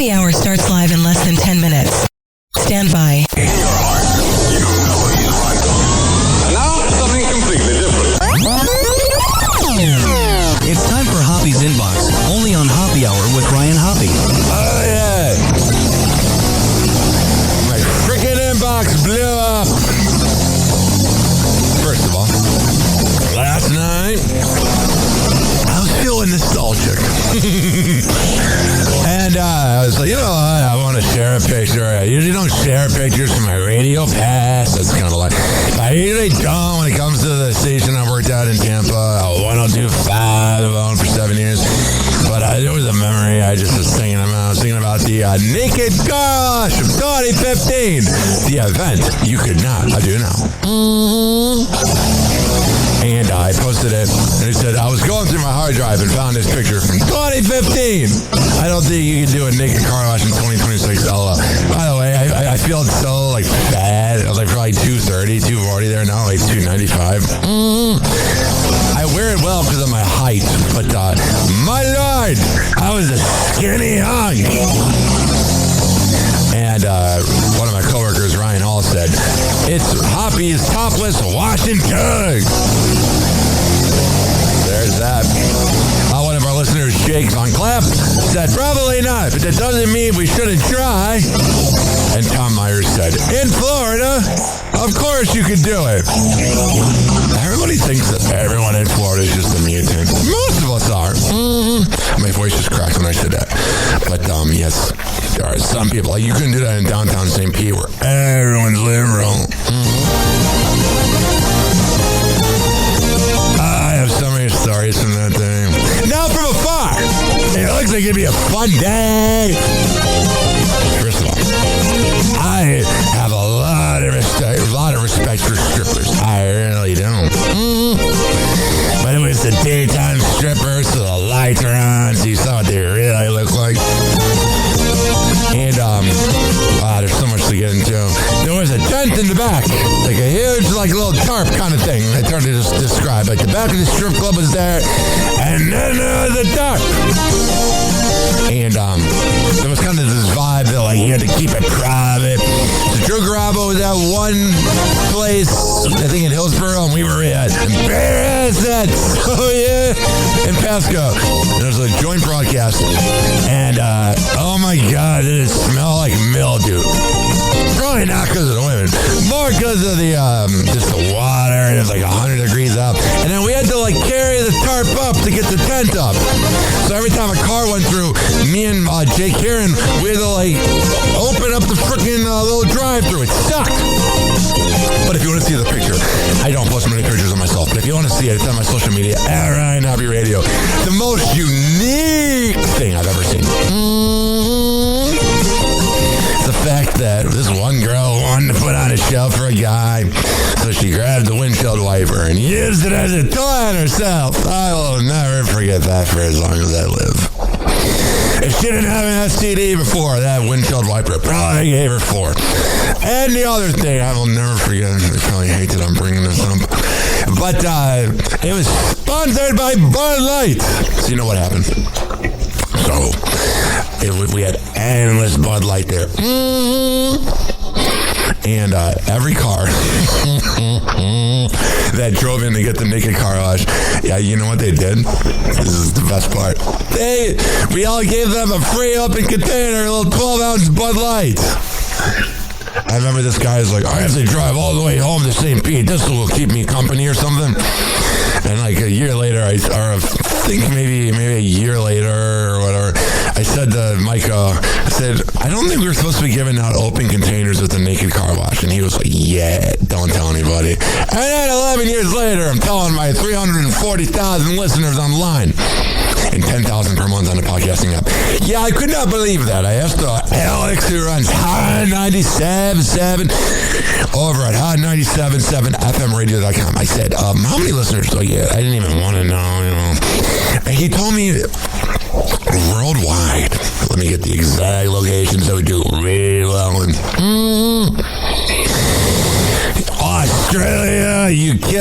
Happy Hour starts live in less than 10 minutes. Stand by. In your heart, you know you like them. And now, something completely different. It's time for Hoppe's Inbox, only on Happy Hour with Ryan Hoppe. Oh, yeah. My freaking inbox blew up. First of all, last night, I was feeling nostalgic. And I was like, you know what? I want to share a picture. I usually don't share pictures from my radio pass. That's kind of like, I usually don't when it comes to the station I worked at in Tampa, 102.5, I've owned for 7 years. But it was a memory I just was thinking about. I was thinking about the Naked Car Wash of 2015. The event you could not do now. And I posted it, and it said, I was going through my hard drive and found this picture from 2015. I don't think you can do a naked car wash in 2026. By the way, I feel so, bad. I was, probably 230, 240 there now, 295. I wear it well because of my height, but, my lord, I was a skinny hunk. And one of my coworkers, Ryan Hall, said, it's Hoppe's topless washing tug. There's that. One of our listeners, Jake Von Clapp, said, probably not, but that doesn't mean we shouldn't try. And Tom Myers said, in Florida, of course you could do it. Everybody thinks that everyone in Florida is just a mutant. Most of us are. My voice just cracked when I said that. But, yes, there are some people. You couldn't do that in downtown St. Pete where everyone's liberal. I have so many stories from that thing. Now from afar, it looks like it'd be a fun day. First of all, I have a lot of respect for strippers. I really don't. But it was the daytime strippers, so the lights are on, so you saw what they really look like. And, there's so much to get into. There was a tent in the back, like a huge, little tarp kind of thing. I tried to just describe, the back of the strip club was there, and then there was a tarp. And, there was kind of this vibe that, you had to keep it private. The Drew Garabo was at one place, I think in Hillsborough, and we were at Bear Assets. Oh, yeah. In Pasco. There was a joint broadcast, and, oh my God, did it smell like mildew. Probably not because of the women, more because of the, just the water, and it was 100 degrees up. And then we had to, carry the tarp up to get the tent up. So every time a car went through, me and Jake Kieran, we had to, open up the freaking little drive-through. It sucked. But if you want to see the picture, I don't post many pictures of myself, but if you want to see it, it's on my social media, at Ryan Hoppe Radio. The most unique thing I've ever seen. The fact that this one girl wanted to put on a show for a guy, so she grabbed the windshield wiper and used it as a toy on herself. I will never forget that for as long as I live. If she didn't have an STD before, that windshield wiper probably gave her 4. And the other thing I will never forget, I probably hate that I'm bringing this up, but it was sponsored by Bud Light. So you know what happened? So we had endless Bud Light there. And every car that drove in to get the naked car wash, you know what they did? This is the best part. We all gave them a free open container, a little 12-ounce Bud Light. I remember this guy was like, I have to drive all the way home to St. Pete. This will keep me company or something. And a year later, I think maybe a year later or whatever, I said to Micah, I don't think we were supposed to be giving out open containers with the naked car wash. And he was like, yeah, don't tell anybody. And then 11 years later, I'm telling my 340,000 listeners online and 10,000 per month on the podcasting app. Yeah, I could not believe that. I asked Alex, who runs Hot 97.7 over at hot977fmradio.com. I said, how many listeners do I get? I didn't even want to know, And he told me worldwide. Let me get the exact location so we do really well. Australia, UK,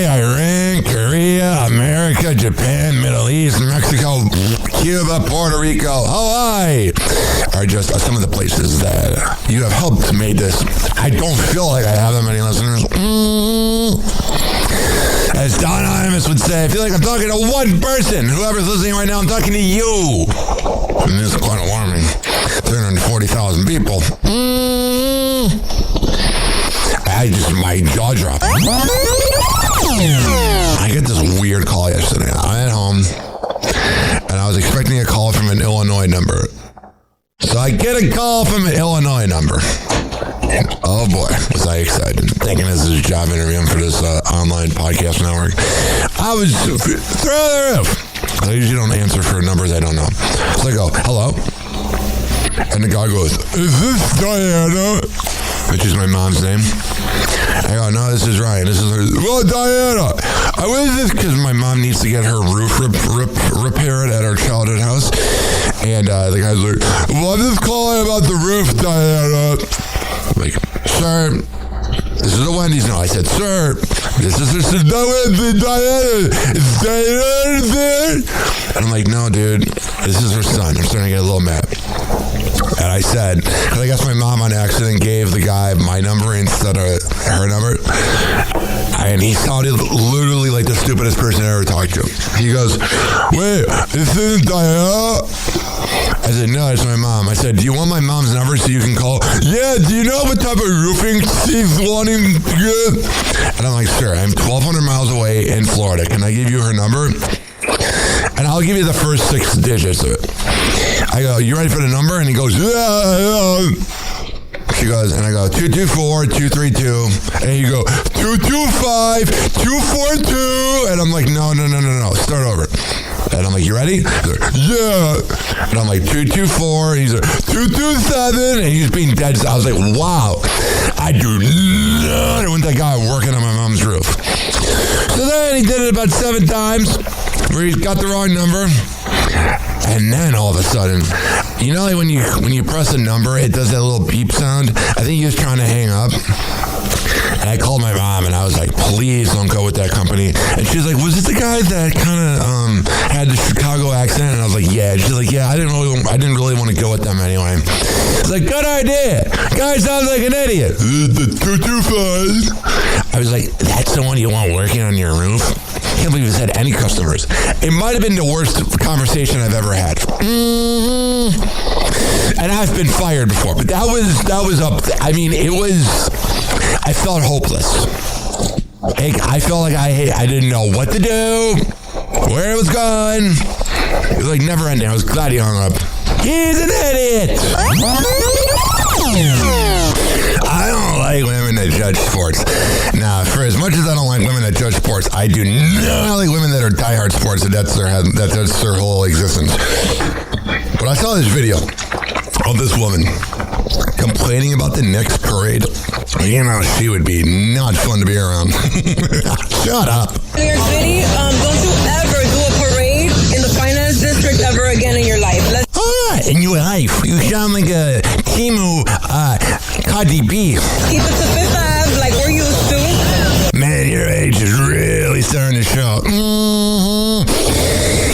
Iran, Korea, America, Japan, Middle East, Mexico, Cuba, Puerto Rico, Hawaii, are just some of the places that you have helped made this. I don't feel like I have that many listeners. As Don Imus would say, I feel like I'm talking to one person. Whoever's listening right now, I'm talking to you. And this is quite alarming. 340,000 people. My jaw dropped. I get this weird call yesterday. I'm at home, and I was expecting a call from an Illinois number. So I get a call from an Illinois number. And oh boy, was I excited. Thinking this is a job interview for this online podcast network. I was through the roof. I usually don't answer for numbers I don't know. So I go, hello? And the guy goes, is this Diana? Which is my mom's name. I go, no, this is Ryan. This is her. Well, Diana, I was this because my mom needs to get her roof repaired at our childhood house. And the guy's like, well, I'm just calling about the roof, Diana. I'm like, sir, this is a Wendy's. No, I said, sir, this is Diana. Is Diana there? And I'm like, no, dude, this is her son. I'm starting to get a little mad. And I said, because I guess my mom on accident gave the guy my number instead of her number. And he sounded literally like the stupidest person I ever talked to. He goes, wait, this isn't Diana? I said, no, it's my mom. I said, do you want my mom's number so you can call? Yeah, do you know what type of roofing she's wanting to get? And I'm like, sure, I'm 1,200 miles away in Florida. Can I give you her number? And I'll give you the first 6 digits of it. I go, you ready for the number? And he goes, yeah. She goes, and I go, 224-232. And you go, 225-242. And I'm like, no. Start over. And I'm like, you ready? Like, yeah. And I'm like, 224. And he's like, 227. And he's being dead. So I was like, wow. I do not want that guy working on my mom's roof. So then he did it about 7 times where he's got the wrong number. And then all of a sudden, you know, like when you press a number, it does that little beep sound. I think he was trying to hang up. And I called my mom and I was like, please don't go with that company. And she's like, was this the guy that kind of had the Chicago accent? And I was like, yeah. She's like, yeah, I didn't really want to go with them anyway. It's like, good idea. Guy sounds like an idiot. 225. I was like, that's the one you want working on your roof? I can't believe it's had any customers. It might have been the worst conversation I've ever had. And I've been fired before, but that was up. I mean, I felt hopeless. I felt like I didn't know what to do, where it was going. It was like never ending. I was glad he hung up. He's an idiot. I don't like women that judge sports. Now, for as much as I don't like women that judge sports, I do not like women that are diehard sports, and that's their whole existence. But I saw this video of this woman complaining about the Knicks parade. You know, she would be not fun to be around. Shut up. New York City, don't you ever do a parade in the finance district ever again in your life. In your life, you sound like a Timu Cardi B. Keep it to Fifth Ave like we're used to. Man, your age is really starting to show.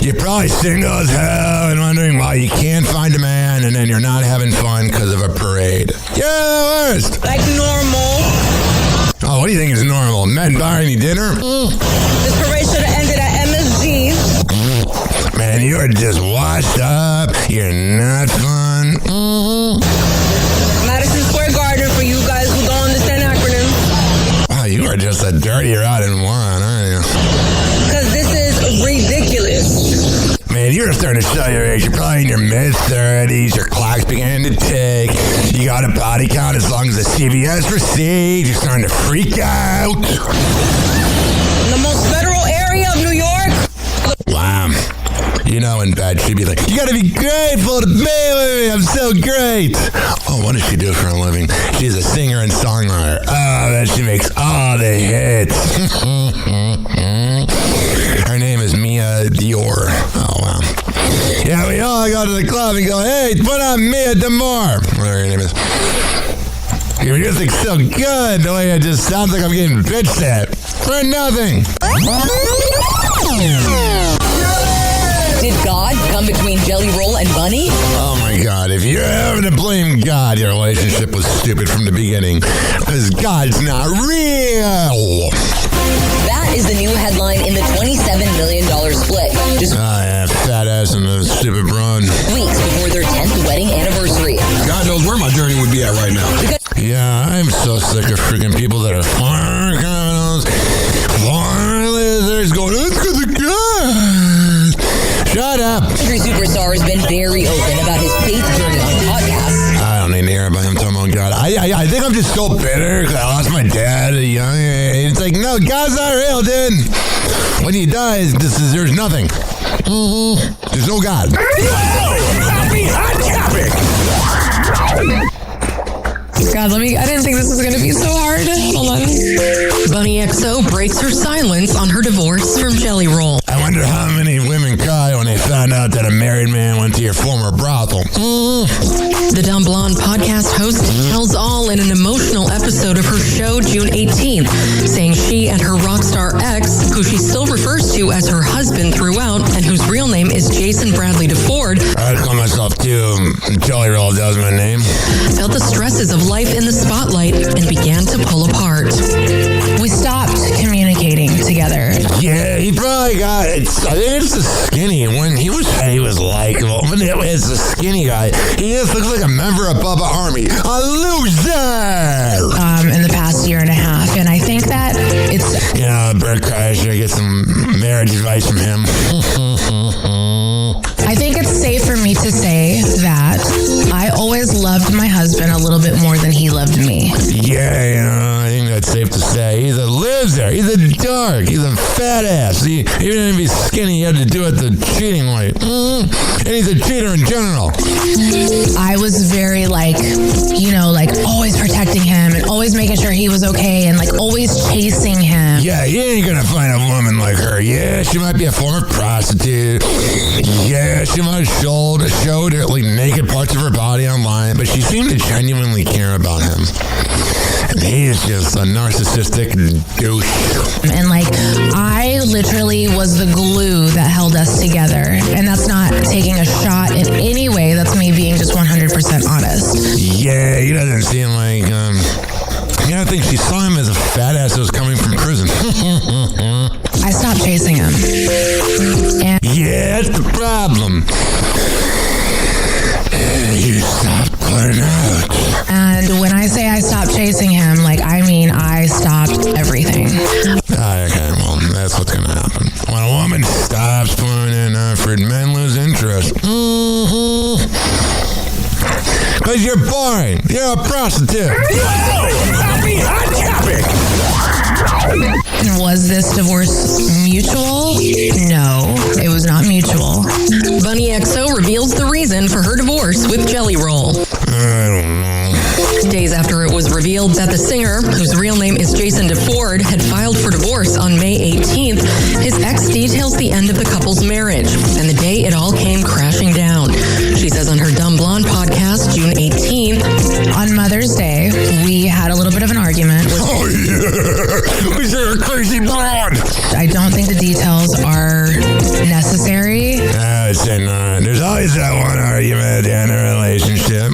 You're probably single as hell and wondering why you can't find a man, and then you're not having fun because of a parade. You're the worst. Like normal. Oh, what do you think is normal? Men buying you dinner? This parade should have ended at MSG. Man, you're just washed up. You're not fun. Madison Square Garden for you guys who don't understand acronyms. Wow, you are just a dirty, rotten one, aren't you? Because this is ridiculous. Man, you're starting to show your age. You're probably in your mid-30s. Your clock's beginning to tick. You got a body count as long as the CVS receipt. You're starting to freak out. In the most federal area of New York. Wow. You know, in bed, she'd be like, you gotta be grateful to be with me. I'm so great. Oh, what does she do for a living? She's a singer and songwriter. Oh, that she makes all the hits. Her name is Mia Dior. Oh, wow. Yeah, we all go to the club and go, hey, put on Mia Dior. Whatever her name is. Your music's so good. The way it just sounds like I'm getting bitched at. For nothing. Did God come between Jelly Roll and Bunny? Oh my God, if you're having to blame God, your relationship was stupid from the beginning. Because God's not real. That is the new headline in the $27 million split. Just Yeah, fat ass and a stupid broad. weeks before their 10th wedding anniversary. God knows where my journey would be at right now. Yeah, I'm so sick of freaking people that are foreign criminals, foreign lizards going, it's because of God. Shut up. Country superstar has been very open about his faith journey on podcasts. I don't need to hear about him talking about God. I think I'm just so bitter because I lost my dad at a young age. It's like, no, God's not real, dude. When he dies, there's nothing. There's no God. Happy hot topic. God, I didn't think this was going to be so hard. Hold on. Bunny XO breaks her silence on her divorce from Jelly Roll. I wonder how many women cried when they found out that a married man went to your former brothel. The Dumb Blonde podcast host tells all in an emotional episode of her show June 18th, saying she and her rock star ex, who she still refers to as her husband throughout, and whose real name is Jason Bradley DeFord, I'd call myself too. Jelly Roll, that was my name. felt the stresses of life in the spotlight and began to pull apart. We stopped communicating together. Yeah, he probably got it. I think it's the skinny. When he was fat, he was likable. When it's the skinny guy, he just looks like a member of Bubba Army. A loser! In the past year and a half, and I think that it's Bert Kreischer, get some marriage advice from him. I think it's safe for me to say that I always loved my husband a little bit more than he loved me. Yeah, I think that's safe to say. He's a loser. He's a dork. He's a fat ass. Even if he's skinny, he had to do it the cheating way. And he's a cheater in general. I was very always protecting him and always making sure he was okay and always chasing him. Yeah, you ain't gonna find a woman like her. Yeah, she might be a former prostitute. Yeah, she might have showed her naked parts of her body online, but she seemed to genuinely care about him. And he's just a narcissistic douche. And I literally was the glue that held us together. And that's not taking a shot in any way. That's me being just 100% honest. Yeah, he doesn't seem like, I think she saw him as a fat ass that was coming from prison. I stopped chasing him. And Yeah, that's the problem. You stopped pulling out. And when I say I stopped chasing him, I mean I stopped everything. Okay, well, that's what's gonna happen. When a woman stops putting in effort, men lose interest. Because you're boring. You're a prostitute. Happy hot topic. Was this divorce mutual? No, it was not mutual. Bunny XO reveals the reason for her divorce with Jelly Roll. I don't know. Days after it was revealed that the singer, whose real name is Jason DeFord, had filed for divorce on May 18th, his ex details the end of the couple's marriage and the day it all came crashing down. She says on her Dumb Blonde podcast, June 18th, On Mother's Day, we had a little bit of an argument. Oh, yeah. Because you're a crazy blonde. I don't think the details are necessary. I say not. There's always that one argument at the end of a relationship.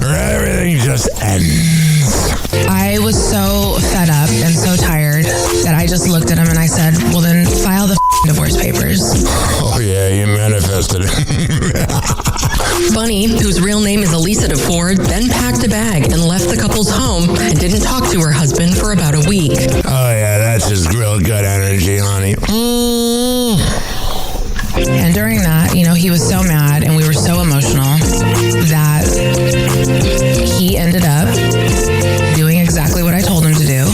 Or everything just ends. I was so fed up and so tired that I just looked at him and I said, well then file the divorce papers. Oh, yeah, you manifested it. Bunny, whose real name is Elisa DeFord, then packed a bag and left the couple's home and didn't talk to her husband for about a week. Oh, yeah, that's just real good energy, honey. And during that, he was so mad and we were so emotional that he ended up doing exactly what I told him to do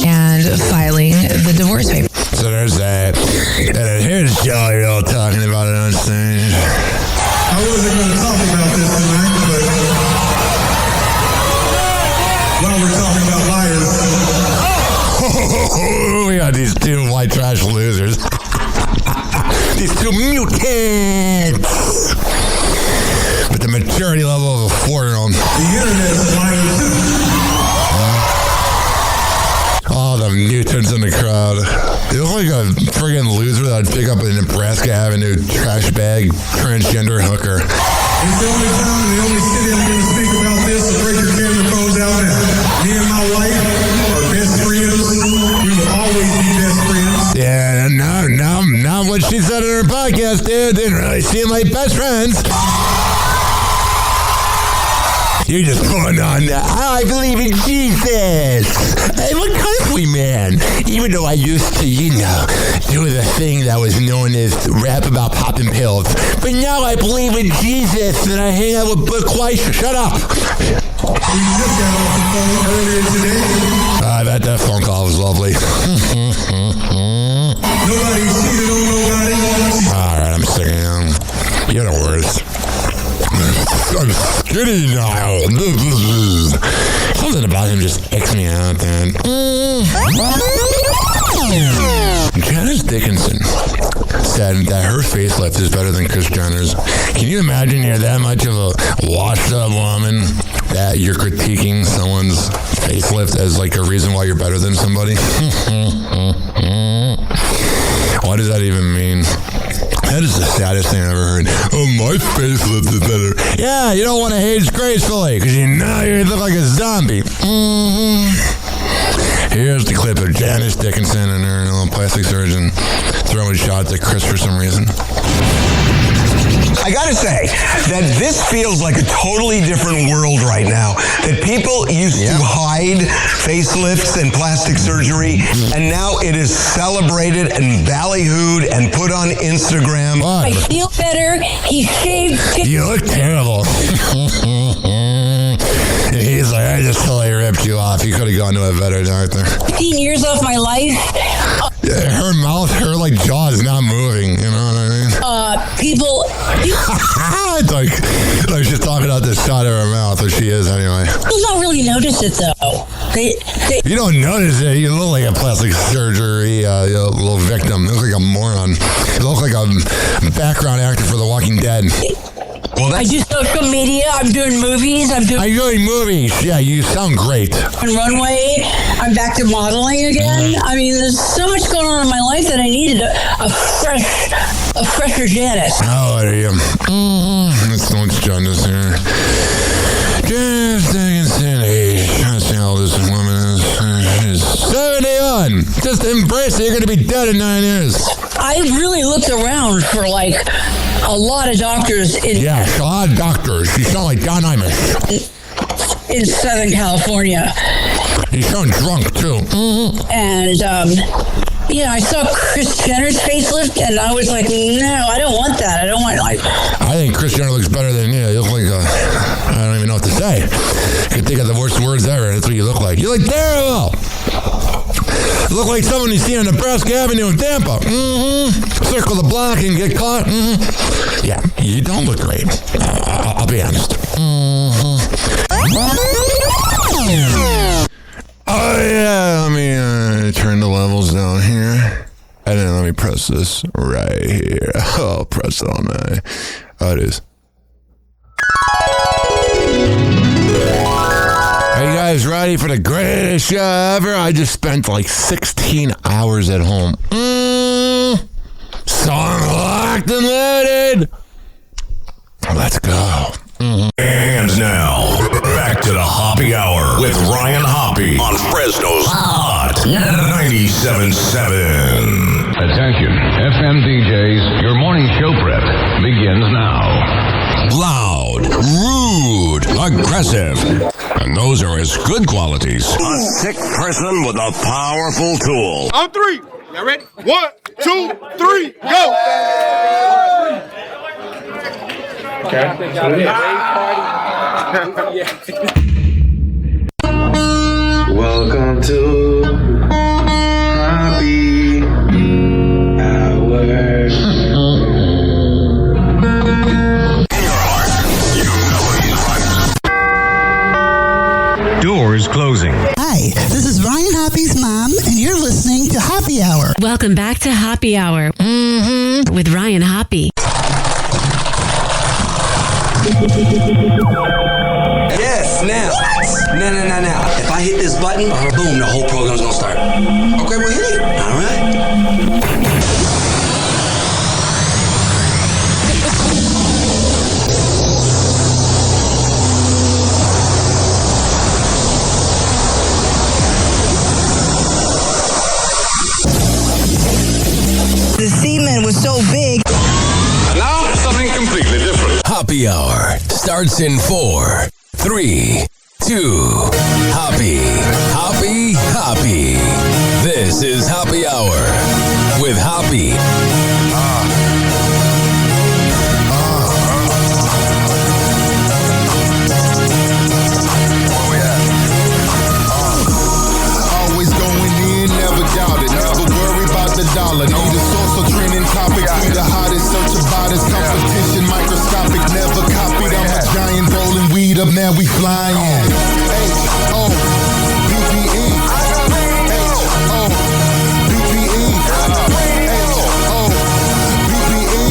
and filing the divorce papers. So there's that. And then here's Jelly Roll talking about it on stage. I wasn't going to talk about this tonight, but while we're talking about liars, We got these two white trash losers. These two mutants. With the maturity level of a 4-year-old. the internet's liars too. All the mutants in the crowd. You look like a friggin' loser that would pick up a Nebraska Avenue trash bag transgender hooker. It's the only time and the only city I'm going to speak about this, so break your camera phones out now. Me and my wife are best friends. We will always be best friends. Yeah, not what she said in her podcast, dude. Didn't really seem like best friends. You're just pulling on that. I believe in Jesus. I'm a country man. Even though I used to, do the thing that was known as rap about popping pills. But now I believe in Jesus and I hang out with Book Weiss. Shut up. We just got off the phone earlier today. I bet that phone call was lovely. Nobody cheated on nobody. Alright, I'm sick of him. You're the worst. I'm skinny now. Something about him just icks me out, man. Janice Dickinson said that her facelift is better than Kris Jenner's. Can you imagine you're that much of a washed-up woman that you're critiquing someone's facelift as like a reason why you're better than somebody? What does that even mean? That is the saddest thing I've ever heard. Oh, my facelift is better. Yeah, you don't want to age gracefully because you know you look like a zombie. Here's the clip of Janice Dickinson and her little plastic surgeon throwing shots at Kris for some reason. I gotta say that this feels like a totally different world right now. That people used to hide facelifts and plastic surgery, and now it is celebrated and ballyhooed and put on Instagram. What? I feel better. He shaved. You look terrible. He's like, I just totally ripped you off. You could have gone to a better doctor. 15 years off my life. Her mouth, her like jaw is not moving. You know what I mean? People. It's like she's talking out the side of her mouth, or she is anyway. People don't really notice it though. They You don't notice it. You look like a plastic surgery little victim. You look like a moron. You look like a background actor for The Walking Dead. Well, I do social media. I'm doing movies. I'm doing movies. Yeah, you sound great. on runway. I'm back to modeling again. I mean, there's so much going on in my life that I needed a fresher Janice. How old are you? Let's join us here. Janice Dickinson, trying to see how old this woman is. She's 71. Just embrace it. You're going to be dead in 9 years. I really looked around for like a lot of doctors Yeah, a lot of doctors. You sound like Don Imus. in Southern California. You sound drunk, too. And, I saw Kris Jenner's facelift, and I was like, no, I don't want that. I don't want, like... I think Kris Jenner looks better than you. You look like I don't even know what to say. I can think of the worst words ever. That's what you look like. You look terrible. You look like someone you see on Nebraska Avenue in Tampa. Circle the block and get caught. Yeah, you don't look great. I'll be honest. Oh, yeah. Let me turn the levels down here. And then let me press this right here. I'll press it on that. Oh, it is. Are you guys ready for the greatest show ever? I just spent like 16 hours at home. Song locked and loaded. Let's go. And now, back to the Hoppe Hour with Ryan Hoppe on Fresno's Hot 97.7. Attention, FM DJs, your morning show prep begins now. Loud, rude, aggressive. And those are his good qualities. A sick person with a powerful tool. On three. Y'all ready? 1, 2, 3, go! Welcome to Hoppe Hour. Doors closing. Hi, this is Ryan Hoppe's mom, and you're listening to Hoppe Hour. Welcome back to Hoppe Hour with Ryan Hoppe. Yes, now. Now. If I hit this button, boom, the whole program's gonna start. Okay, well, hit it. All right. The semen was so big. And now, something completely different. Happy Hour starts in 4, 3, 2. Hoppy. This is Happy Hour with Hoppy. Always going in, never doubted. Never worry about the dollar. Need a source of trending topic. Be the hottest, search about his competition. Microscopic, never copied. I'm a giant rolling weed up, now we flying. H-O-P-P-E. H-O-P-P-E. H-O-P-P-E.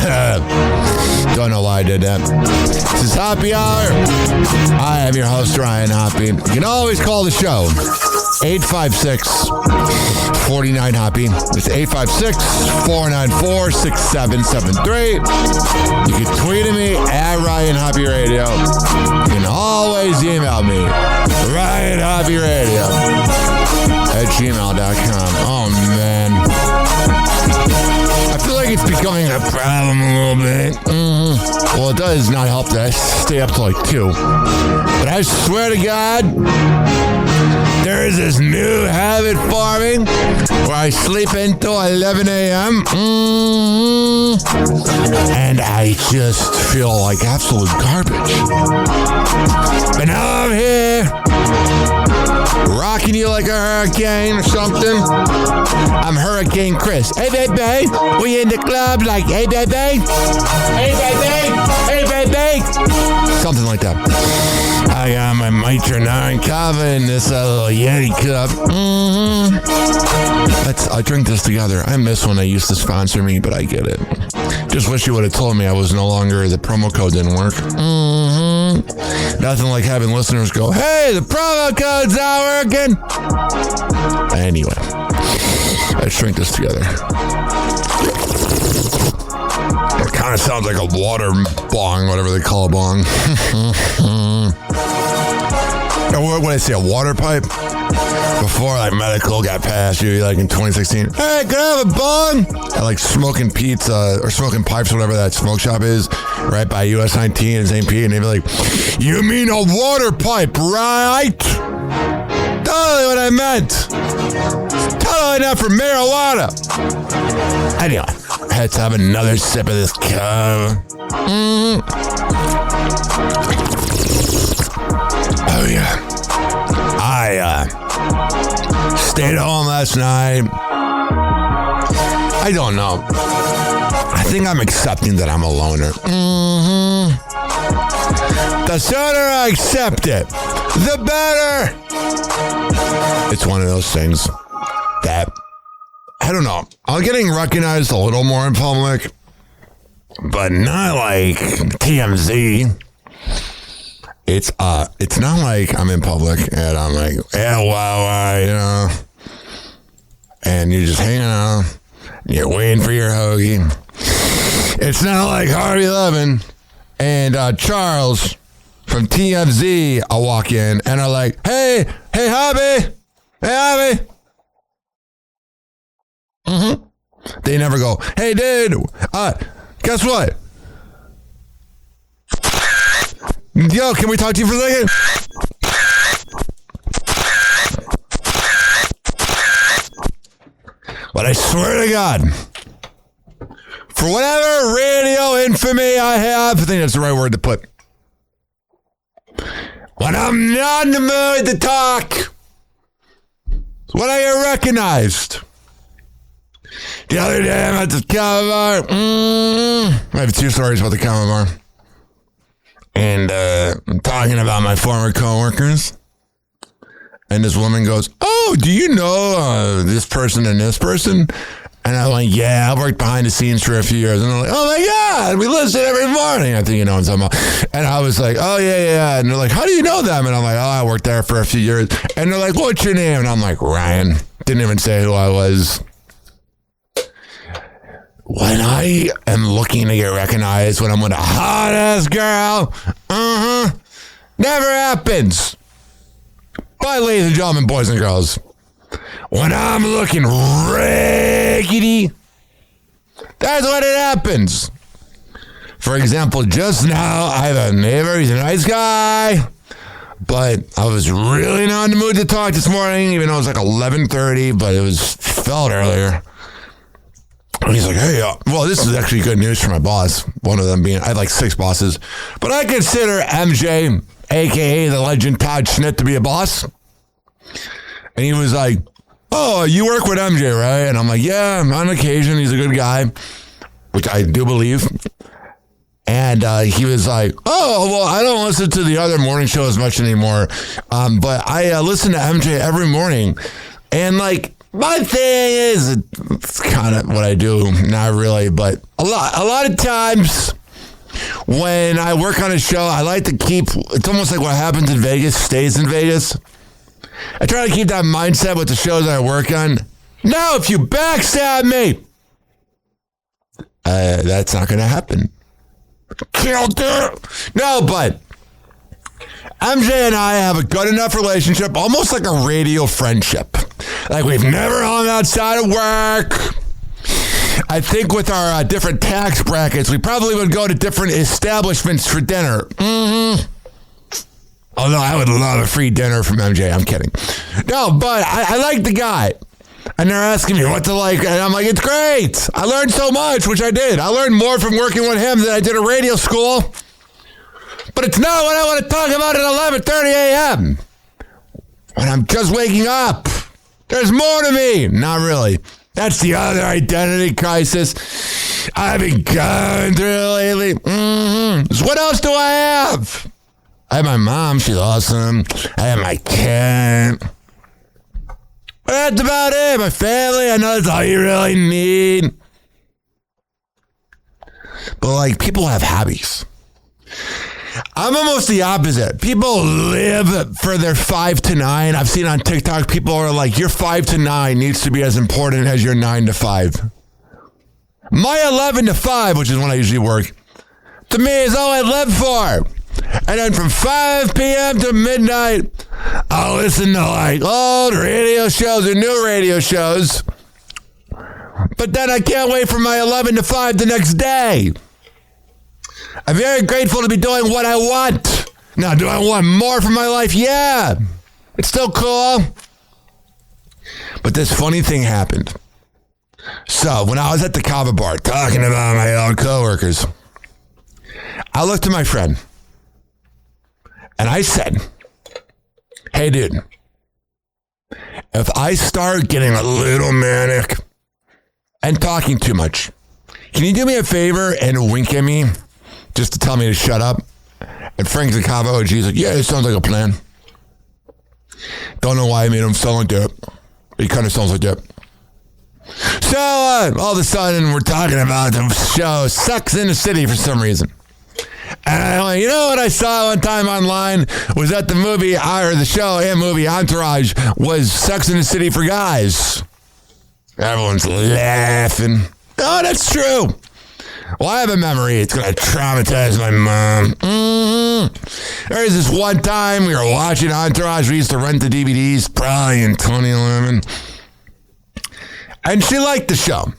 Yeah, don't know why I did that. This is Happy Hour. I am your host, Ryan Hoppe. You can always call the show 856-49-HOPPY. It's 856-494-6773. You can tweet at me at Ryan Hoppe Radio. You can always email me, RyanHoppeRadio@gmail.com. Oh, man. I feel like it's becoming a problem a little bit. Well, it does not help that I stay up till like 2. But I swear to God, there is this new habit forming where I sleep until 11 a.m. And I just feel like absolute garbage. But now I'm here, rocking you like a hurricane or something. I'm Hurricane Chris. Hey, baby, we in the club like, hey, baby. Hey, baby. Hey, baby. Something like that. I got my Mitra 9 Kava in this little Yeti cup. I drink this together. I miss when they used to sponsor me, but I get it. Just wish you would have told me I was no longer, the promo code didn't work. Nothing like having listeners go, hey, the promo code's not working. Anyway, let's drink this together. It kind of sounds like a water bong, whatever they call a bong. What did I say, a water pipe? Before like medical got passed, you like in 2016. Hey, can I have a bong? I like smoking pizza or smoking pipes, or whatever that smoke shop is, right by US 19 and St. Pete, and they'd be like, "You mean a water pipe, right?" Totally what I meant. Totally not for marijuana. Anyway, I had to have another sip of this cup. Oh yeah. I stayed home last night. I don't know. I think I'm accepting that I'm a loner. The sooner I accept it, the better. It's one of those things that, I don't know, I'm getting recognized a little more in public, but not like TMZ. It's not like I'm in public and I'm like, yeah, wow, you know, and you're just hanging out, you're waiting for your hoagie. It's not like Harvey Levin and Charles from TMZ. I walk in and are like, hey, Hoppe, hey, Hoppe. They never go, hey, dude, guess what? Yo, can we talk to you for a second? But I swear to God, for whatever radio infamy I have, I think that's the right word to put. When I'm not in the mood to talk, when I get recognized. The other day I'm at the Kava bar. I have 2 stories about the Kava bar. And I'm talking about my former coworkers. And this woman goes, oh, do you know this person and this person? And I went, yeah, I worked behind the scenes for a few years. And they're like, oh my God, we listen every morning. I think you know what I'm talking about. And I was like, oh yeah. And they're like, how do you know them? And I'm like, oh, I worked there for a few years. And they're like, what's your name? And I'm like, Ryan. Didn't even say who I was. When I am looking to get recognized, when I'm with a hot-ass girl, never happens. But ladies and gentlemen, boys and girls, when I'm looking raggedy, that's when it happens. For example, just now, I have a neighbor. He's a nice guy. But I was really not in the mood to talk this morning, even though it was like 11:30, but it was felt earlier. And he's like, hey, well, this is actually good news for my boss. One of them being, I have like 6 bosses. But I consider MJ, a.k.a. the legend Todd Schnitt, to be a boss. And he was like, oh, you work with MJ, right? And I'm like, yeah, on occasion. He's a good guy, which I do believe. And he was like, oh, well, I don't listen to the other morning show as much anymore. But I listen to MJ every morning. And like, my thing is, it's kind of what I do. Not really, but a lot of times when I work on a show, I like to keep, it's almost like what happens in Vegas stays in Vegas. I try to keep that mindset with the shows that I work on. Now, if you backstab me, that's not going to happen. Killed her. No, but MJ and I have a good enough relationship, almost like a radio friendship. Like we've never hung outside of work. I think with our different tax brackets, we probably would go to different establishments for dinner. Although I would love a free dinner from MJ. I'm kidding. No, but I like the guy. And they're asking me what to like. And I'm like, it's great. I learned so much, which I did. I learned more from working with him than I did at radio school. But it's not what I want to talk about at 11:30 a.m. when I'm just waking up. There's more to me. Not really. That's the other identity crisis I've been going through lately. So what else do I have? I have my mom. She's awesome. I have my cat. But that's about it. My family, I know that's all you really need. But like, people have hobbies. I'm almost the opposite. People live for their 5 to 9. I've seen on TikTok, people are like, your 5 to 9 needs to be as important as your 9 to 5. My 11 to 5, which is when I usually work, to me is all I live for. And then from 5 p.m. to midnight, I'll listen to like old radio shows or new radio shows. But then I can't wait for my 11 to 5 the next day. I'm very grateful to be doing what I want. Now, do I want more from my life? Yeah. It's still cool. But this funny thing happened. So, when I was at the Kava bar talking about my old coworkers, I looked at my friend and I said, hey, dude, if I start getting a little manic and talking too much, can you do me a favor and wink at me just to tell me to shut up? And Frank the Kava OG's like, yeah, it sounds like a plan. Don't know why I made him sound like that. He kind of sounds like that. So, all of a sudden, we're talking about the show Sex in the City for some reason. And I went, you know what I saw one time online was that the movie, or the show and movie Entourage was Sex in the City for guys. Everyone's laughing. Oh, that's true. Well, I have a memory. It's going to traumatize my mom. There was this one time we were watching Entourage. We used to rent the DVDs probably in 2011. And she liked the show,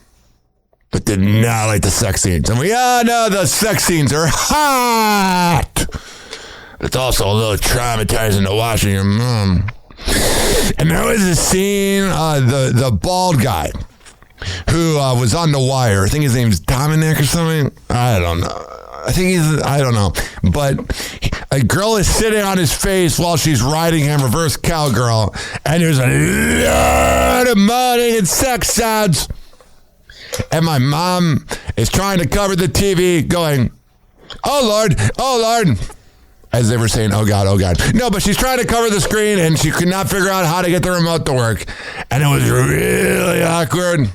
but did not like the sex scenes. And we all know the sex scenes are hot. It's also a little traumatizing to watch with your mom. And there was a scene, the bald guy who was on The Wire. I think his name's Dominic or something. I don't know. I don't know. But a girl is sitting on his face while she's riding him reverse cowgirl. And there's a lot of moaning and sex sounds. And my mom is trying to cover the TV going, oh Lord. As they were saying, oh God. No, but she's trying to cover the screen and she could not figure out how to get the remote to work. And it was really awkward.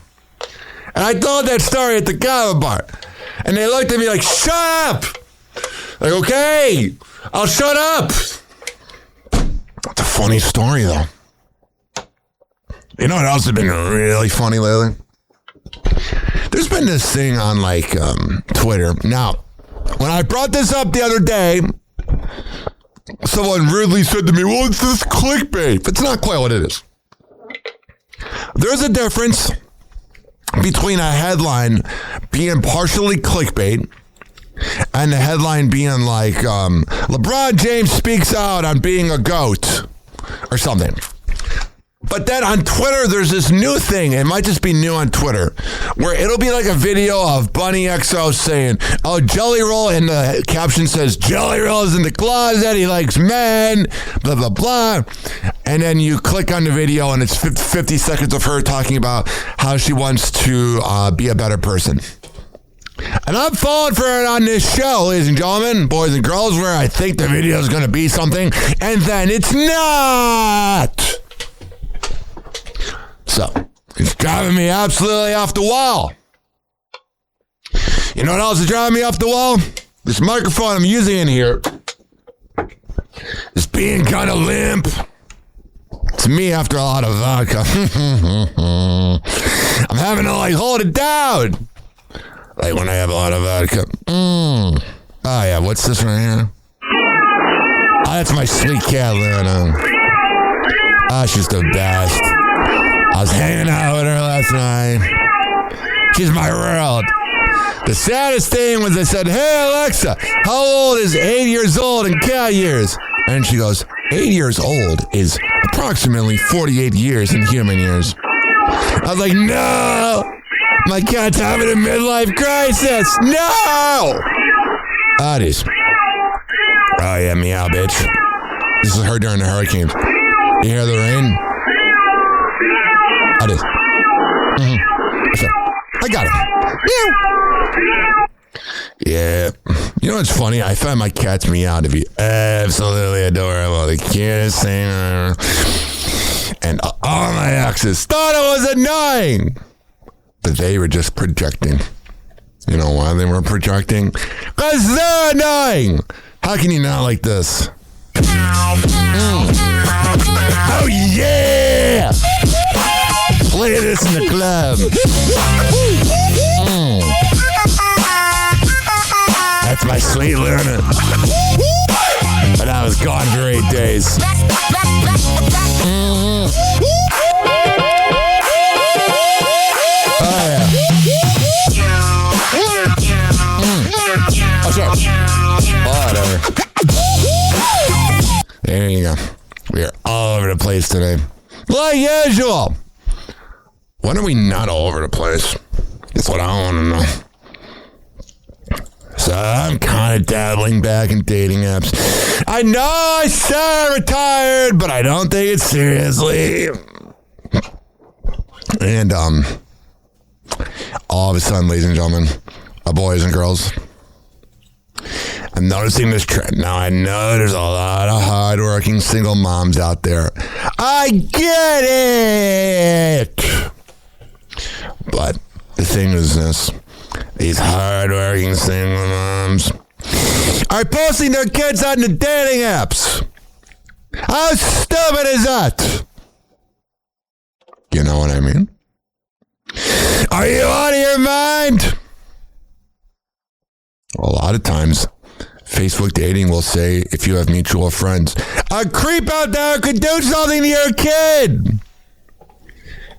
And I told that story at the comedy bar. And they looked at me like, shut up! Like, okay, I'll shut up. It's a funny story, though. You know what else has been really funny lately? There's been this thing on, like, Twitter. Now, when I brought this up the other day, someone rudely said to me, well, it's this clickbait. It's not quite what it is. There's a difference between a headline being partially clickbait and the headline being like, LeBron James speaks out on being a GOAT or something. But then on Twitter, there's this new thing. It might just be new on Twitter, where it'll be like a video of Bunny XO saying, oh, Jelly Roll, and the caption says, Jelly Roll is in the closet, he likes men, blah, blah, blah. And then you click on the video, and it's 50 seconds of her talking about how she wants to be a better person. And I'm falling for it on this show, ladies and gentlemen, boys and girls, where I think the video is going to be something, and then it's not. So, it's driving me absolutely off the wall. You know what else is driving me off the wall? This microphone I'm using in here is being kind of limp. To me, after a lot of vodka, I'm having to, like, hold it down. Like when I have a lot of vodka. Oh, yeah, what's this right here? Oh, that's my sweet cat, Luna. Oh, she's the best. I was hanging out with her last night. She's my world. The saddest thing was I said, hey, Alexa, how old is 8 years old in cat years? And she goes, 8 years old is approximately 48 years in human years. I was like, no, my cat's having a midlife crisis. No! Oh, it is. Oh, yeah, meow, bitch. This is her during the hurricane. You hear the rain? I did. So, I got it. Yeah. You know what's funny? I find my cats meow to be absolutely adorable. The cutest thing ever. And all my exes thought it was annoying. But they were just projecting. You know why they were projecting? Because they're annoying. How can you not like this? Oh, yeah! Play this in the club. That's my sweet Luna. And I was gone for 8 days. Oh, yeah. Oh, sure. Whatever. There you go. We are all over the place today. Like usual. When are we not all over the place? That's what I want to know. So I'm kind of dabbling back in dating apps. I know I said I'm retired, but I don't take it seriously. And all of a sudden, ladies and gentlemen, boys and girls, I'm noticing this trend. Now, I know there's a lot of hardworking single moms out there. I get it. But the thing is this. These hardworking single moms are posting their kids on the dating apps. How stupid is that? You know what I mean? Are you out of your mind? A lot of times, Facebook dating will say, if you have mutual friends, a creep out there could do something to your kid.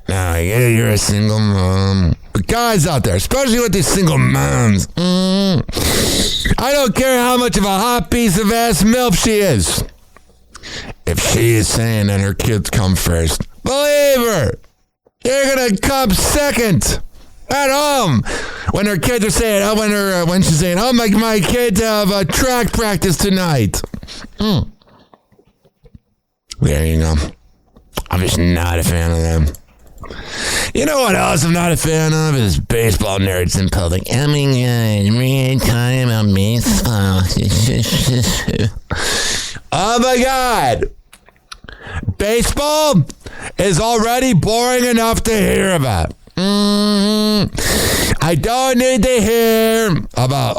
Now, I get it, you're a single mom. But guys out there, especially with these single moms, I don't care how much of a hot piece of ass MILF she is. If she is saying that her kids come first, believe her. You're going to come second. At home, when her kids are saying, when she's saying, oh, my kids have a track practice tonight. There you go. I'm just not a fan of them. You know what else I'm not a fan of is baseball nerds in public. I mean, real time about baseball. Oh my God. Baseball is already boring enough to hear about. I don't need to hear about,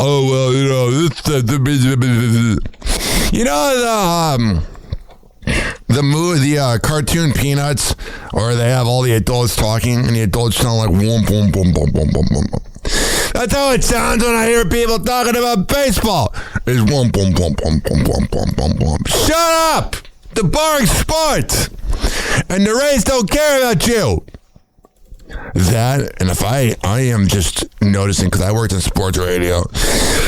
the cartoon Peanuts, where they have all the adults talking, and the adults sound like whoom, boom, boom, boom, boom, boom, boom, boom. That's how it sounds when I hear people talking about baseball. It's whoom, boom, boom, boom, boom, boom, boom, boom, boom. Shut up! The boring sports! And the Rays don't care about you. That, and if I am just noticing, because I worked in sports radio,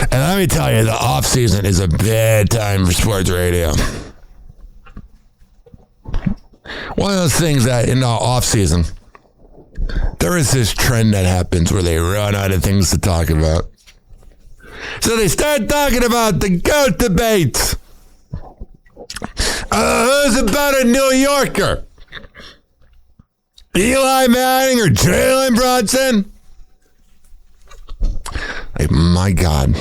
and let me tell you, the off season is a bad time for sports radio. One of those things that in the off season, there is this trend that happens where they run out of things to talk about. So they start talking about the GOAT debates. Who's a better New Yorker? Eli Manning or Jalen Brunson? Like, my God.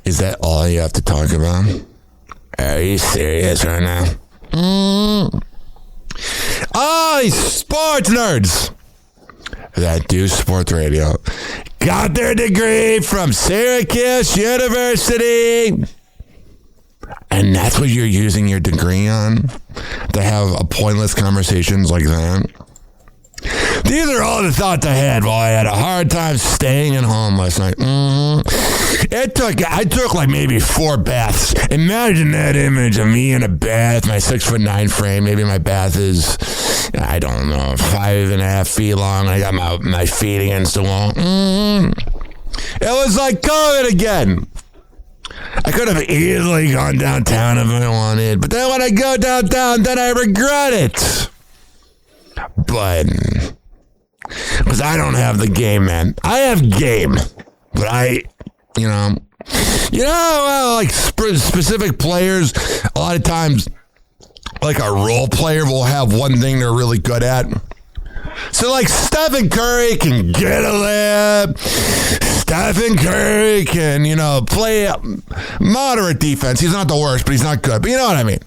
Is that all you have to talk about? Are you serious right now? Oh, these sports nerds that do sports radio got their degree from Syracuse University. And that's what you're using your degree on? To have a pointless conversations like that? These are all the thoughts I had while I had a hard time staying at home last night. I took like maybe 4 baths. Imagine that image of me in a bath, my 6'9" frame. Maybe my bath is, I don't know, 5.5 feet long. I got my feet against the wall. It was like COVID again. I could have easily gone downtown if I wanted, but then when I go downtown, then I regret it. But, because I don't have the game, man. I have game, but like specific players, a lot of times, like a role player will have one thing they're really good at. So, like, Stephen Curry can get a lip. Stephen Curry can, play moderate defense. He's not the worst, but he's not good. But you know what I mean.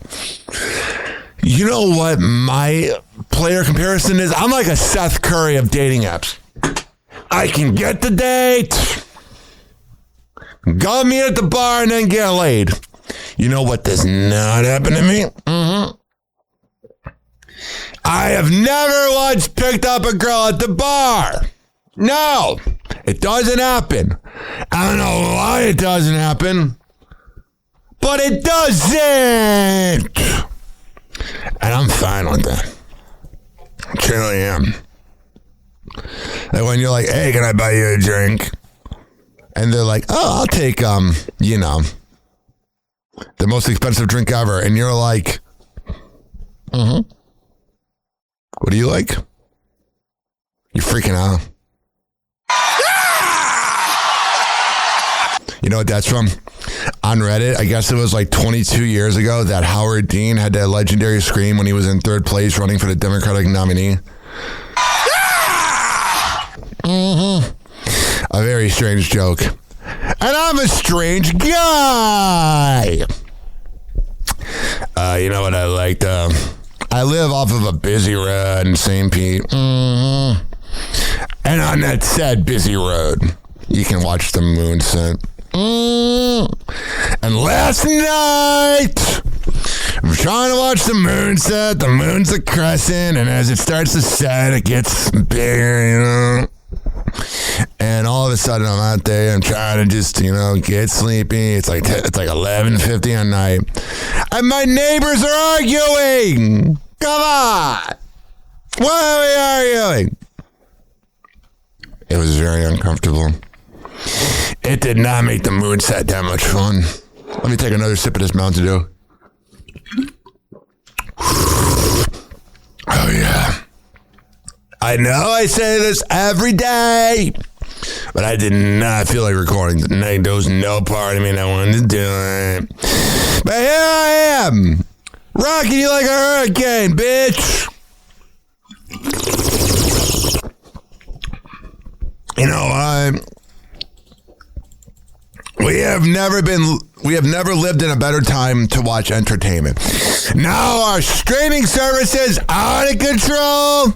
You know what my player comparison is? I'm like a Seth Curry of dating apps. I can get the date, go meet at the bar, and then get laid. You know what does not happen to me? I have never once picked up a girl at the bar. No, it doesn't happen. I don't know why it doesn't happen, but it doesn't. And I'm fine with that. I truly am. Like when you're like, hey, can I buy you a drink? And they're like, oh, I'll take, the most expensive drink ever. And you're like, what do you like? You're freaking out. You know what that's from? On Reddit, I guess it was like 22 years ago that Howard Dean had that legendary scream when he was in 3rd place running for the Democratic nominee. A very strange joke. And I'm a strange guy. You know what I like though? I live off of a busy road in St. Pete. And on that said busy road, you can watch the moon set. And last night, I'm trying to watch the moon set. The moon's a crescent, and as it starts to set, it gets bigger, And all of a sudden, I'm out there. I'm trying to just, get sleepy. It's like 11:50 at night, and my neighbors are arguing. Come on, why are we arguing? It was very uncomfortable. It did not make the moon set that much fun. Let me take another sip of this Mountain Dew. Oh, yeah. I know I say this every day, but I did not feel like recording tonight. There was no part of me that wanted to do it. But here I am, rocking you like a hurricane, bitch. We have never lived in a better time to watch entertainment. Now our streaming services are out of control.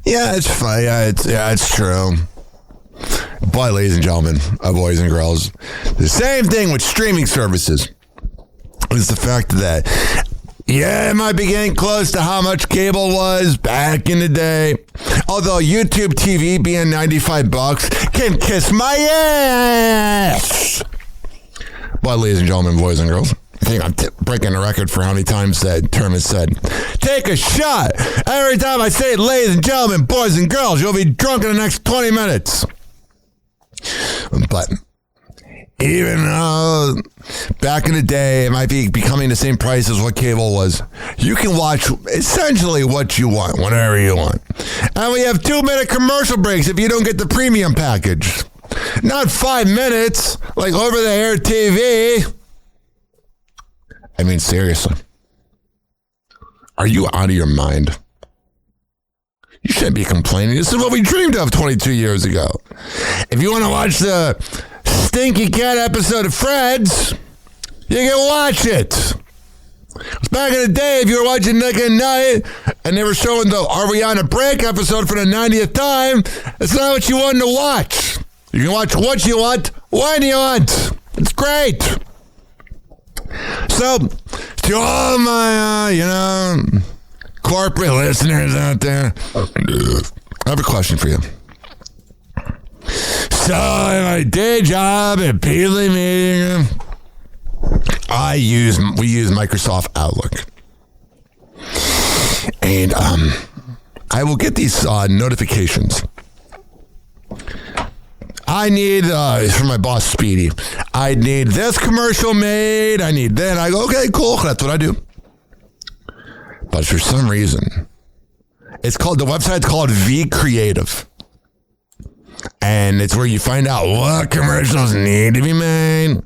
Yeah, it's fine. Yeah, it's true. But, ladies and gentlemen, boys and girls, the same thing with streaming services is the fact that, yeah, it might be getting close to how much cable was back in the day. Although YouTube TV being $95 can kiss my ass. But, ladies and gentlemen, boys and girls, I think I'm breaking a record for how many times that term is said. Take a shot. Every time I say it, ladies and gentlemen, boys and girls, you'll be drunk in the next 20 minutes. But even though back in the day, it might be becoming the same price as what cable was, you can watch essentially what you want, whenever you want. And we have 2-minute commercial breaks if you don't get the premium package. Not 5 minutes, like over-the-air TV. I mean, seriously. Are you out of your mind? You shouldn't be complaining. This is what we dreamed of 22 years ago. If you want to watch the Stinky Cat episode of Fred's, you can watch it. Back in the day, if you were watching Nick at Night and they were showing the Are We on a Break episode for the 90th time, it's not what you wanted to watch. You can watch what you want, when you want. It's great. So, to all my, corporate listeners out there, I have a question for you. So, in my day job at Peely Media, we use Microsoft Outlook. And I will get these notifications. I need, from my boss, Speedy, I need this commercial made, I need that. I go, okay, cool, that's what I do. But for some reason, the website's called V Creative. And it's where you find out what commercials need to be made. And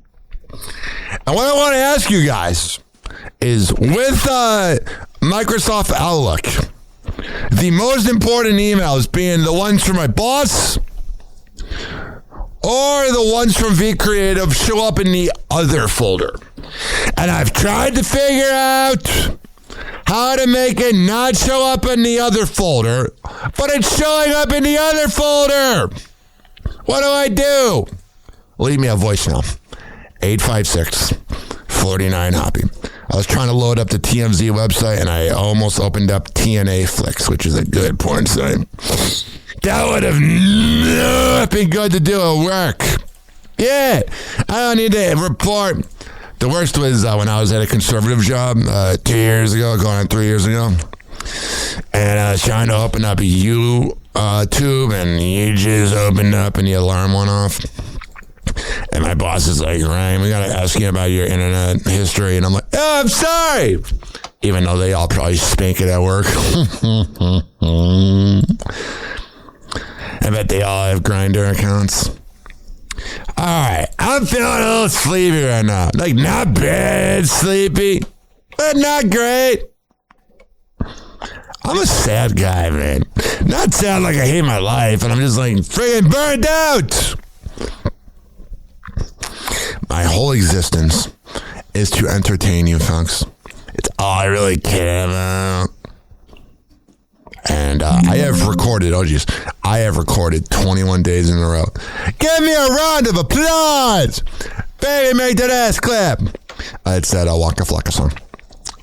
what I want to ask you guys is, with Microsoft Outlook, the most important emails being the ones from my boss or the ones from V Creative show up in the other folder. And I've tried to figure out how to make it not show up in the other folder, but it's showing up in the other folder. What do I do? Leave me a voicemail. 856-49-HOPPY. I was trying to load up the TMZ website, and I almost opened up TNA Flicks, which is a good porn site. That would have not been good to do at work. Yeah, I don't need to report. The worst was when I was at a conservative job 2 years ago, going on 3 years ago. And I was trying to open up a YouTube, and you just opened up and the alarm went off. And my boss is like, Ryan, we got to ask you about your internet history. And I'm like, oh, I'm sorry. Even though they all probably spank it at work. I bet they all have Grindr accounts. All right, I'm feeling a little sleepy right now. Like, not bad sleepy, but not great. I'm a sad guy, man. Not sad like I hate my life, and I'm just like friggin' burned out. My whole existence is to entertain you folks. It's all I really care about. And I have recorded 21 days in a row. Give me a round of applause. Baby, make that ass clap. It's that Waka Flocka song.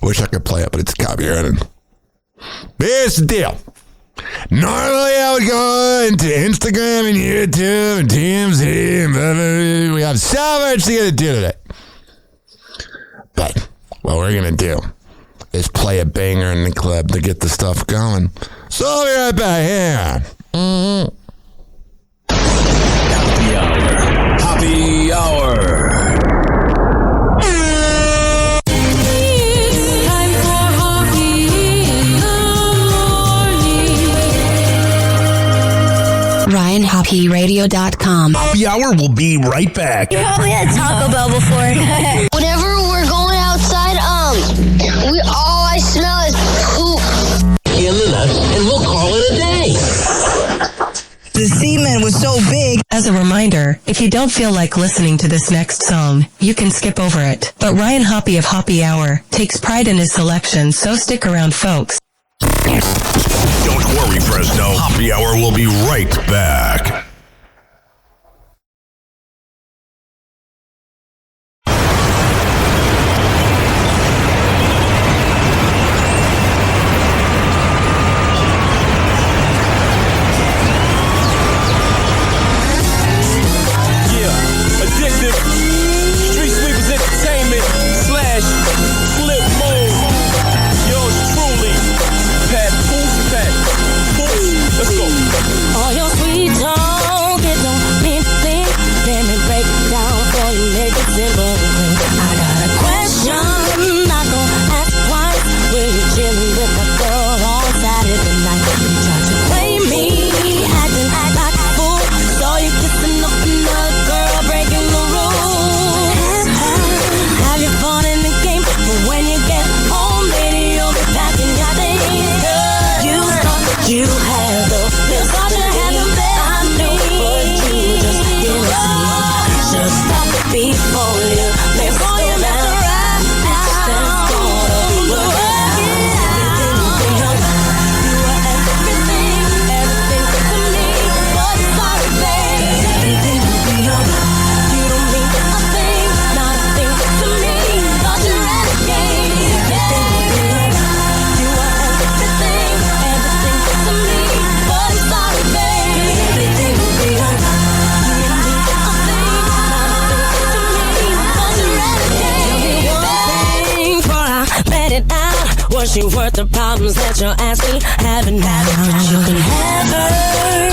Wish I could play it, but it's copyrighted. Here's the deal. Normally I would go into Instagram and YouTube and TMZ and blah, blah, blah. We have so much to get to do today. But what we're going to do is play a banger in the club to get the stuff going. So I'll be right back here. Mm-hmm. Happy Hour. RyanHoppyRadio.com. Happy Hour will be right back. You probably had Taco Bell before. Whenever we're going outside, all I smell is poop. In the nuts, and we'll call it a day. The semen was so big. As a reminder, if you don't feel like listening to this next song, you can skip over it. But Ryan Hoppe of Happy Hour takes pride in his selection, so stick around, folks. Don't worry, Fresno. Happy Hour will be right back. Was she worth the problems that you're asking? Having now, you can have her.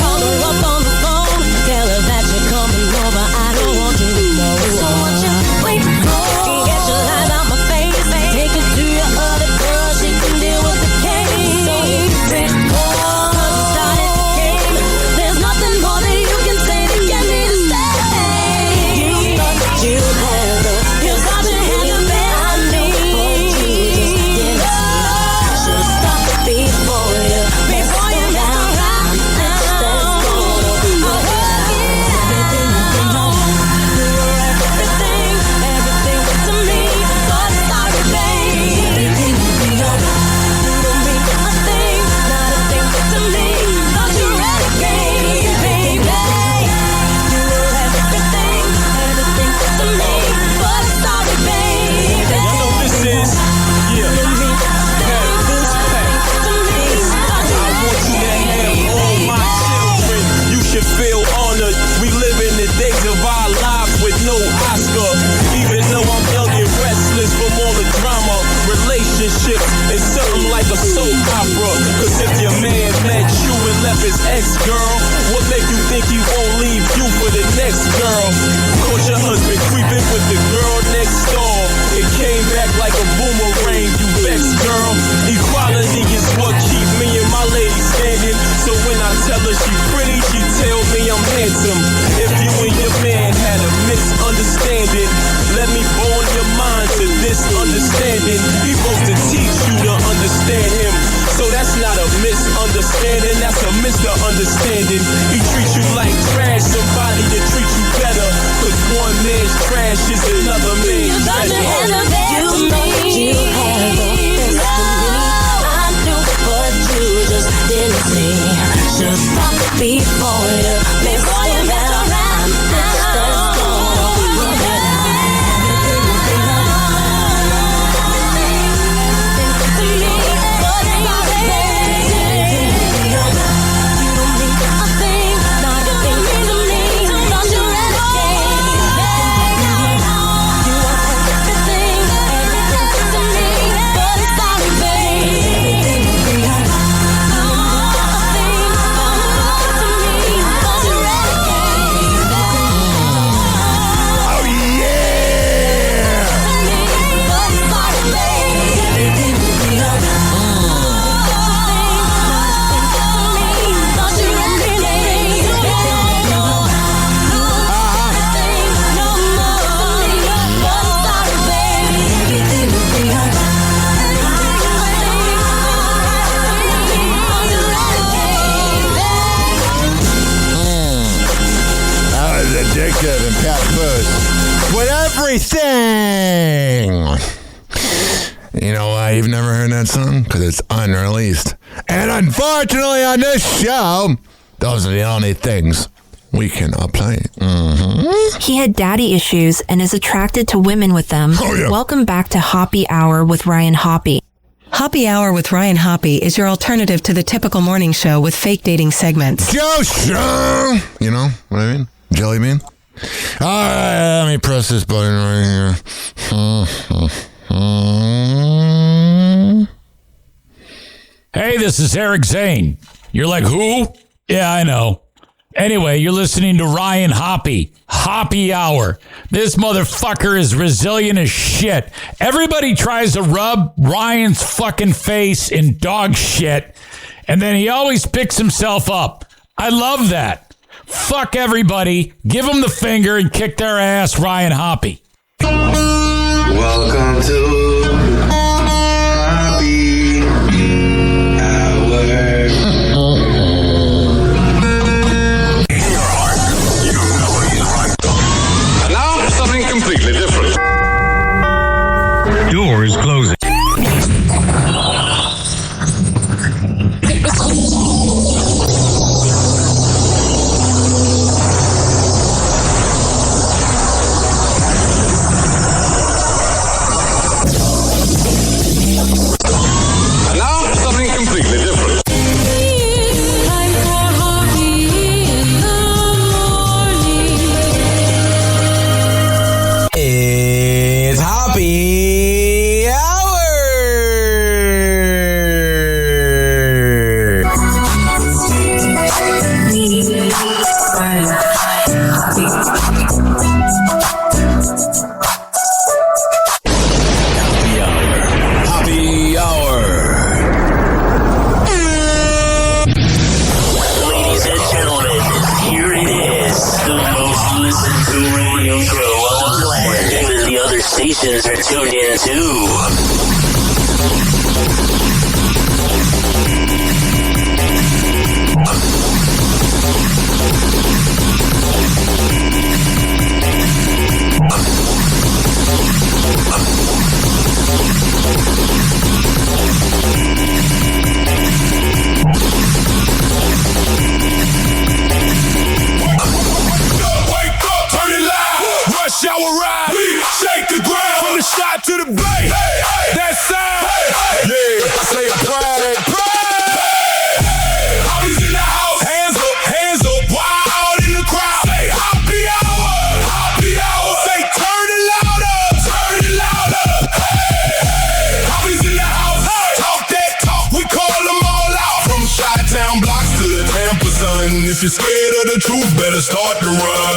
Call her up on the phone. Tell her that you're coming over. I don't want to know. So what you wait for? Get your lies out my face. Take it to your other girl. She can deal with the case. So wait for. Cause you started the game. There's nothing more that you can say to get me to stay. You thought you had her. You thought you had the best. I knew what you just didn't see. Should stop before you mess around. That's gonna everything you know. You were everything to me. But sorry, babe. Everything you know. You don't mean a thing, not a thing to me. Thought you renegade, baby. You were everything to me. But sorry, baby. Y'all know this is, yeah. You should feel honored. We live in the days of our lives with no Oscar. Even though I'm young and restless from all the drama, relationships is something like a soap opera. Cause if your man met you and left his ex-girl, what make you think he won't leave you for the next girl? Caught your husband creeping with the girl next door. It came back like a boomerang, you vexed girl. Equality is what keep me and my lady standing. So when I tell her she pretty, she tell me I'm handsome. If you and your man had a misunderstanding, let me bone your mind to this understanding. He's supposed to teach you to understand him. So that's not a misunderstanding, that's a misunderstanding. He treats you like trash, somebody to treat you better. Cause one man's trash is another man's treasure. You thought you had the best of me. I knew what you just didn't see. Should stop before you mess around. That's Addictive and Pat Puss with everything. You know why you've never heard that song? Because it's unreleased. And unfortunately on this show, those are the only things we can play. Mm-hmm. He had daddy issues and is attracted to women with them. Oh, yeah. Welcome back to Hoppe Hour with Ryan Hoppe. Hoppe Hour with Ryan Hoppe is your alternative to the typical morning show with fake dating segments. Joe Show! You know what I mean? Jelly bean? All right, let me press this button right here. Hey, this is Eric Zane. You're like, who? Yeah, I know. Anyway, you're listening to Ryan Hoppe. Hoppe Hour. This motherfucker is resilient as shit. Everybody tries to rub Ryan's fucking face in dog shit, and then he always picks himself up. I love that. Fuck everybody. Give them the finger and kick their ass, Ryan Hoppe. Welcome to Hoppe Hour. And now, something completely different. Doors closing. radio show on the land that the other stations are tuned in to. Shower ride, shake the ground from the shot to the bay. That sound, yeah, say it pride. Hoppies in the house, hands up, wild in the crowd. Say happy hour, say turn it louder. Hoppies in the house, talk that talk, we call them all out. From Chi-Town blocks to the Tampa Sun. If you're scared of the truth, better start to run.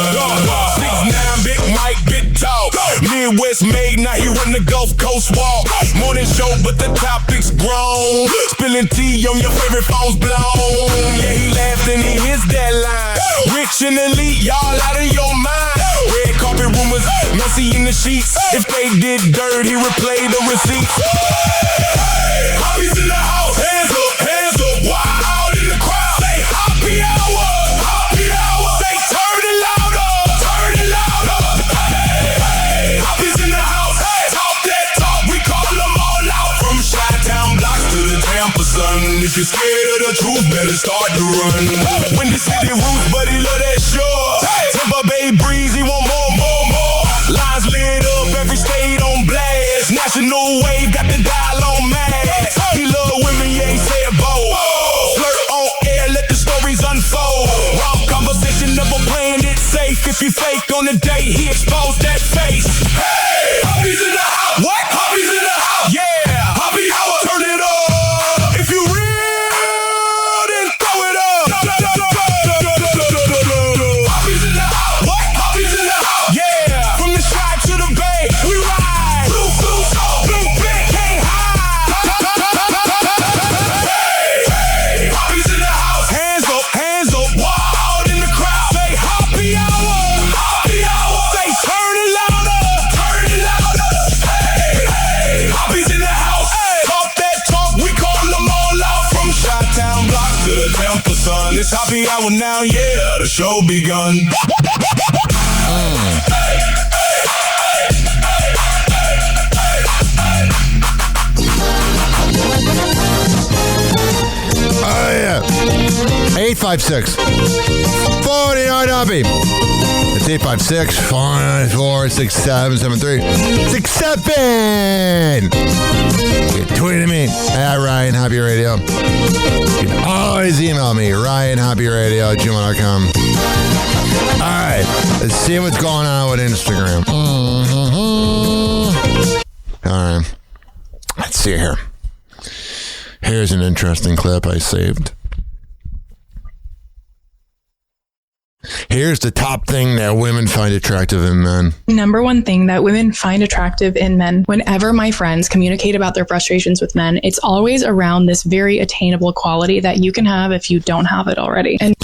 6'9", Big Mike, big talk. Midwest made, now he run the Gulf Coast walk. Morning show, but the topic's grown. Spilling tea on your favorite phone's blown. Yeah, he laughed and he hits that line. Rich and elite, y'all out of your mind. Red carpet rumors, messy in the sheets. If they did dirt, he replay the receipts. Hoppies in the house, hands up, wild in the crowd. Say happy hour. Say turn it louder. Hoppies in the house, talk that talk, we call them all out. From Chi-Town blocks to the Tampa Sun. If you're scared of the truth, better start to run. When the city roots, but he love that shore. Tampa Bay breeze, he want more. Lines lit up, every state on blast. National wave, got the dial on max. He love women, yeah, he say it bold. Flirt on air, let the stories unfold. Raw conversation, never playing it safe. If you fake on the date, he exposed that face. Hey, Hoppies in the house. What? Hoppies in the house. Yeah, Happy hour. Turn it up. If you real, then throw it up. Hoppies in the house. What? Hoppies in the house. Yeah, from the shot to the bay, we ride. Blue, big, can't hide. Hey, Hoppies in the house. Hands up, wild in the crowd. Say happy hour. Say turn it louder. Hey, Hoppies in the house. Talk that talk, we call them all out. From Chi-Town blocks to the Tampa Sun. It's happy hour now, yeah, the show begun. Oh, yeah. 856 49 Hoppy. It's 856 494 6773 67. You can tweet at me at Ryan Hoppy Radio. You can always email me, RyanHoppyRadio@gmail.com. All right, let's see what's going on with Instagram. All right, let's see here. Here's an interesting clip I saved. Here's the top thing that women find attractive in men. Number one thing that women find attractive in men, whenever my friends communicate about their frustrations with men, it's always around this very attainable quality that you can have if you don't have it already. And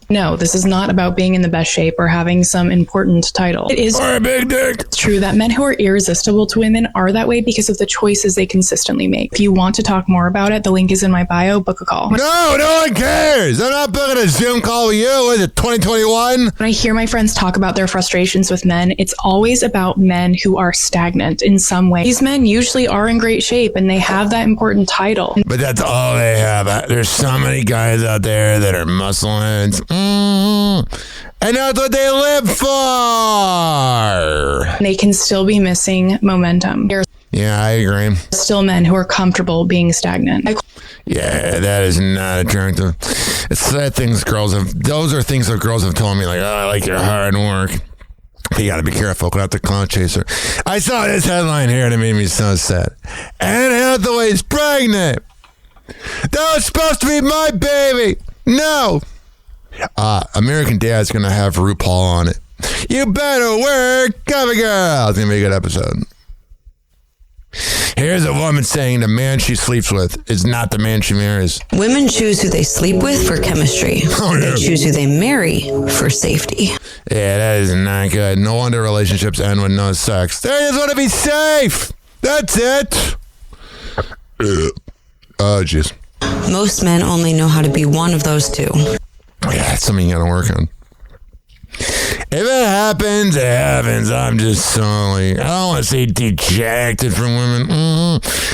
no, this is not about being in the best shape or having some important title. It is or a big dick. True that men who are irresistible to women are that way because of the choices they consistently make. If you want to talk more about it, the link is in my bio. Book a call. No one cares. I'm not booking a Zoom call with you. Is it 2021? When I hear my friends talk about their frustrations with men, it's always about men who are stagnant in some way. These men usually are in great shape and they have that important title. But that's all they have. There's so many guys out there that are muscleheads. And that's what they live for. They can still be missing momentum. Yeah, I agree. Still men who are comfortable being stagnant. Yeah, that is not attractive. It's that things girls have. Those are things that girls have told me, like, oh, I like your hard work. But you got to be careful. Go out the clown chaser. I saw this headline here and it made me so sad. Anne Hathaway's pregnant. That was supposed to be my baby. No. American Dad's going to have RuPaul on it. You better work, cover girl. It's going to be a good episode. Here's a woman saying the man she sleeps with is not the man she marries. Women choose who they sleep with for chemistry. They choose who they marry for safety. Yeah, that is not good. No wonder relationships end with no sex. They just want to be safe. That's it. Oh, jeez. Most men only know how to be one of those two. Yeah, it's something you gotta work on. If it happens, it happens. I'm just sorry. I don't want to say dejected from women.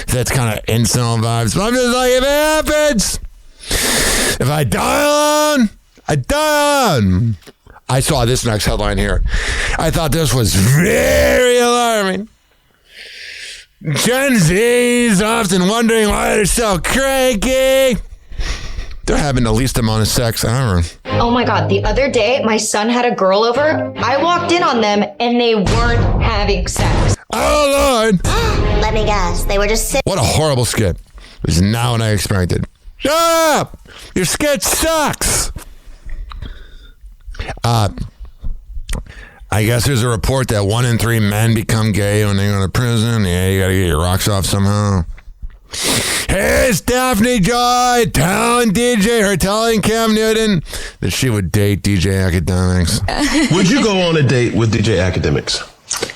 That's kind of incel vibes. But I'm just like, if it happens, if I die alone, I die alone. I saw this next headline here. I thought this was very alarming. Gen Z's often wondering why they're so cranky. They're having the least amount of sex ever. Oh my God, the other day, my son had a girl over. I walked in on them and they weren't having sex. Oh, Lord. Let me guess, they were just sitting. What a horrible skit. It was not what I expected. Shut up! Your skit sucks! I guess there's a report that 1 in 3 men become gay when they go to prison. Yeah, you gotta get your rocks off somehow. Here's Daphne Joy telling Cam Newton that she would date DJ Academics. Would you go on a date with DJ Academics?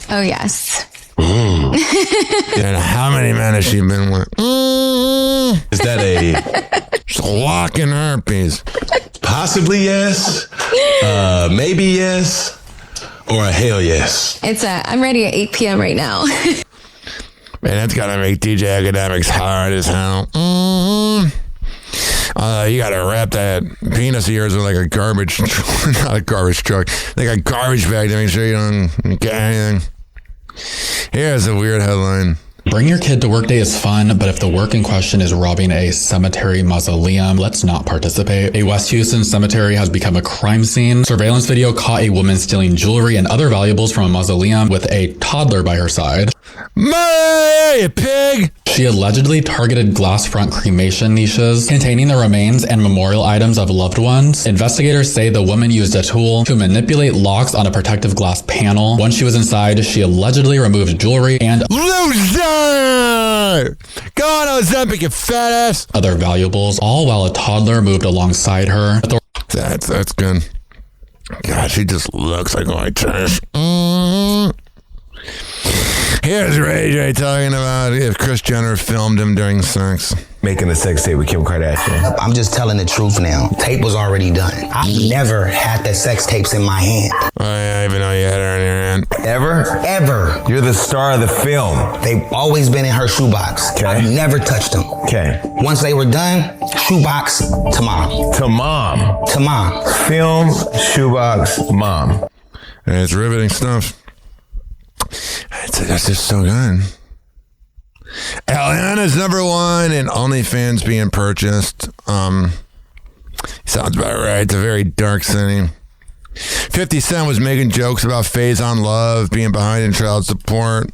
Oh, yes. And how many men has she been with? Is that a... Just locking herpes. Possibly yes. Maybe yes. Or a hell yes. I'm ready at 8 p.m. right now. Man, that's gotta make DJ Academics hard as hell. You gotta wrap that penis of yours with like a garbage, not a garbage truck, like a garbage bag to make sure you don't get anything. Here's a weird headline. Bring your kid to work day is fun, but if the work in question is robbing a cemetery mausoleum, let's not participate. A West Houston cemetery has become a crime scene. Surveillance video caught a woman stealing jewelry and other valuables from a mausoleum with a toddler by her side. Money, you pig! She allegedly targeted glass front cremation niches containing the remains and memorial items of loved ones. Investigators say the woman used a tool to manipulate locks on a protective glass panel. Once she was inside, she allegedly removed jewelry and loser! Go on, Ozempic, you fat ass! Other valuables, all while a toddler moved alongside her. That's good. God, she just looks like white trash. Here's Ray J talking about if Kris Jenner filmed him during sex. Making a sex tape with Kim Kardashian. I'm just telling the truth now. Tape was already done. I've never had the sex tapes in my hand. I even know you had her in your hand. Ever? Ever. You're the star of the film. They've always been in her shoebox. Okay. I've never touched them. Okay. Once they were done, shoebox to mom. To mom. To mom. Film, shoebox, mom. And it's riveting stuff. That's just so good. Atlanta's #1 and OnlyFans being purchased. Sounds about right. It's a very dark city. 50 Cent was making jokes about Faison Love being behind in child support.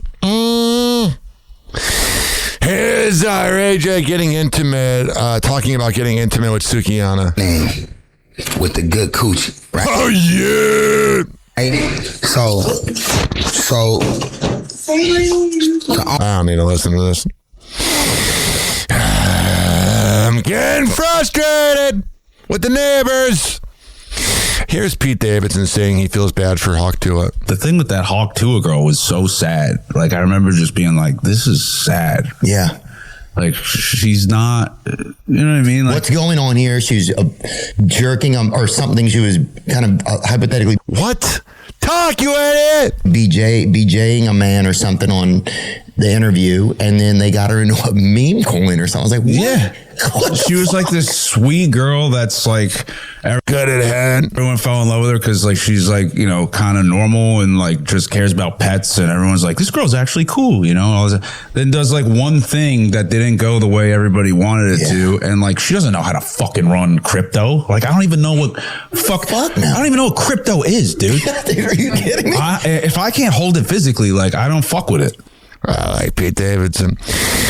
Here's Ray J getting intimate, talking about getting intimate with Sukiyana. With the good coochie, right? Oh, yeah! So I don't need to listen to this. I'm getting frustrated with the neighbors. Here's Pete Davidson saying he feels bad for Hawk Tuah. The thing with that Hawk Tuah girl was so sad. Like, I remember just being like, this is sad. Yeah. Like, she's not, you know what I mean? Like, what's going on here? She was jerking or something. She was kind of hypothetically. What? Talk, you idiot! BJing a man or something on the interview, and then they got her into a meme coin or something. I was like, what? Yeah. She was like this sweet girl that's like good at head. Everyone fell in love with her because like she's like, you know, kind of normal and like just cares about pets, and everyone's like, this girl's actually cool, you know. Then does like one thing that didn't go the way everybody wanted it to, and like she doesn't know how to fucking run crypto. Like, I don't even know what fuck no. I don't even know what crypto is, dude. Are you kidding me? If I can't hold it physically, like, I don't fuck with it. I like Pete Davidson.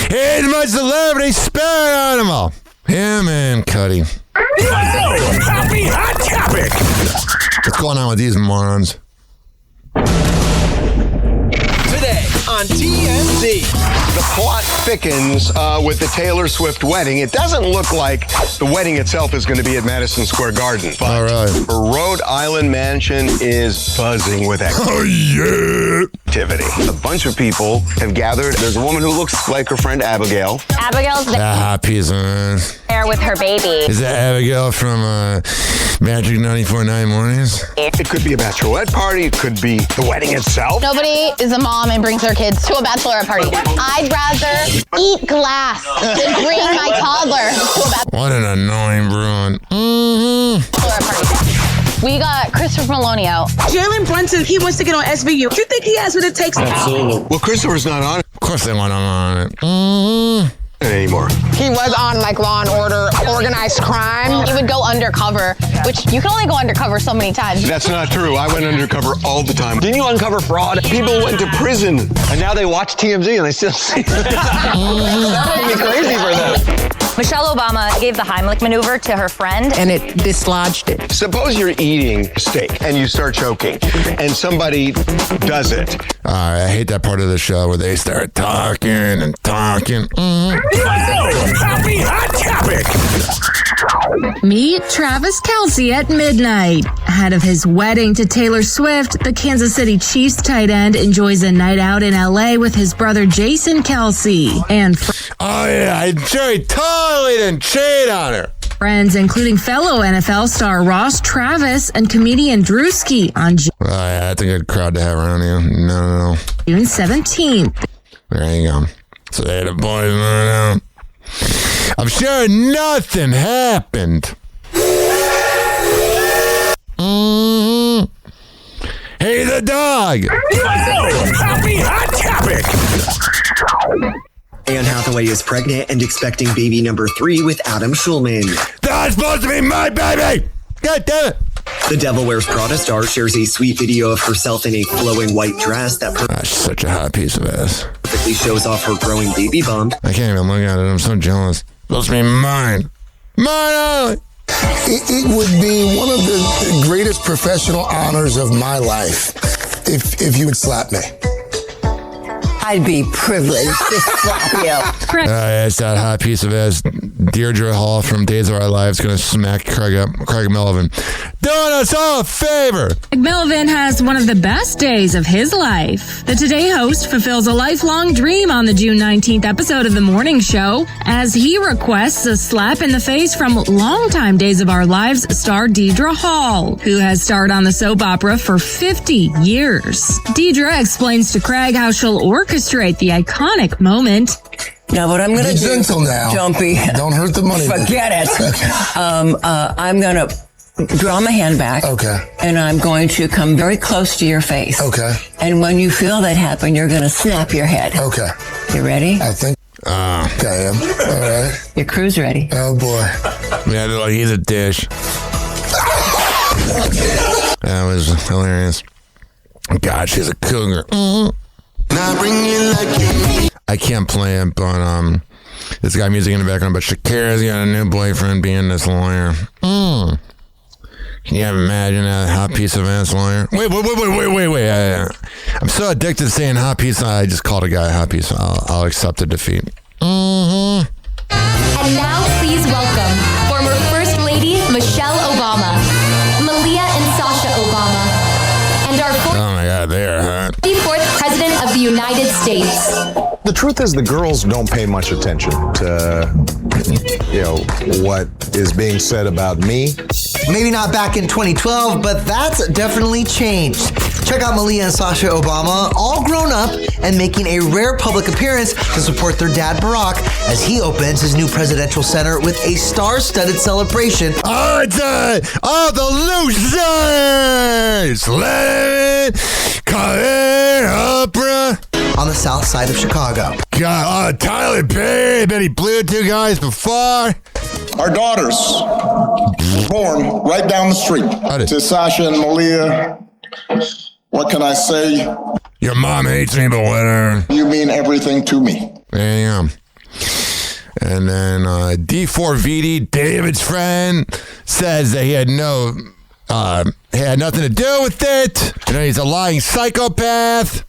Here's my celebrity spirit animal. Him and Cuddy. Happy Hot Topic. What's going on with these morons? Today on on TMZ. The plot thickens with the Taylor Swift wedding. It doesn't look like the wedding itself is going to be at Madison Square Garden. But all right. her Rhode Island mansion is buzzing with activity. A bunch of people have gathered. There's a woman who looks like her friend Abigail. Abigail's Hot piece of ass. there with her baby. Is that Abigail from Magic 94.9 Mornings? It could be a bachelorette party. It could be the wedding itself. Nobody is a mom and brings their kids to a bachelorette party. I'd rather eat glass than bring my toddler to a What an annoying Bruin. bachelorette party. We got Christopher Maloney out. Jalen Brunson, he wants to get on SVU. Do you think he has what it takes? Absolutely. Well, Christopher's not on it. Of course they want him on it. Anymore. He was on like Law and Order, organized crime. He would go undercover, which you can only go undercover so many times. That's not true. I went undercover all the time. Didn't you uncover fraud? People went to prison, and now they watch TMZ and they still see. That would be crazy for them. Michelle Obama gave the Heimlich maneuver to her friend, and it dislodged it. Suppose you're eating steak and you start choking, and somebody does it. I hate that part of the show where they start talking and talking. Happy Hot Topic. Meet Travis Kelce at midnight. Ahead of his wedding to Taylor Swift, the Kansas City Chiefs tight end enjoys a night out in LA with his brother Jason Kelce. And oh yeah, I'm sure he totally didn't cheat on her. Friends, including fellow NFL star Ross Travis and comedian Drewski on Oh yeah, that's a good crowd to have around you. No. June 17th. There you go. So they had the boys running out. I'm sure nothing happened. Hey, the dog. Happy Hot Topic. Anne Hathaway is pregnant and expecting baby number 3 with Adam Schulman. That's supposed to be my baby! God damn it! The Devil Wears Prada star shares a sweet video of herself in a flowing white dress that That's such a hot piece of ass. perfectly shows off her growing baby bump. I can't even look at it. I'm so jealous. It's supposed to be mine. Mine only. It would be one of the greatest professional honors of my life if you would slap me. I'd be privileged to slap you. It's that hot piece of ass. Deirdre Hall from Days of Our Lives going to smack Craig Melvin. Doing us all a favor. Melvin has one of the best days of his life. The Today host fulfills a lifelong dream on the June 19th episode of The Morning Show as he requests a slap in the face from longtime Days of Our Lives star Deirdre Hall, who has starred on the soap opera for 50 years. Deirdre explains to Craig how she'll orchestrate the iconic moment. Now, what I'm going to Be do... gentle now. Don't be... Don't hurt the money. Forget it. I'm going to draw my hand back. Okay. And I'm going to come very close to your face. Okay. And when you feel that happen, you're going to snap your head. Okay. You ready? I think I am. All right. Your crew's ready. Oh, boy. Yeah, they're like, he's a dish. That was hilarious. God, she's a cougar. I can't play it, but it's got music in the background. But Shakira's got a new boyfriend being this lawyer. Can you imagine that hot piece of ass lawyer? Wait. I'm so addicted to saying hot piece. I just called a guy a hot piece. I'll accept the defeat. And now, please welcome former First Lady Michelle Obama, Malia and Sasha Obama, and our Oh my God, they are hot. 44th President of the United States. The truth is the girls don't pay much attention to, what is being said about me. Maybe not back in 2012, but that's definitely changed. Check out Malia and Sasha Obama, all grown up and making a rare public appearance to support their dad Barack as he opens his new presidential center with a star-studded celebration. Oh, it's all the losers! Let it come in, opera. On the south side of Chicago. God, Tyler Perry, I bet he blew 2 guys before. Our daughters were born right down the street. To Sasha and Malia, what can I say? Your mom hates me, but whatever. You mean everything to me. There you go. And then D4VD, David's friend, says that he had nothing to do with it. He's a lying psychopath.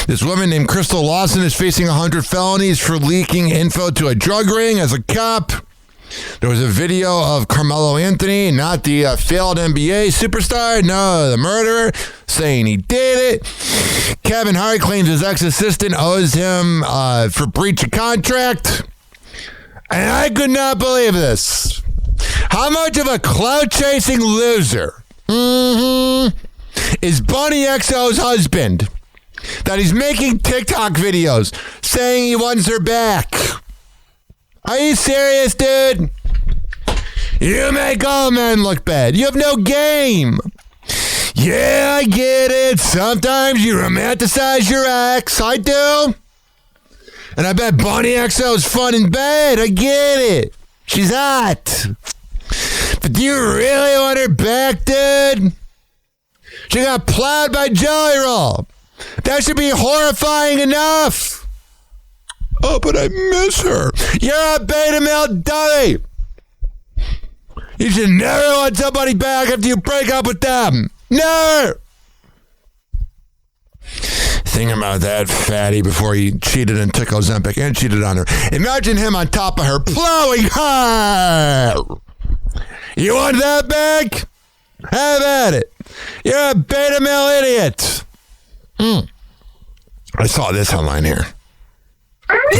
This woman named Crystal Lawson is facing 100 felonies for leaking info to a drug ring as a cop. There was a video of Carmelo Anthony, not the failed NBA superstar, no, the murderer, saying he did it. Kevin Hart claims his ex-assistant owes him for breach of contract. And I could not believe this. How much of a clout-chasing loser is Bunny XO's husband that he's making TikTok videos saying he wants her back? Are you serious, dude? You make all men look bad. You have no game. Yeah, I get it. Sometimes you romanticize your ex. I do. And I bet Bunny XO's fun in bed. I get it. She's hot. But do you really want her back, dude? She got plowed by Jelly Roll. That should be horrifying enough. Oh, but I miss her. You're a beta male dummy. You should never want somebody back after you break up with them. Never. Think about that fatty before he cheated and took Ozempic and cheated on her. Imagine him on top of her plowing her. You want that back? Have at it. You're a beta male idiot. I saw this online here. Happy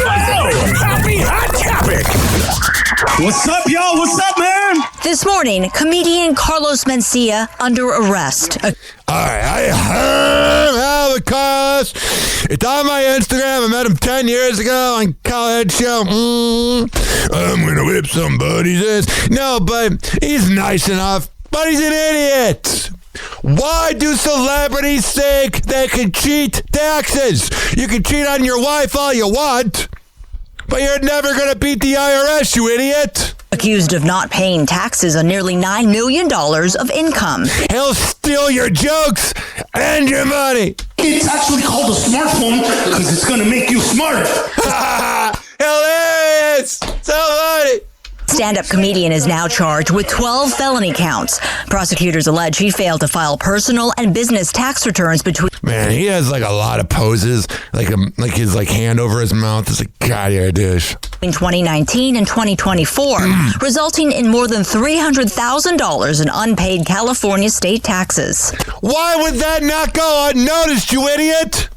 hot topic. What's up, y'all? What's up, man? This morning, comedian Carlos Mencia under arrest. All right, I heard how the cause. It's on my Instagram. I met him 10 years ago on College Show. I'm going to whip somebody's ass. No, but he's nice enough. But he's an idiot. Why do celebrities think they can cheat taxes? You can cheat on your wife all you want, but you're never going to beat the IRS, you idiot. Accused of not paying taxes on nearly $9 million of income. He'll steal your jokes and your money. It's actually called a smartphone because it's going to make you smarter. Hilarious! So funny. Stand-up comedian is now charged with 12 felony counts. Prosecutors allege he failed to file personal and business tax returns between... Man, he has like a lot of poses, like his hand over his mouth. It's like, God, you're a douche. ...in 2019 and 2024, resulting in more than $300,000 in unpaid California state taxes. Why would that not go unnoticed, you idiot?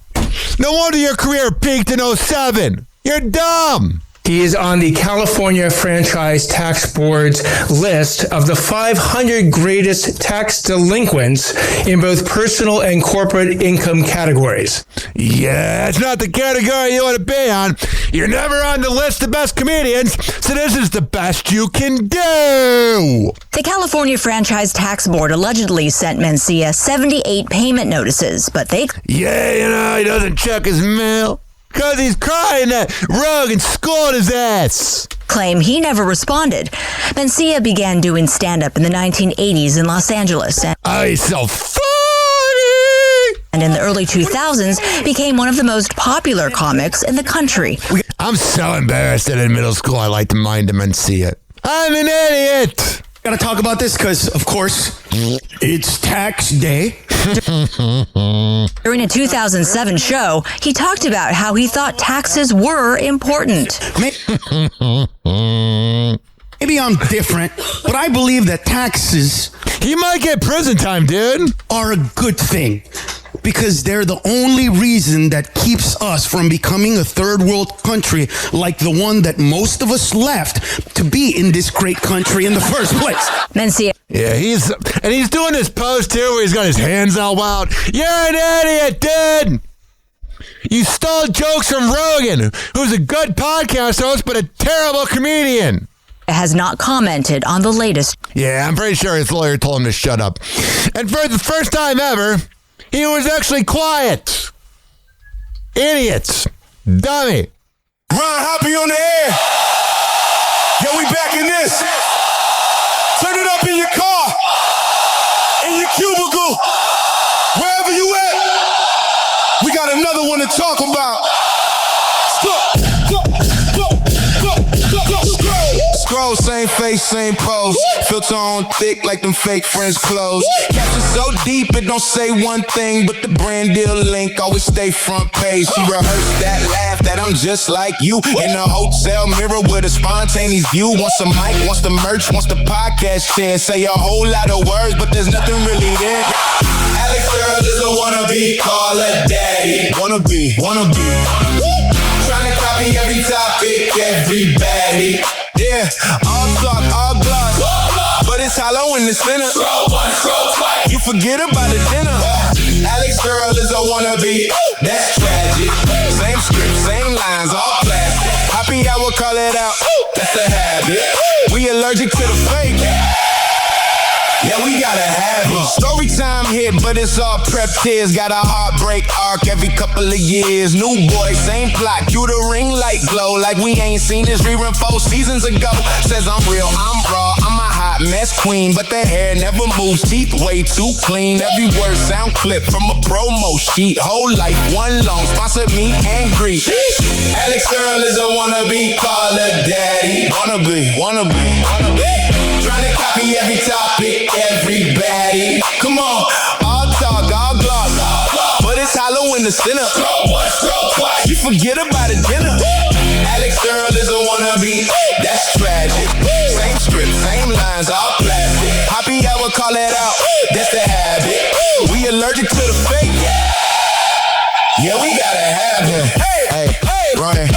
No wonder your career peaked in 2007. You're dumb. He is on the California Franchise Tax Board's list of the 500 greatest tax delinquents in both personal and corporate income categories. Yeah, it's not the category you want to be on. You're never on the list of best comedians, so this is the best you can do. The California Franchise Tax Board allegedly sent Mencia 78 payment notices, but they... Yeah, he doesn't check his mail. Because he's crying that Rogan scored his ass. Claim he never responded. Mencia began doing stand-up in the 1980s in Los Angeles. Oh, he's so funny! And in the early 2000s, became one of the most popular comics in the country. I'm so embarrassed that in middle school I liked to mind Mencia. I'm an idiot! Gotta talk about this because, of course, it's tax day. During a 2007 show, he talked about how he thought taxes were important. Maybe I'm different, but I believe that taxes... He might get prison time, dude. ...are a good thing. Because they're the only reason that keeps us from becoming a third world country like the one that most of us left to be in this great country in the first place. Mencia. Yeah, he's doing this pose too where he's got his hands all wild. You're an idiot, dude. You stole jokes from Rogan, who's a good podcast host but a terrible comedian. Has not commented on the latest. Yeah, I'm pretty sure his lawyer told him to shut up. And for the first time ever, he was actually quiet. Idiots. Dummy. Ron Hoppe on the air. Yo, we back in this. Turn it up in your car, in your cubicle, wherever you at. We got another one to talk about. Scroll saying Same face, same pose. Filter on thick like them fake friends' clothes. Caption so deep it don't say one thing, but the brand deal link always stay front page. She rehearsed that laugh that I'm just like you. In a hotel mirror with a spontaneous view. Wants a mic, wants the merch, wants the podcast chair. Say a whole lot of words, but there's nothing really there. Alex Earl is a wannabe, call her daddy. Wannabe. Trying to copy every topic, everybody. Yeah, all talk, all gloss, but it's hollow in the center. You forget about the dinner. Alex Earl is a wannabe, that's tragic. Same script, same lines, all plastic. Happy hour, call it out, that's a habit. We allergic to the fake. Yeah, we gotta have it. Story time hit, but it's all prep tears. Got a heartbreak arc every couple of years. New boy, same plot. Cue the ring light glow like we ain't seen this rerun 4 seasons ago. Says I'm real, I'm raw, I'm a hot mess queen, but the hair never moves, teeth way too clean. Every word sound clip from a promo sheet. Whole life one long, sponsored me and greet. Alex Earl is a wannabe, call her daddy. Wannabe. Trying to copy every topic, everybody. Come on, all talk, all gloss, but it's hollow in the center. You forget about the dinner. Alex Earl is a wannabe, that's tragic. Same script, same lines, all plastic. Happy hour, call it out, that's the habit. We allergic to the fake. Yeah, we gotta have it. Hey, running,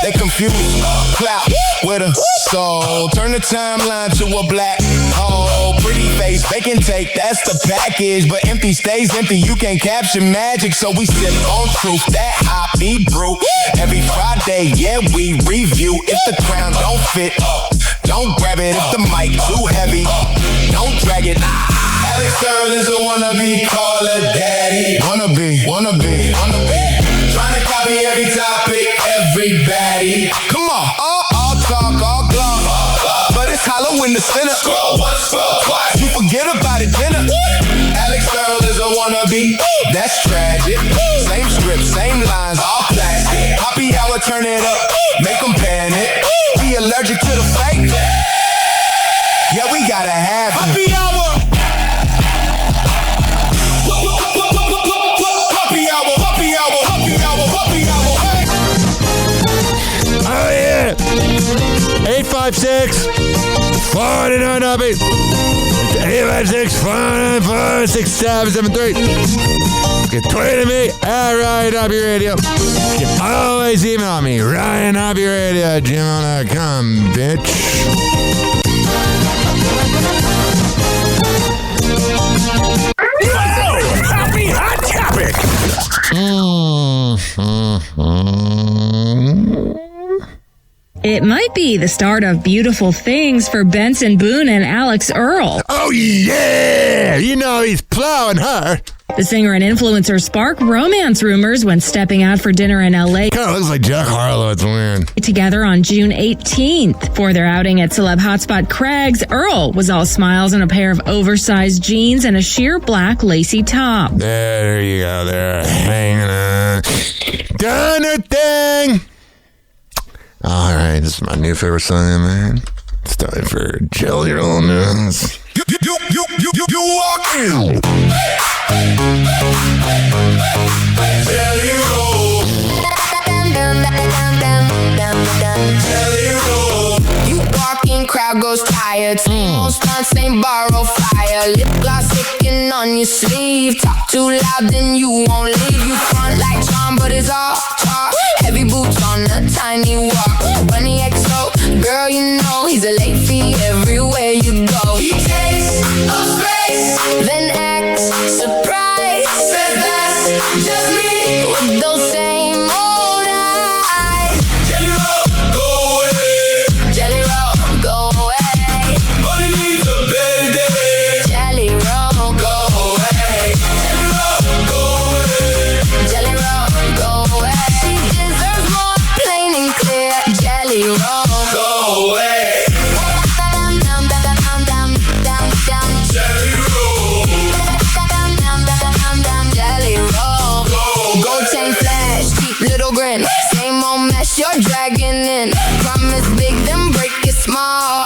they confused. Clap with a soul. Turn the timeline to a black hole. Pretty face, they can take, that's the package. But empty stays empty, you can't capture magic. So we sip on truth, that Hoppe brew. Every Friday, yeah, we review. If the crown don't fit, don't grab it. If the mic too heavy, don't drag it. Alex Earl is a wannabe, call her daddy. Wannabe. Trying to copy every topic, everybody. Come on, all talk, all gloss, but it's hollow in the center. You forget about it, dinner. Alex Earl is a wannabe, that's tragic. Same script, same lines, all plastic. Happy hour, turn it up, make them panic. Be allergic to the fake. Yeah, we gotta have it. Happy hour. Oh yeah! 856 49 Hoppe. 856 494 6773. Get tweeting me at Ryan Hoppe Radio. You can always email me, RyanHoppeRadio@gmail.com, bitch. Happy Hot Topic. It might be the start of beautiful things for Benson Boone and Alex Earl. Oh, yeah! You know he's plowing her. The singer and influencer sparked romance rumors when stepping out for dinner in L.A. Kind of looks like Jack Harlow. It's weird. Together on June 18th. For their outing at celeb hotspot Craig's, Earl was all smiles in a pair of oversized jeans and a sheer black lacy top. There you go. There. Hanging on. Done her thing. All right. This is my new favorite song, man. It's time for Jelly Roll News. You walk in. Jelly roll. Jelly roll. You walk in, crowd goes tired. Same old stunts, same borrow fire. Lip gloss sticking on your sleeve. Talk too loud, then you won't leave. You front like charm, but it's all talk. Heavy boots on a tiny walk. Bunny XO, girl, you know he's a late fee everywhere you go. He takes up space, then acts surprised. Says that's just me with those same old eyes. Jelly roll, go away. Jelly roll, go away. Money needs a better day. Jelly roll, go away. Jelly roll, go away. Jelly roll, go away. She deserves more, plain and clear. Jelly roll, go away. Jelly roll. Jelly roll. Gold chain flash, cheap little grin. Same old mess you're dragging in. Promise big, then break it small.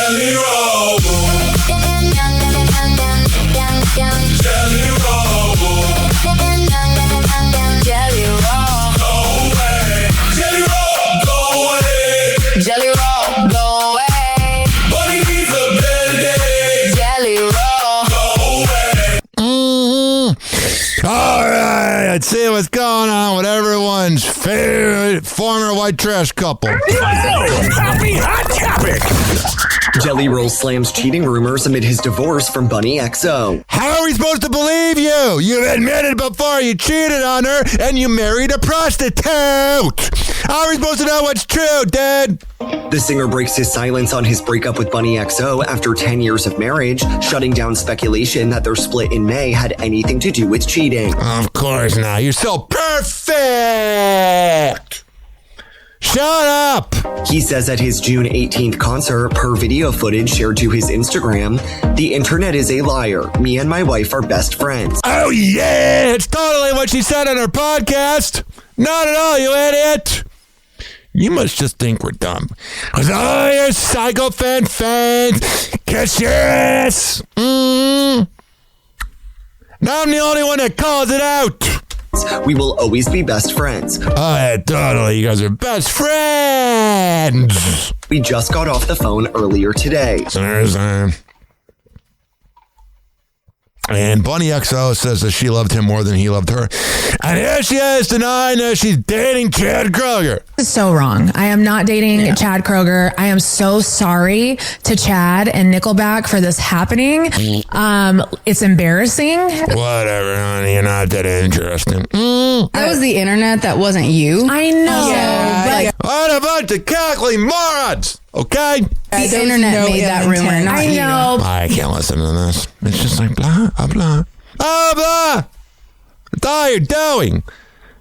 Jelly roll. Jelly roll. Jelly roll. Go away. Jelly roll. Go away. Jelly roll, go away. Bunny needs a better day. Jelly roll. Go away. All right, let's see what's going on with everyone's favorite former white trash couple. Happy hot topic. Jelly Roll slams cheating rumors amid his divorce from Bunny XO. How are we supposed to believe you? You admitted before you cheated on her and you married a prostitute. How are we supposed to know what's true, dude? The singer breaks his silence on his breakup with Bunny XO after 10 years of marriage, shutting down speculation that their split in May had anything to do with cheating. Of course not. You're so perfect. Shut up! He says at his June 18th concert, per video footage shared to his Instagram, the internet is a liar. Me and my wife are best friends. Oh yeah! It's totally what she said on her podcast. Not at all, you idiot! You must just think we're dumb. Cause all your psycho fans kiss your ass! Now I'm the only one that calls it out! We will always be best friends. Oh, yeah, totally. You guys are best friends. We just got off the phone earlier today. So there's and Bunny XO says that she loved him more than he loved her. And here she is denying that she's dating Chad Kroger. This is so wrong. I am not dating Chad Kroger. I am so sorry to Chad and Nickelback for this happening. It's embarrassing. Whatever, honey. You're not that interesting. That was the internet. That wasn't you. I know. Yeah, what a bunch of cackling morons. Okay? The internet made that rumor. Not I know. I can't listen to this. It's just like blah, blah, blah. Blah, blah. That's all you're doing.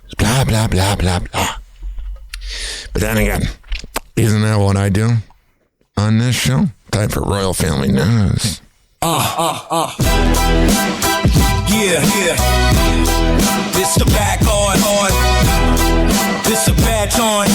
It's blah, blah, blah, blah, blah. But then again, isn't that what I do on this show? Time for Royal Family News. Yeah. This the back on. This the badge on.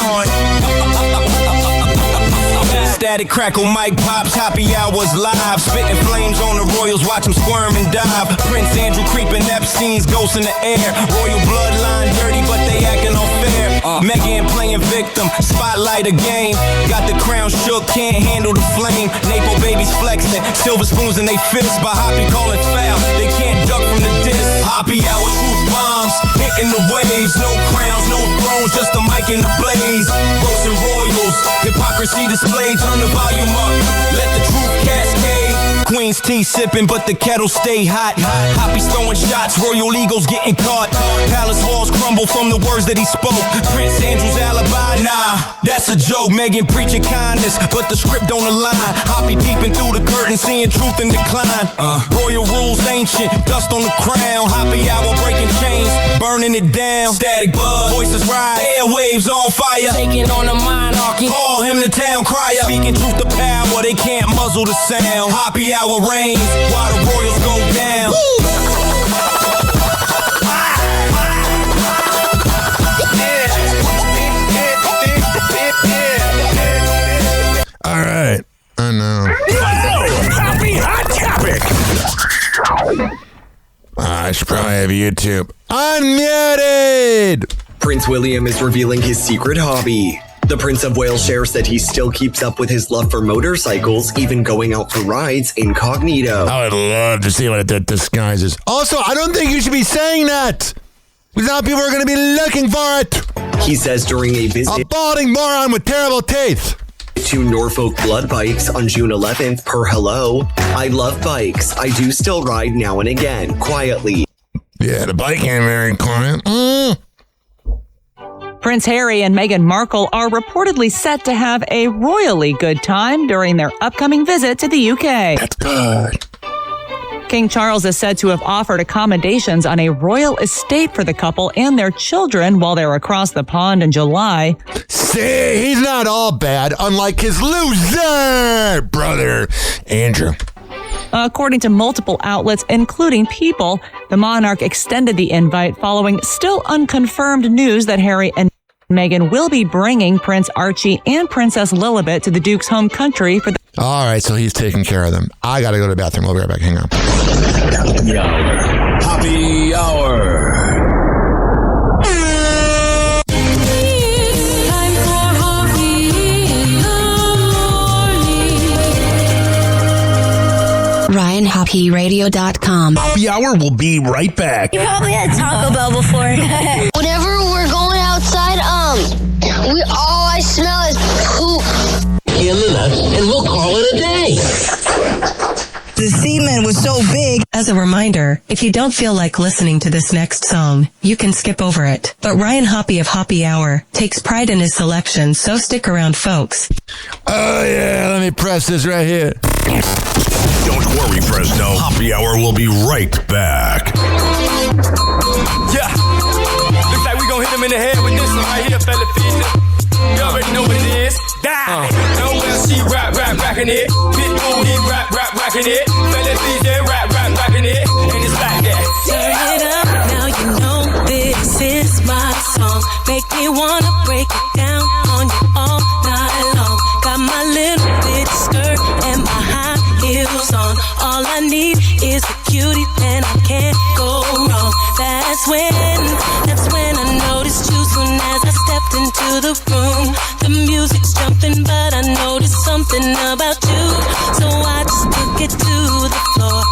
Static crackle, mic pops, happy hours live. Spitting flames on the Royals, watch them squirm and dive. Prince Andrew creeping, Epstein's ghosts in the air. Royal bloodline dirty, but they acting unfair. Megan playing victim, spotlight a game. Got the crown shook, can't handle the flame. Naple babies flexing, silver spoons in they fists. But Hoppe calling foul, they can't duck from the disc. Hoppe hour, truth bombs, hitting the waves. No crowns, no thrones, just a mic in the blaze. Roasting Royals, hypocrisy displayed. Turn the volume up, let the truth cascade. Queen's tea sipping, but the kettle stay hot. Hoppe's throwing shots, Royal Eagles getting caught. Palace walls crumble from the words that he spoke. Prince Andrew's alibi, nah, that's a joke. Megan preaching kindness, but the script don't align. Hoppe peeping through the curtain, seeing truth in decline. Royal rules ancient, dust on the crown. Hoppe hour breaking chains, burning it down. Static buzz, voices rise, airwaves on fire. Taking on the monarchy, call him the town crier. Speaking truth to power, they can't muzzle the sound. Hoppe hour reigns while the Royals go down. All right. I know. Happy hot topic. I should probably have YouTube unmuted. Prince William is revealing his secret hobby. The Prince of Wales shares that he still keeps up with his love for motorcycles, even going out for rides incognito. I would love to see what that disguises. Also, I don't think you should be saying that. Because now people are going to be looking for it. He says during a visit a balding moron with terrible teeth to Norfolk Blood Bikes on June 11th per hello. I love bikes. I do still ride now and again, quietly. Yeah, the bike ain't very quiet. Prince Harry and Meghan Markle are reportedly set to have a royally good time during their upcoming visit to the UK. That's good. King Charles is said to have offered accommodations on a royal estate for the couple and their children while they're across the pond in July. See, he's not all bad, unlike his loser brother, Andrew. According to multiple outlets, including People, the monarch extended the invite following still unconfirmed news that Harry and Meghan will be bringing Prince Archie and Princess Lilibet to the Duke's home country for the All right, so he's taking care of them. I got to go to the bathroom. We'll be right back. Hang on. Happy hour. RyanHoppyRadio.com. Happy hour will be right back. You probably had Taco Bell before. Whenever we're going outside, all I smell is poop. In the nuts, and we'll call it a day. The semen was so big. As a reminder, if you don't feel like listening to this next song, you can skip over it. But Ryan Hoppe of Hoppe Hour takes pride in his selection, so stick around, folks. Oh, yeah, let me press this right here. Don't worry, Fresno. Hoppe Hour will be right back. Yeah. Looks like we gon' hit him in the head with this one right here, fella. You already know what it is. Die. Nowhere she rockin' it. Pitbull, he rockin' it. Fella, DJ, rockin' it. And it's like that. Turn it up, now you know this is my song. Make me wanna break it down on you all night long. Got my little bitty skirt and my high heels on. All I need is a cutie and I can't go wrong. That's when I noticed you soon as I stepped into the room. The music's jumping, but I noticed something about you. So I just took it to the floor,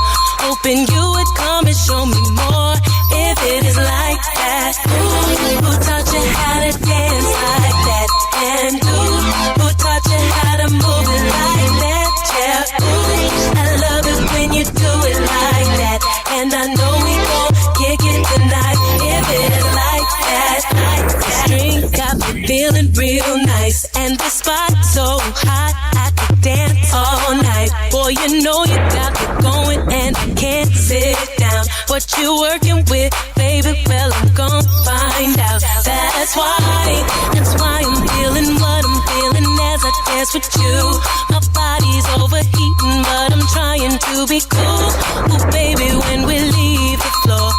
hoping you would come and show me more. If it is like that, ooh, who taught you how to dance like that? And ooh, who taught you how to move it like that? Yeah, ooh, I love it when you do it like that. And I know we gon' kick it tonight. If it is like that, this drink got me feeling real nice, and the spot so hot I could dance all night. Boy, you know you got me going, and I can't sit down. What you working with, baby? Well, I'm gon' find out. That's why I'm feeling what I'm feeling as I dance with you. My body's overheating, but I'm trying to be cool. Oh, baby, when we leave the floor,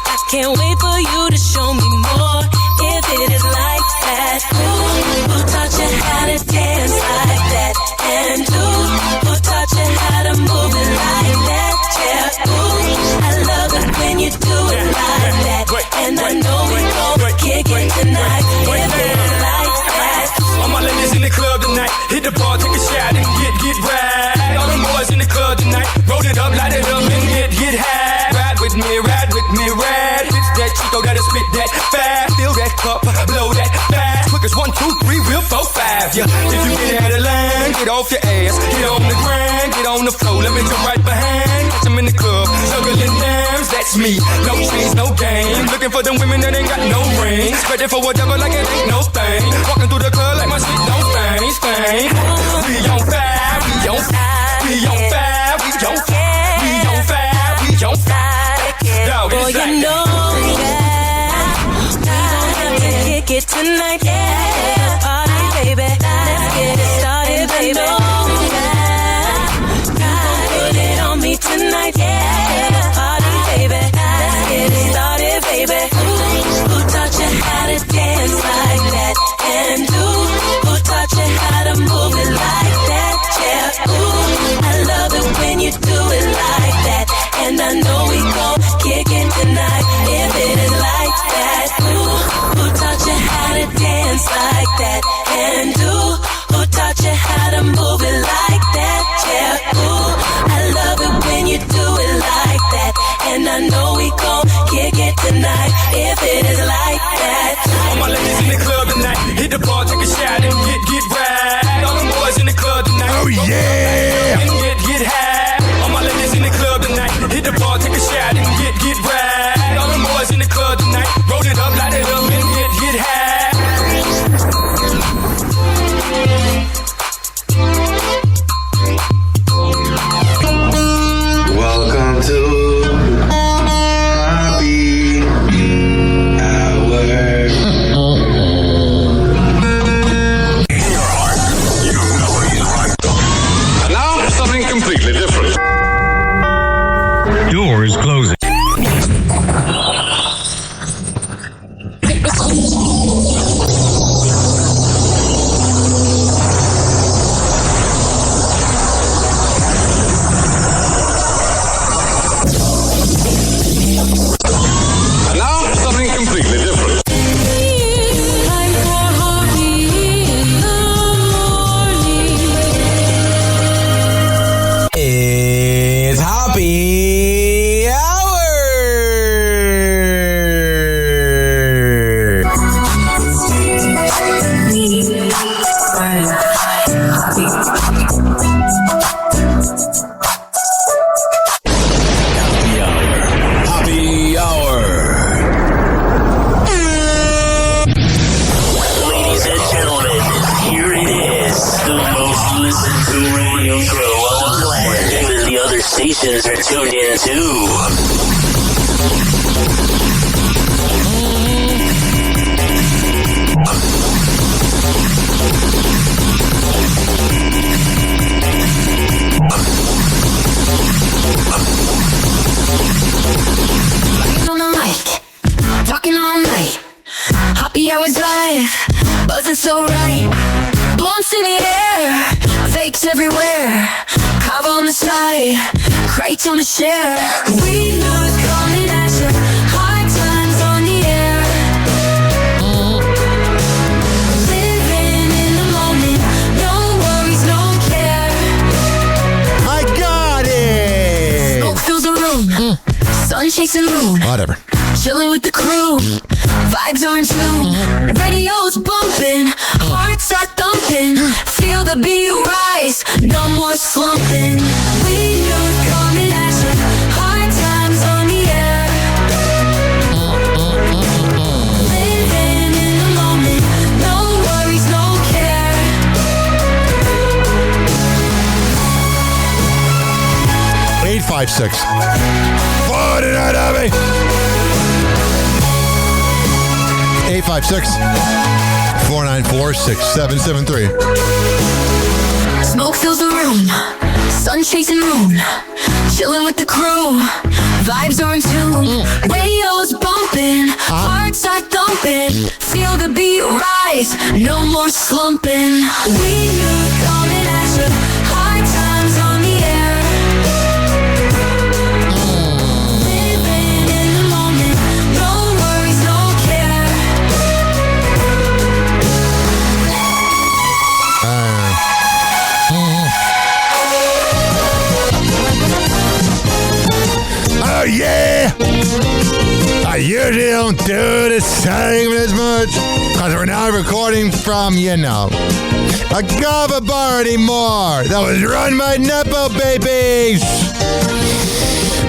I can't wait for you to show me more. If it is like that, ooh, who taught you how to dance like that? And ooh, who taught you how to move it like that? Yeah, ooh, I love it when you do it like that. And I know we gon' kick it tonight. If it is like that. All my ladies in the club tonight, hit the bar, take a shot and get right. All the boys in the club tonight, roll it up, light it up and get high. Ride with me, ride. Hit that Chico that'll spit that fast. Fill that cup, blow that fast. Quick as 1, 2, 3, real 4, 5. Yeah, if you get out of line, get off your ass. Get on the ground, get on the floor. Let me jump right behind. Catch 'em in the club, juggling dams. That's me, no chains, no game. Looking for them women that ain't got no rings. Ready for whatever like it ain't no thing. Walking through the club like my shit don't stain. We on fire, we on fire, we on fire, we on fire, we on fire, we on fire. Boy, you know that we gon' have to kick it tonight. Yeah, party, baby. Let's get it started, baby. I know that you gon' put it on me tonight. Yeah, party, baby. Let's get it started, baby. Ooh, who taught you how to dance like that? And ooh, who taught you how to move it like that? Yeah, ooh, I love it when you do it like that. And I know we gon' kick it tonight. If it is like that, ooh, who taught you how to dance like that? And ooh, who taught you how to move it like that? Yeah, ooh, I love it when you do it like that. And I know we gon' kick it tonight. If it is like that. All my ladies in the club tonight, hit the bar, take a shot and get right. All the boys in the club tonight, oh yeah, and get high. All my ladies in the club tonight, hit the bar, take a shot and get right. All the boys in the club tonight, roll it up, light it up and get high. Welcome to completely different. Doors closing. stations are tuned in to. On the mic, talking all night. Happy hours live, buzzing so right. Blunts in the air, fakes everywhere. Carve on the side, crates on the share. We know it's coming at you. Hard times on the air. Living in the moment, no worries, no care. I got it. Smoke fills the room, sun chasing moon. Whatever. Chilling with the crew, vibes are in tune. Radio's bumping, hearts are thumping. Feel the beat rise, no more slumping. We know it's coming at you. Hard times on the air. Living in the moment, no worries, no care. 856. 49 Abby. 856-494-6773. Smoke fills the room, sun chasing moon. Chilling with the crew, vibes are in tune. Radio's bumping, hearts are thumping. Feel the beat rise, no more slumping. We knew it coming at you. Hard times on the air. Living in the moment, no worries, no care. Oh yeah! I usually don't do this segment as much because we're not recording from, a Gava bar anymore that was run by Nepo babies.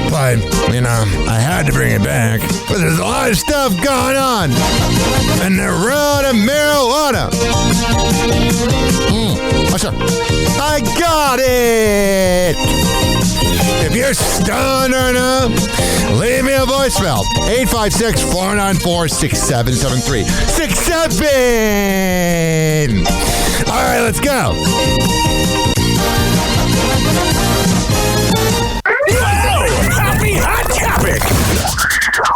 But, I had to bring it back because there's a lot of stuff going on in the world of marijuana. Oh, sure. I got it! If you're stoned or not, leave me a voicemail. 856-494-6773. 67! All right, let's go. Happy Hot Topic.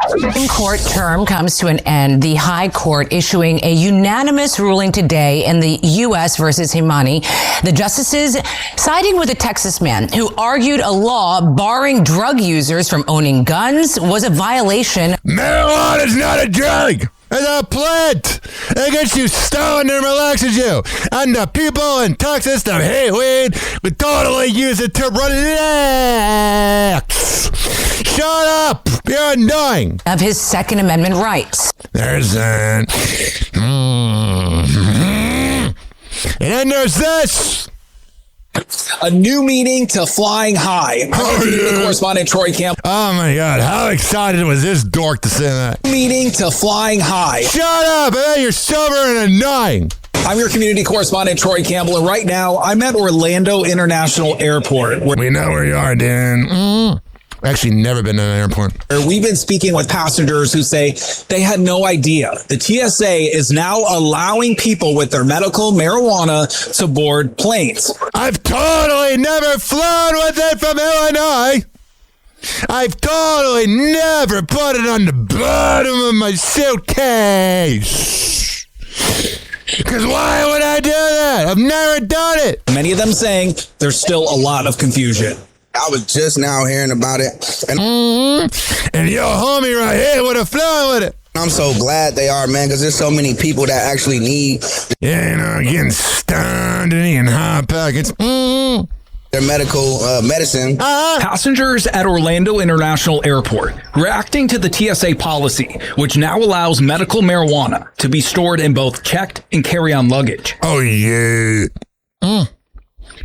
Supreme Court term comes to an end. The High Court issuing a unanimous ruling today in the U.S. versus Himani. The justices siding with a Texas man who argued a law barring drug users from owning guns was a violation. Marijuana is not a drug. It's a plant. It gets you stoned and relaxes you. And the people in Texas that hate weed would totally use it to relax. Shut up. You're annoying. Of his Second Amendment rights. There's that. And then there's this. A new meaning to flying high. Correspondent Troy Campbell. Oh my God, how excited was this dork to say that? Meaning to flying high. Shut up, man, you're sober and annoying. I'm your community correspondent Troy Campbell, and right now I'm at Orlando International Airport. We know where you are, Dan. Actually never been to an airport. We've been speaking with passengers who say they had no idea. The TSA is now allowing people with their medical marijuana to board planes. I've totally never flown with it from Illinois. I've totally never put it on the bottom of my suitcase. Because why would I do that? I've never done it. Many of them saying there's still a lot of confusion. I was just now hearing about it. And your homie right here would have flown with it. I'm so glad they are, man, because there's so many people that actually need. Yeah, getting stoned and eating hot pockets. Their medical medicine. Passengers at Orlando International Airport reacting to the TSA policy, which now allows medical marijuana to be stored in both checked and carry-on luggage. Oh, yeah.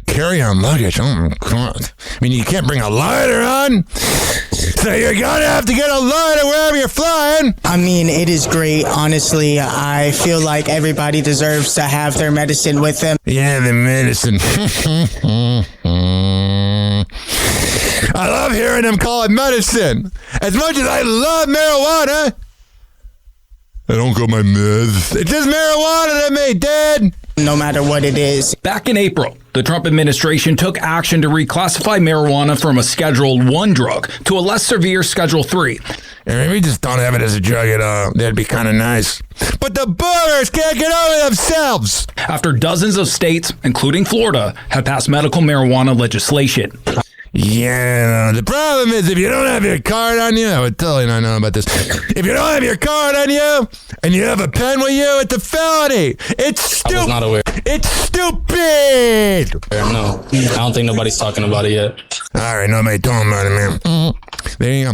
Carry-on luggage. Oh, my God. I mean, you can't bring a lighter on. So you're going to have to get a lighter wherever you're flying. I mean, it is great. Honestly, I feel like everybody deserves to have their medicine with them. Yeah, the medicine. I love hearing them call it medicine. As much as I love marijuana, I don't got my meds. It's just marijuana to me, Dad. No matter what it is. Back in April, the Trump administration took action to reclassify marijuana from a Schedule 1 drug to a less severe Schedule 3. And maybe just don't have it as a drug at all. That'd be kind of nice. But the boomers can't get over themselves. After dozens of states, including Florida, have passed medical marijuana legislation. Yeah, the problem is if you don't have your card on you, I would totally not know about this. If you don't have your card on you and you have a pen with you, it's a felony. It's stupid. I was not aware. It's stupid. No, I don't think nobody's talking about it yet. All right, nobody talking about it, man. There you go.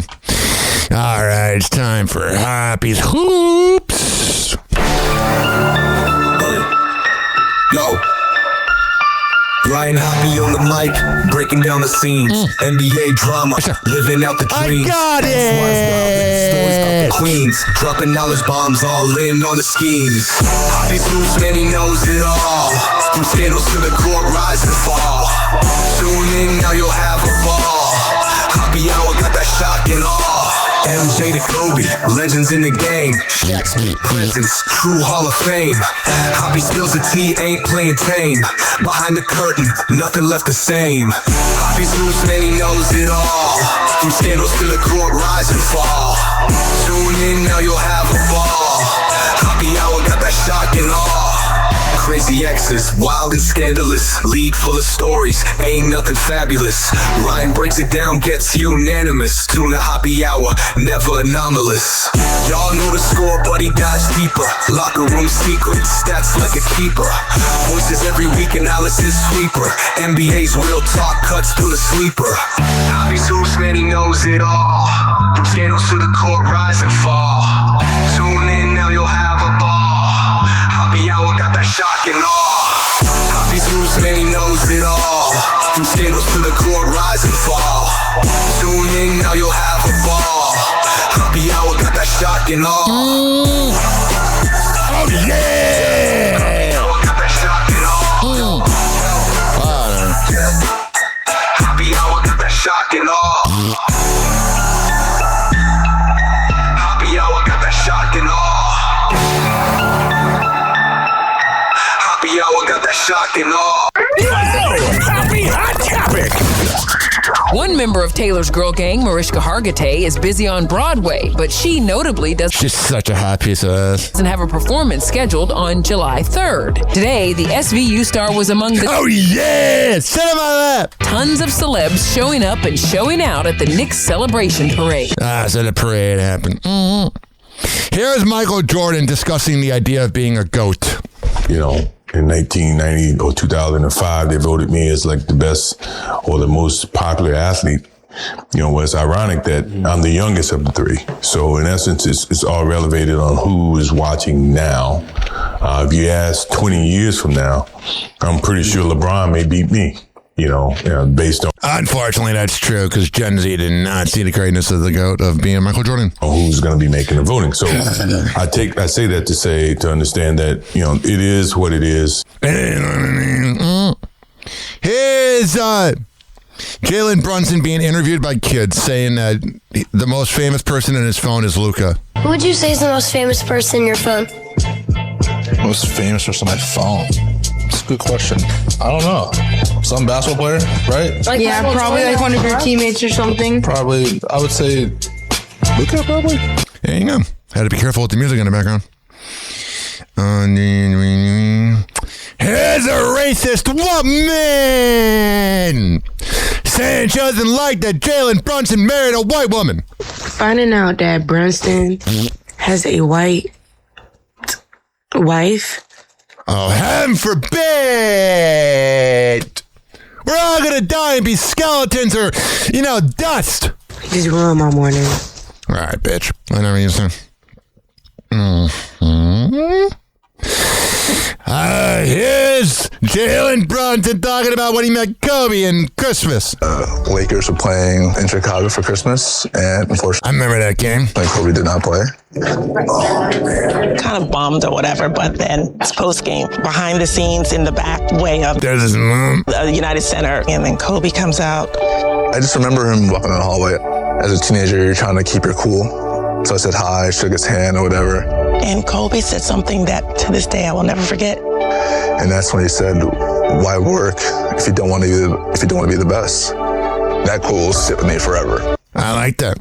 All right, it's time for Hoppe's Hoops. Yo. Ryan Hoppe on the mic, breaking down the scenes. NBA drama, living out the dream. I got it! Stories about the queens, dropping knowledge bombs, all in on the schemes. Hoppe's loose, man, he knows it all. From scandals to the court, rise and fall. Tune in, now you'll have a ball. Hoppe Hour got that shock and awe. MJ to Kobe, legends in the game. Shaq's presence, true Hall of Fame. Hoppe spills the tea, ain't playing tame. Behind the curtain, nothing left the same. Hoppe's loose, man, he knows it all. From scandals to the court, rise and fall. Tune in, now you'll have a ball. Hoppe Hour got that shock and awe. Crazy exes, wild and scandalous. Lead full of stories, ain't nothing fabulous. Ryan breaks it down, gets unanimous. Tune the Hoppe Hour, never anomalous. Y'all know the score, but he dives deeper. Locker room secrets, stats like a keeper. Voices every week, analysis sweeper. NBA's real talk cuts through the sleeper. Hoppe's hoops, man, he knows it all. From scandals to the court, rise and fall. Tune in, now you'll have a ball. Hoppe Hour got that shock and awe. Hoppe's hoops, man, he knows it all. From scandals to the court, rise and fall. Tune in, now you'll have a ball. Hoppe Hour got that shock and awe. Oh yeah! Hoppe Hour got that shock and awe. Hoppe Hour got that shock and awe. Hoppe Hour got that shock and awe. Hoppe Hour got that shock and awe. Happy Hot Topic. One member of Taylor's girl gang, Mariska Hargitay, is busy on Broadway, but she notably She's such a hot piece of ass. doesn't have a performance scheduled on July 3rd. Today, the SVU star was among the Oh yeah! Sit on my lap! tons of celebs showing up and showing out at the Knicks celebration parade. So the parade happened. Here's Michael Jordan discussing the idea of being a GOAT. You know, in 1990 or 2005, they voted me as like the best or the most popular athlete. You know, it's ironic that I'm the youngest of the three. So in essence, it's all relevated on who is watching now. If you ask 20 years from now, I'm pretty sure LeBron may beat me. You know, based on... Unfortunately, that's true, because Gen Z did not see the greatness of the GOAT of being Michael Jordan. Who's going to be making the voting. So I say that to understand that, you know, it is what it is. Here's Jalen Brunson being interviewed by kids saying that the most famous person in his phone is Luca. Who would you say is the most famous person in your phone? Most famous person on my phone? That's a good question. I don't know. Some basketball player, right? Yeah, probably like one of your teammates or something. Probably, I would say Luka, probably. There you go. Had to be careful with the music in the background. Here's a racist woman saying she doesn't like that Jalen Brunson married a white woman. Finding out that Brunson has a white wife. Oh, heaven forbid! We're all gonna die and be skeletons or, dust. Just ruined my morning. All right, bitch. I never used to. Here's Jalen Brunson talking about when he met Kobe in Christmas. Lakers were playing in Chicago for Christmas, and unfortunately, I remember that game. Like Kobe did not play. Kind of bummed or whatever, but then it's post game, behind the scenes in the back way of there's his mom, the United Center, and then Kobe comes out I just remember him walking down the hallway. As a teenager, you're trying to keep your cool. So I said hi, shook his hand or whatever. And Kobe said something that to this day I will never forget. And that's when he said, "Why work if you don't want to be the best?" That quote will sit with me forever. I like that.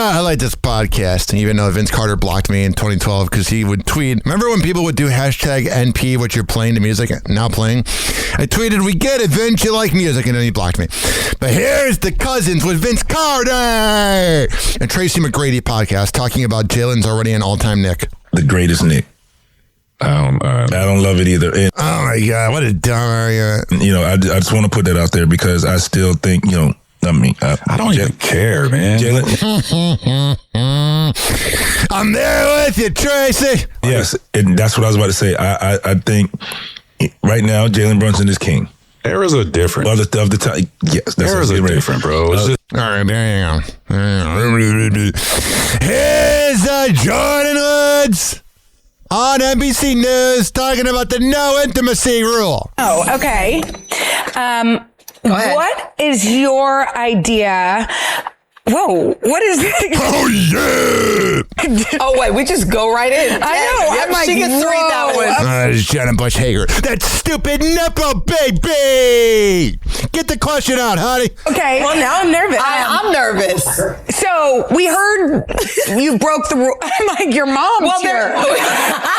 I like this podcast, even though Vince Carter blocked me in 2012 because he would tweet. Remember when people would do hashtag NP, what you're playing to music, now playing? I tweeted, "We get it, Vince, you like music," and then he blocked me. But here's the Cousins with Vince Carter and Tracy McGrady podcast talking about Jalen's already an all-time Nick. The greatest Nick. I don't love it either. And, oh my God, what a dumb you. You know, I just want to put that out there because I still think, you know, I mean, I don't even care, man. Jalen. I'm there with you, Tracy. Yes, and that's what I was about to say. I think right now Jalen Brunson is king. Eras are different. Of the time, yes, that's eras are different, bro. It's just all right, there you go. Here's Jordan Woods on NBC News talking about the no intimacy rule. Oh, okay. What is your idea? Whoa, what is this? Oh, yeah. Oh, wait, we just go right in. I know. Yep, I'm like, she gets to read that one. It's Jenna Bush Hager. That stupid nipple, baby. Get the question out, honey. Okay. Well, now I'm nervous. I'm nervous. So we heard you broke the rule. I'm like, your mom's here.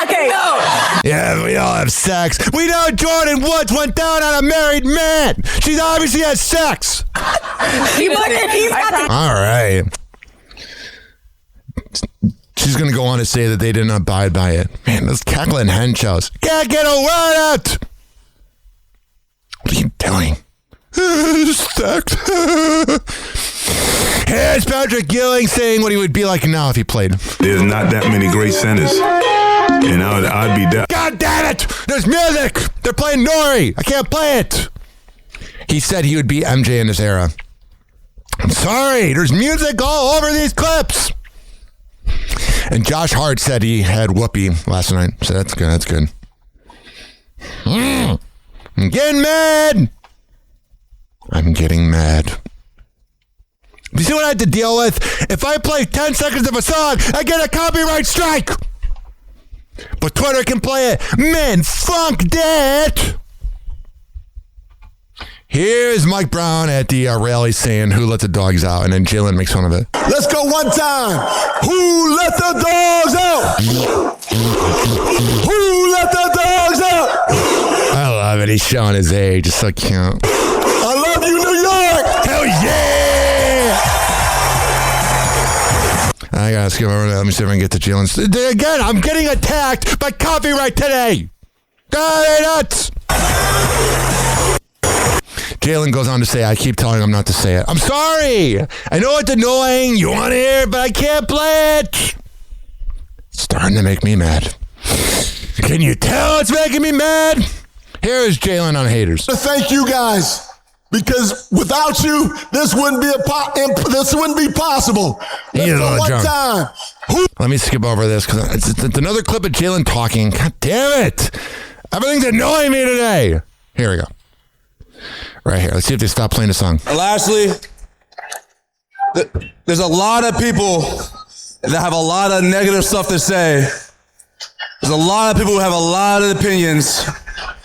Okay. No. Yeah, we all have sex. We know Jordan Woods went down on a married man. She's obviously had sex. All right. She's going to go on to say that they didn't abide by it. Man, those cackling hen shows. Can't get a word out. What are you doing? Sex. Here's Patrick Ewing saying what he would be like now if he played. There's not that many great centers. And I'd be that. God damn it! There's music! They're playing Nori! I can't play it! He said he would be MJ in this era. I'm sorry, there's music all over these clips. And Josh Hart said he had Whoopi last night. So that's good, that's good. I'm getting mad. I'm getting mad. You see what I had to deal with? If I play 10 seconds of a song, I get a copyright strike. But Twitter can play it. Man, funk that. Here's Mike Brown at the rally saying, "Who let the dogs out?" And then Jalen makes fun of it. Let's go one time. Who let the dogs out? Who let the dogs out? I love it. He's showing his age. It's so cute. I love you, New York. Hell yeah. I gotta skip over that. Let me see if I can get to Jalen's. Again, I'm getting attacked by copyright today. Nuts. Jalen goes on to say, "I keep telling him not to say it. I'm sorry. I know it's annoying. You want to hear it, but I can't play it." It's starting to make me mad. Can you tell it's making me mad? Here is Jalen on haters. Thank you guys, because without you, this wouldn't be possible. Let's go one time. Let me skip over this because it's another clip of Jalen talking. God damn it! Everything's annoying me today. Here we go. Right here. Let's see if they stop playing the song. Lastly, there's a lot of people that have a lot of negative stuff to say. There's a lot of people who have a lot of opinions.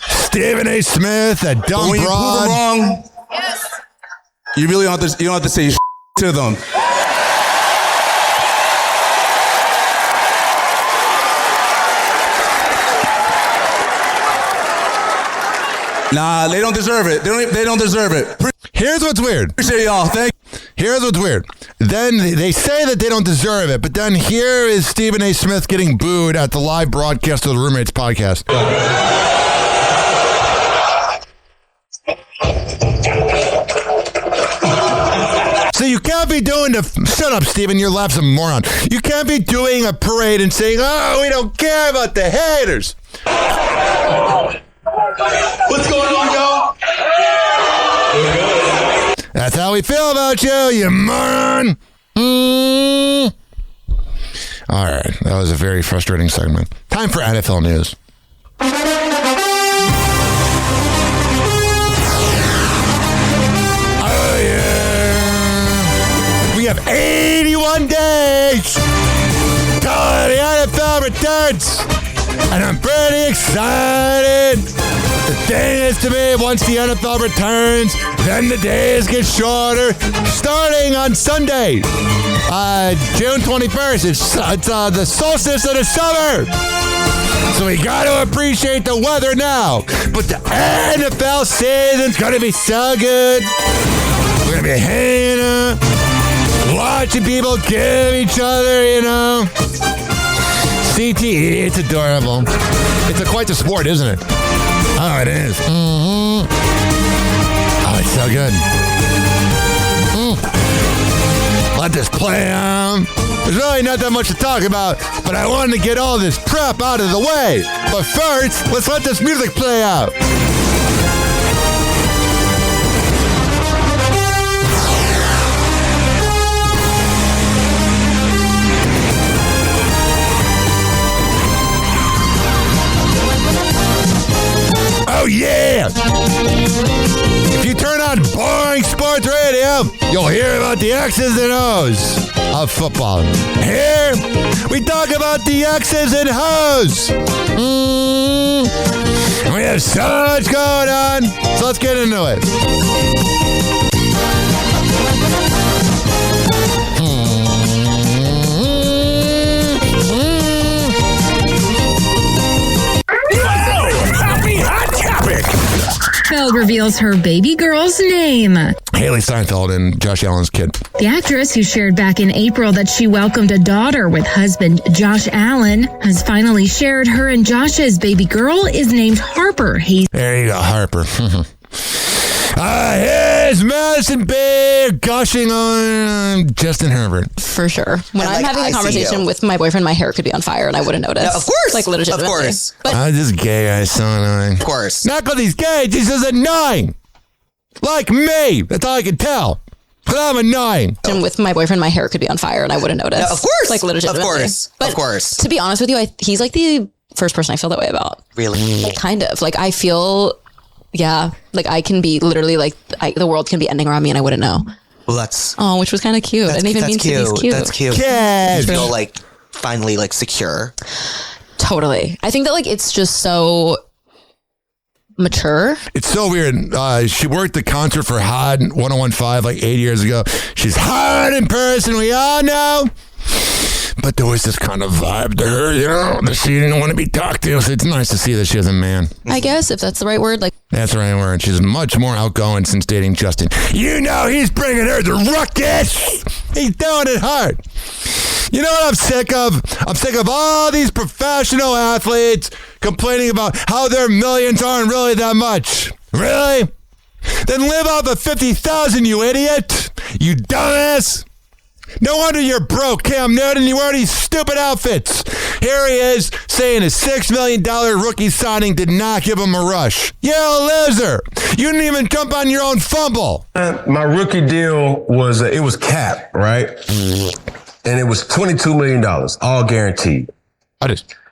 Stephen A. Smith, a dumb when you broad. prove them wrong, you really don't have to say to them. Nah, they don't deserve it. They don't deserve it. Here's what's weird. Appreciate y'all. Here's what's weird. Then they say that they don't deserve it, but then here is Stephen A. Smith getting booed at the live broadcast of the Roommates podcast. So you can't be doing shut up, Stephen, your laugh's a moron. You can't be doing a parade and saying, "Oh, we don't care about the haters." What's going on, y'all? That's how we feel about you moron. All right, that was a very frustrating segment. Time for NFL news. 81 days till the NFL returns. And I'm pretty excited. The thing is to me, once the NFL returns, then the days get shorter. Starting on Sunday, June 21st, it's the solstice of the summer. So we got to appreciate the weather now. But the NFL season's going to be so good. We're going to be hanging out, watching people give each other, CTE, it's adorable. It's quite the sport, isn't it? Oh, it is. Mm-hmm. Oh, it's so good. Let this play on. There's really not that much to talk about, but I wanted to get all this prep out of the way. But first, let's let this music play out. Oh, yeah! If you turn on boring sports radio, you'll hear about the X's and O's of football. Here, we talk about the X's and O's. We have so much going on, so let's get into it. Vogue reveals her baby girl's name. Haley Steinfeld and Josh Allen's kid. The actress, who shared back in April that she welcomed a daughter with husband Josh Allen, has finally shared her and Josh's baby girl is named Harper. There you go, Harper. Here's Madison Bay gushing on Justin Herbert. For sure. When I'm having a conversation with my boyfriend, my hair could be on fire and I wouldn't notice. No, of course. Like, legitimately. Of course. But this gay guy is so annoying. Of course. Not because he's gay, he's just annoying. Like me. That's all I can tell. But I'm annoying. With my boyfriend, my hair could be on fire and I wouldn't notice. No, of course. Like, legitimately. Of course. But of course. To be honest with you, he's like the first person I feel that way about. Really? Like, kind of. Like, I feel... Yeah, like I can be literally like the world can be ending around me and I wouldn't know. Well, that's which was kind of cute. I didn't even mean to be cute. That's cute. Yes. You feel like finally like secure. Totally. I think that like it's just so mature. It's so weird. She worked the concert for Hot 1015 like 8 years ago. She's hot in person, we all know. But there was this kind of vibe to her, that she didn't want to be talked to. So it's nice to see that she has a man. I guess, if that's the right word. That's the right word. She's much more outgoing since dating Justin. He's bringing her the ruckus. He's doing it hard. You know what I'm sick of? I'm sick of all these professional athletes complaining about how their millions aren't really that much. Really? Then live off of 50,000, you idiot. You dumbass. No wonder you're broke, Cam Newton. You wear these stupid outfits. Here he is saying his $6 million rookie signing did not give him a rush. You're a loser. You didn't even jump on your own fumble. My rookie deal was, it was capped, right? And it was $22 million, all guaranteed.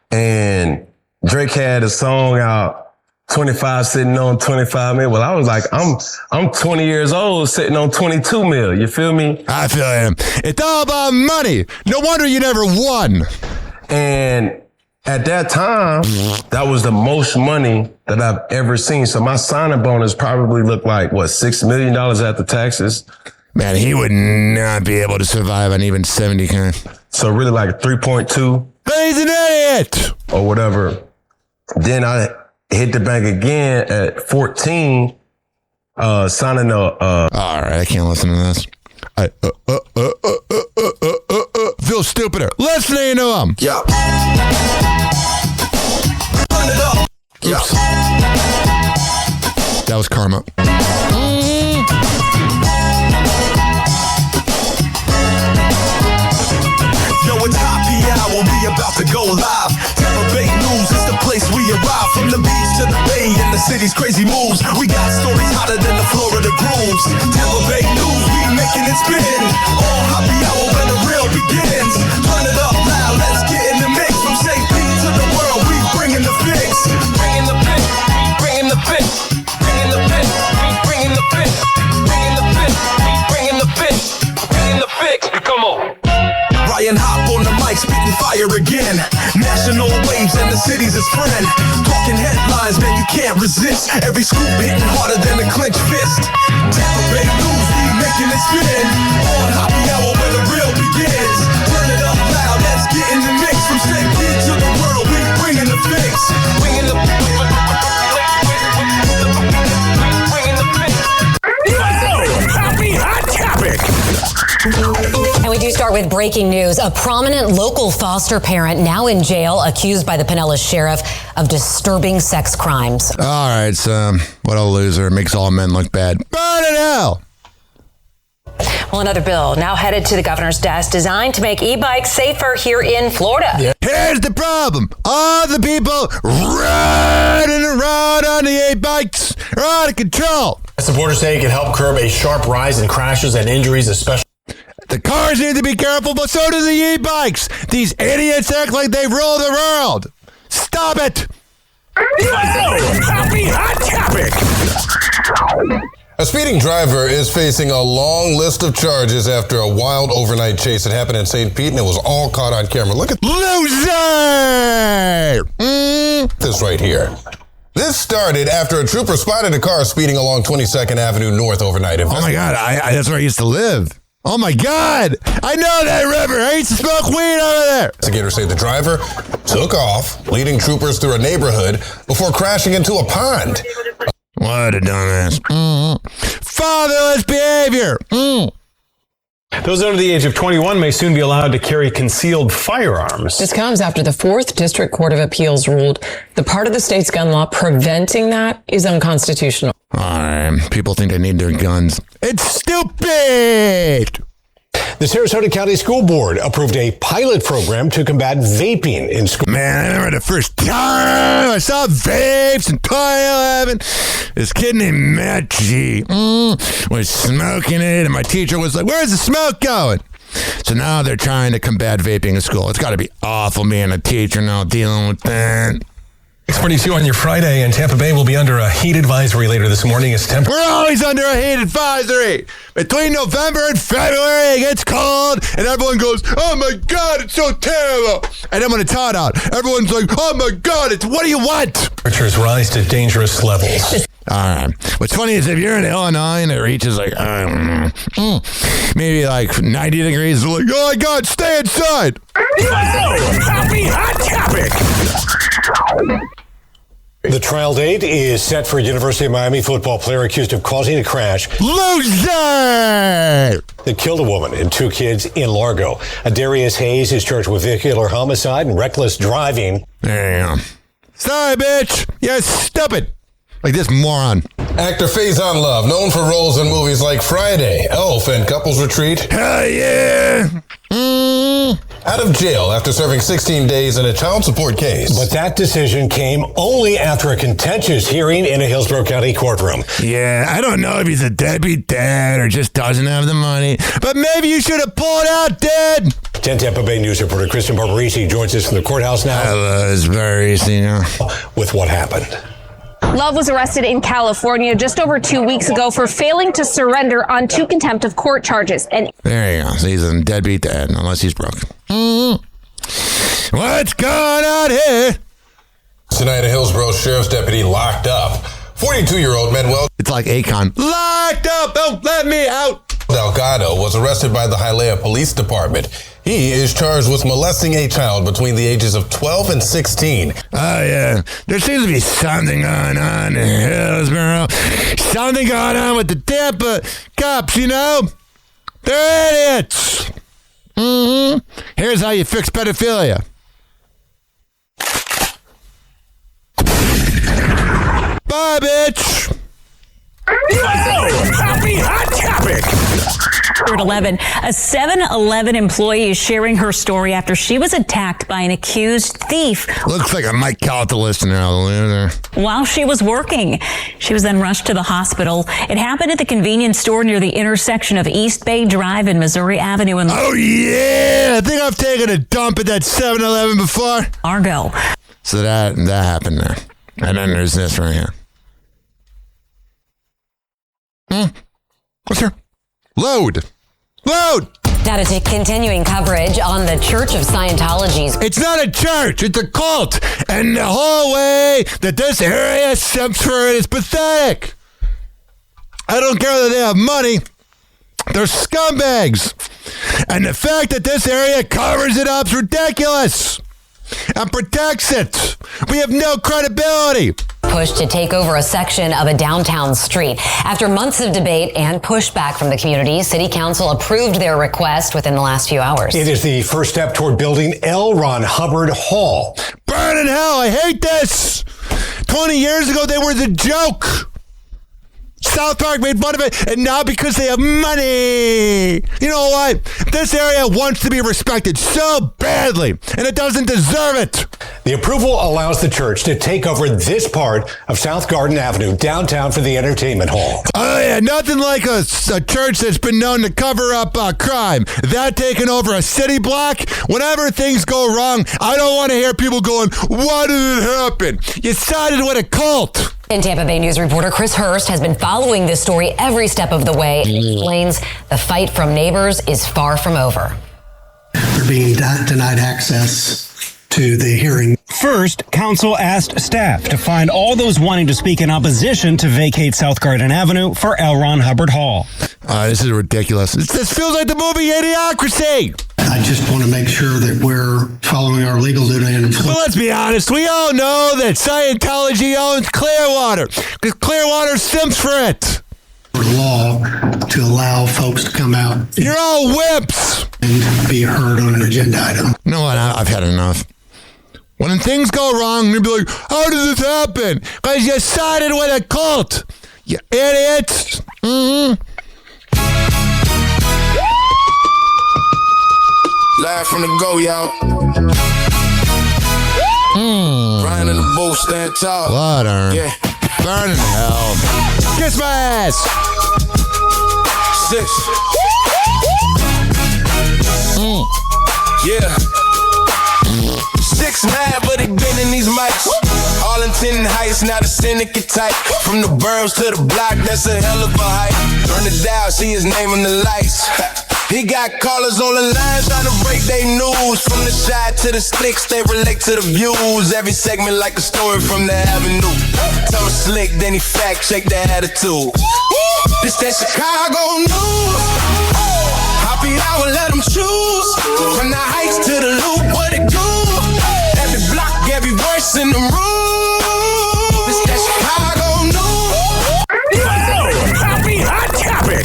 And Drake had a song out, 25 sitting on 25 mil. Well, I was like, I'm 20 years old sitting on 22 mil. You feel me? I feel him. It's all about money. No wonder you never won. And at that time, that was the most money that I've ever seen. So my signing bonus probably looked like, $6 million after taxes? Man, he would not be able to survive on even 70K. So really like 3.2. He's an idiot. Or whatever. Then I hit the bank again at 14, signing up. All right, I can't listen to this. Feel stupider. Listening to him. Yeah. Oops. That was karma. Yo, it's happy hour, we about to go live. Tampa Bay News is the place we arrive. From the beach to the bay and the city's crazy moves. We got stories hotter than the Florida grooves. Tampa Bay News, we making it spin. All happy hour when the real begins. Turn it up loud, let's get in the mix. From St. Pete to the world, we bringing the fix. Bringing the fix, bringing the fix. Bringing the fix, bringing the fix. Bringing the fix, bringing the fix. Bringing the fix. catching all waves and the city's his friend. Talking headlines, man, you can't resist. Every scoop hitting harder than a clenched fist. Tampa Bay News, we making it spin. On Hoppe Hour where the real begins. Turn it up loud, let's get in the mix. From St. Pete to the world, we bringing the fix. Bringing the Happy Hot Topic. And we do start with breaking news. A prominent local foster parent now in jail, accused by the Pinellas sheriff of disturbing sex crimes. All right, so what a loser. Makes all men look bad. Burn in hell! Well, another bill now headed to the governor's desk designed to make e-bikes safer here in Florida. Yeah. Here's the problem. All the people riding around on the e-bikes are out of control. Supporters say it can help curb a sharp rise in crashes and injuries, especially. The cars need to be careful, but so do the e-bikes. These idiots act like they rule the world. Stop it. Happy Hot Topic. A speeding driver is facing a long list of charges after a wild overnight chase. It happened in St. Pete, and it was all caught on camera. Look at this right here. This started after a trooper spotted a car speeding along 22nd Avenue North overnight. Oh, my God. That's where I used to live. Oh, my God. I know that river. I used to smoke weed over there. Investigators say the driver took off, leading troopers through a neighborhood before crashing into a pond. What a dumbass. Fatherless behavior. Those under the age of 21 may soon be allowed to carry concealed firearms. This comes after the 4th District Court of Appeals ruled the part of the state's gun law preventing that is unconstitutional. All right. People think they need their guns. It's stupid. The Sarasota County School Board approved a pilot program to combat vaping in school. Man, I remember the first time I saw vapes in 2011. This kid named Matt G was smoking it, and my teacher was like, "Where's the smoke going?" So now they're trying to combat vaping in school. It's got to be awful being a teacher now dealing with that. 6:42 on your Friday, and Tampa Bay will be under a heat advisory later this morning. We're always under a heat advisory. Between November and February, it gets cold, and everyone goes, "Oh my God, it's so terrible." And then when it's hot out, everyone's like, "Oh my God, what do you want?" Temperatures rise to dangerous levels. All right. What's funny is if you're in Illinois and it reaches like, I don't know, maybe like 90 degrees, they're like, "Oh my God, stay inside." Happy Hot Topic. The trial date is set for University of Miami football player accused of causing a crash. Loser! That killed a woman and 2 kids in Largo. Darius Hayes is charged with vehicular homicide and reckless driving. There you go. Sorry, bitch. You're stupid. Like this moron. Actor Faison Love, known for roles in movies like Friday, Elf, and Couples Retreat. Hell yeah! Out of jail after serving 16 days in a child support case. But that decision came only after a contentious hearing in a Hillsborough County courtroom. Yeah, I don't know if he's a deadbeat dad or just doesn't have the money, but maybe you should have pulled out, Dad. 10 Tampa Bay News reporter Kristen Barbarisi joins us from the courthouse now. Hello, it's Barbarisi. With what happened. Love was arrested in California just over 2 weeks ago for failing to surrender on 2 contempt of court charges. And there you go. So he's a deadbeat dad, unless he's broke. What's going on here? Tonight, a Hillsborough sheriff's deputy locked up 42-year-old Manuel. It's like Akon. Locked up! Don't let me out! Delgado was arrested by the Hialeah Police Department. He is charged with molesting a child between the ages of 12 and 16. Oh, yeah. There seems to be something going on in Hillsborough. Something going on with the Tampa cops, you know? They're idiots. Here's how you fix pedophilia. Bye, bitch. Happy Hot Topic. At 11, a 7-Eleven employee is sharing her story after she was attacked by an accused thief. Looks like a Mike Calta listener, loser. While she was working, she was then rushed to the hospital. It happened at the convenience store near the intersection of East Bay Drive and Missouri Avenue. Oh, yeah. I think I've taken a dump at that 7-Eleven before. Largo. So that happened there. And then there's this right here. What's here? Load. Now to continuing coverage on the Church of Scientology's. It's not a church, it's a cult. And the whole way that this area steps for it is pathetic. I don't care that they have money. They're scumbags. And the fact that this area covers it up is ridiculous and protects it. We have no credibility. Push to take over a section of a downtown street. After months of debate and pushback from the community, City Council approved their request within the last few hours. It is the first step toward building L. Ron Hubbard Hall. Burn in hell, I hate this. 20 years ago, they were the joke. South Park made fun of it, and now because they have money. You know what? This area wants to be respected so badly, and it doesn't deserve it. The approval allows the church to take over this part of South Garden Avenue downtown for the entertainment hall. Oh yeah, nothing like a church that's been known to cover up crime. That taking over a city block, whenever things go wrong, I don't want to hear people going, why did it happen? You sided with a cult. In Tampa Bay News reporter Chris Hurst has been following this story every step of the way and explains the fight from neighbors is far from over. They're being denied access to the hearing. First, council asked staff to find all those wanting to speak in opposition to vacate South Garden Avenue for L. Ron Hubbard Hall. This is ridiculous. This feels like the movie Idiocracy. I just want to make sure that we're following our legal duty. Well, let's be honest. We all know that Scientology owns Clearwater because Clearwater simps for it. Law to allow folks to come out. You're all whips. And be heard on an agenda item. You know what? I've had enough. When things go wrong, you'll be like, how did this happen? Because you sided with a cult. You idiots. Mm-hmm. Live from the go, y'all. Brian in the booth, stand tall. Water. Yeah. Burn in hell. Kiss my ass. 6. Yeah. 6'9", but he been in these mics. Arlington Heights, now the syndicate type. From the burbs to the block, that's a hell of a hike. Turn the dial, see his name on the lights. He got callers on the line trying to break their news. From the shot to the sticks, they relate to the views. Every segment like a story from the avenue. Tell him slick, then he fact check the attitude. This that Chicago news. Hop it out and let them choose. From the heights to the loop, what it do? Every block, every verse in the room. This that Chicago news. Happy Hot Topic.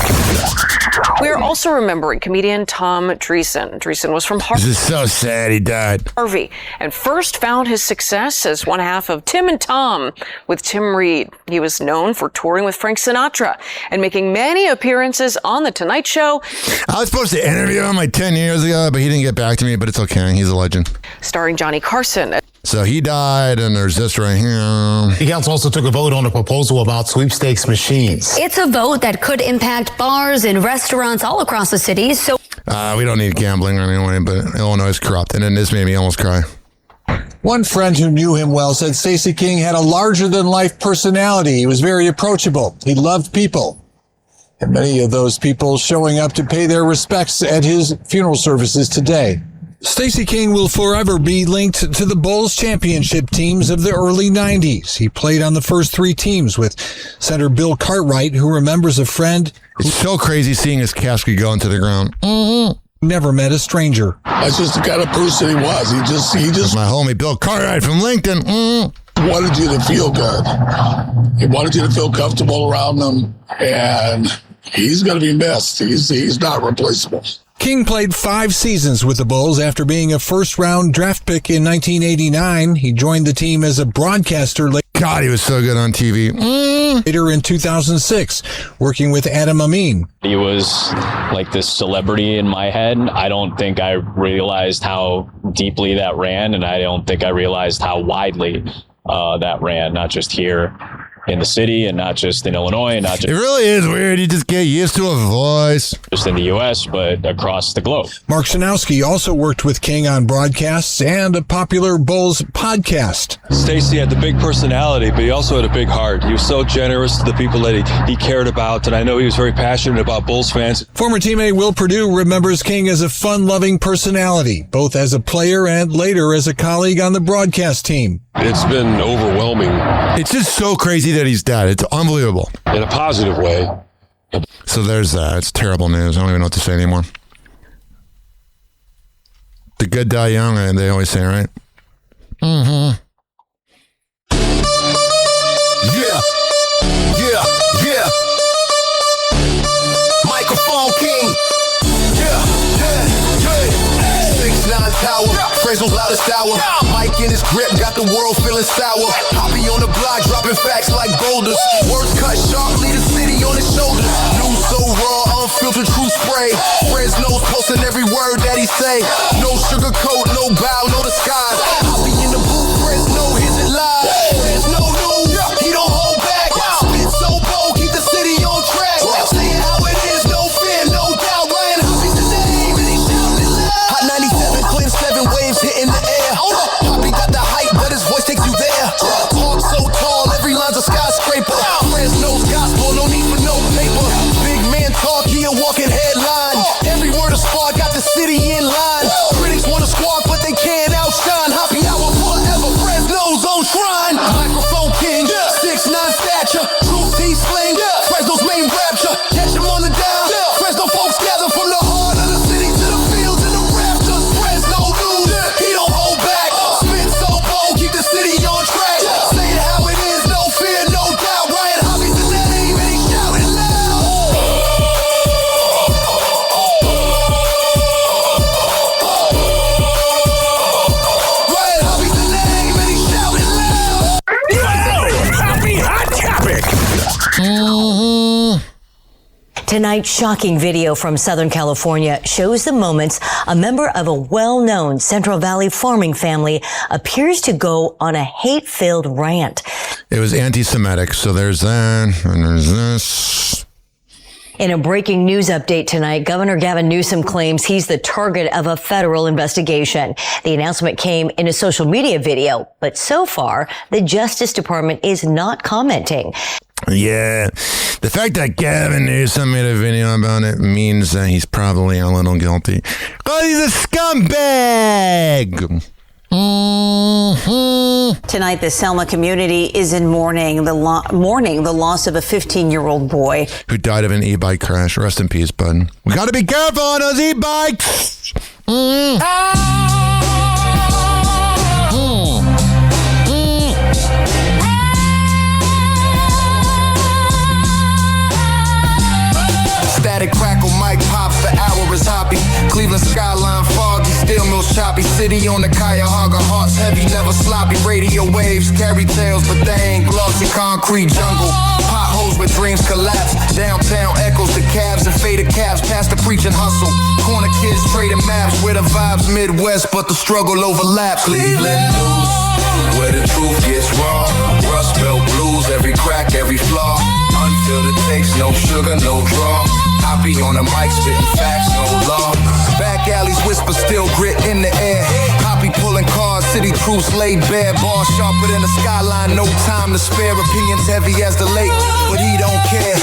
We're also remembering comedian Tom Dreesen. Dreesen was from This is so sad he died. Harvey and first found his success as one half of Tim and Tom with Tim Reed. He was known for touring with Frank Sinatra and making many appearances on The Tonight Show. I was supposed to interview him like 10 years ago, but he didn't get back to me, but it's okay. He's a legend. Starring Johnny Carson. So he died, and there's this right here. The council also took a vote on a proposal about sweepstakes machines. It's a vote that could impact bars and restaurants all across the city. So we don't need gambling anyway, but Illinois is corrupt, and then this made me almost cry. One friend who knew him well said Stacey King had a larger-than-life personality. He was very approachable. He loved people. And many of those people showing up to pay their respects at his funeral services today. Stacey King will forever be linked to the Bulls championship teams of the early 90s. He played on the first 3 teams with center Bill Cartwright, who remembers a friend. It's so crazy seeing his casket go into the ground. Never met a stranger. That's just the kind of person he was. He just my homie Bill Cartwright from Lincoln. Wanted you to feel good. He wanted you to feel comfortable around him, and he's going to be missed. He's not replaceable. King played 5 seasons with the Bulls after being a first-round draft pick in 1989. He joined the team as a broadcaster. God, he was so good on TV. Later in 2006, working with Adam Amin. He was like this celebrity in my head. I don't think I realized how deeply that ran, and I don't think I realized how widely that ran, not just here, in the city and not just in Illinois and not just. It really is weird. You just get used to a voice. Just in the U.S., but across the globe. Mark Sanowski also worked with King on broadcasts and a popular Bulls podcast. Stacey had the big personality, but he also had a big heart. He was so generous to the people that he cared about, and I know he was very passionate about Bulls fans. Former teammate Will Perdue remembers King as a fun-loving personality, both as a player and later as a colleague on the broadcast team. It's been overwhelming. It's just so crazy that he's dead. It's unbelievable. In a positive way. So there's that. It's terrible news. I don't even know what to say anymore. The good die young, they always say, right? Yeah. Microphone king. Yeah. 6'9" tower. Fresno's loudest hour. Mike in his grip, got the world feeling sour. Hoppe on the block, dropping facts like boulders. Words cut sharp, lead the city on his shoulders. News so raw, unfiltered true spray. Fresno's posting every word that he say. No sugarcoat, no bow, no disguise. Hoppe in the booth, Fresno, his it live. Fresno, he don't hold back. Spit so bold, keep the city on track. Say it how it is, no fear, no doubt. Ryan Hoppe's the name, and he shouting it loud. Hot 97, clear 7 waves hitting the air. Hoppe got the hype, but his voice takes you there. Talk so tall, every line's a skyscraper. Fresno's gospel, no need for no paper. Big man talk, he a walking headline. Every word a spark, got the city in line. Critics wanna squawk, but they can't outshine. Hoppe hour forever, Fresno's own shrine. Microphone king, 6'9" stature. Truth he sling, Fresno's main rapture. Catch him on the down, Fresno folks gather from the heart of the city to the fields and the rafters. Fresno news, he don't hold back. Spit so bold, keep the city on track. Say it how it is, no fear, no doubt. Ryan Hoppe's the name, and he shouting loud. Ryan Hoppe's the name, and he shouting loud. Happy Hot Topic. Tonight's shocking video from Southern California shows the moments a member of a well-known Central Valley farming family appears to go on a hate-filled rant. It was anti-Semitic, so there's that, and there's this. In a breaking news update tonight, Governor Gavin Newsom claims he's the target of a federal investigation. The announcement came in a social media video, but so far, the Justice Department is not commenting. Yeah, the fact that Gavin Newsom made a video about it means that he's probably a little guilty. Because he's a scumbag! Tonight, the Selma community is in mourning the loss of a 15-year-old boy who died of an e-bike crash. Rest in peace, bud. We got to be careful on those e-bikes! Static crackle, mic pops, the hour is hoppy. Cleveland skyline foggy, steel mills choppy. City on the Cuyahoga, hearts heavy, never sloppy. Radio waves carry tales, but they ain't glossy. Concrete jungle, potholes where dreams collapse. Downtown echoes the cabs and faded cabs past the preaching hustle. Corner kids trading maps where the vibes Midwest, but the struggle overlaps. Cleveland news, where the truth gets raw. Rust Belt blues, every crack, every flaw. Unfiltered takes, no sugar, no draw. Hoppe on the mic, spitting facts, no law. Back alleys whisper, still grit in the air. Hoppe pulling cars, city truths laid bare. Bars sharper than the skyline, no time to spare. Opinions heavy as the lake, but he don't care.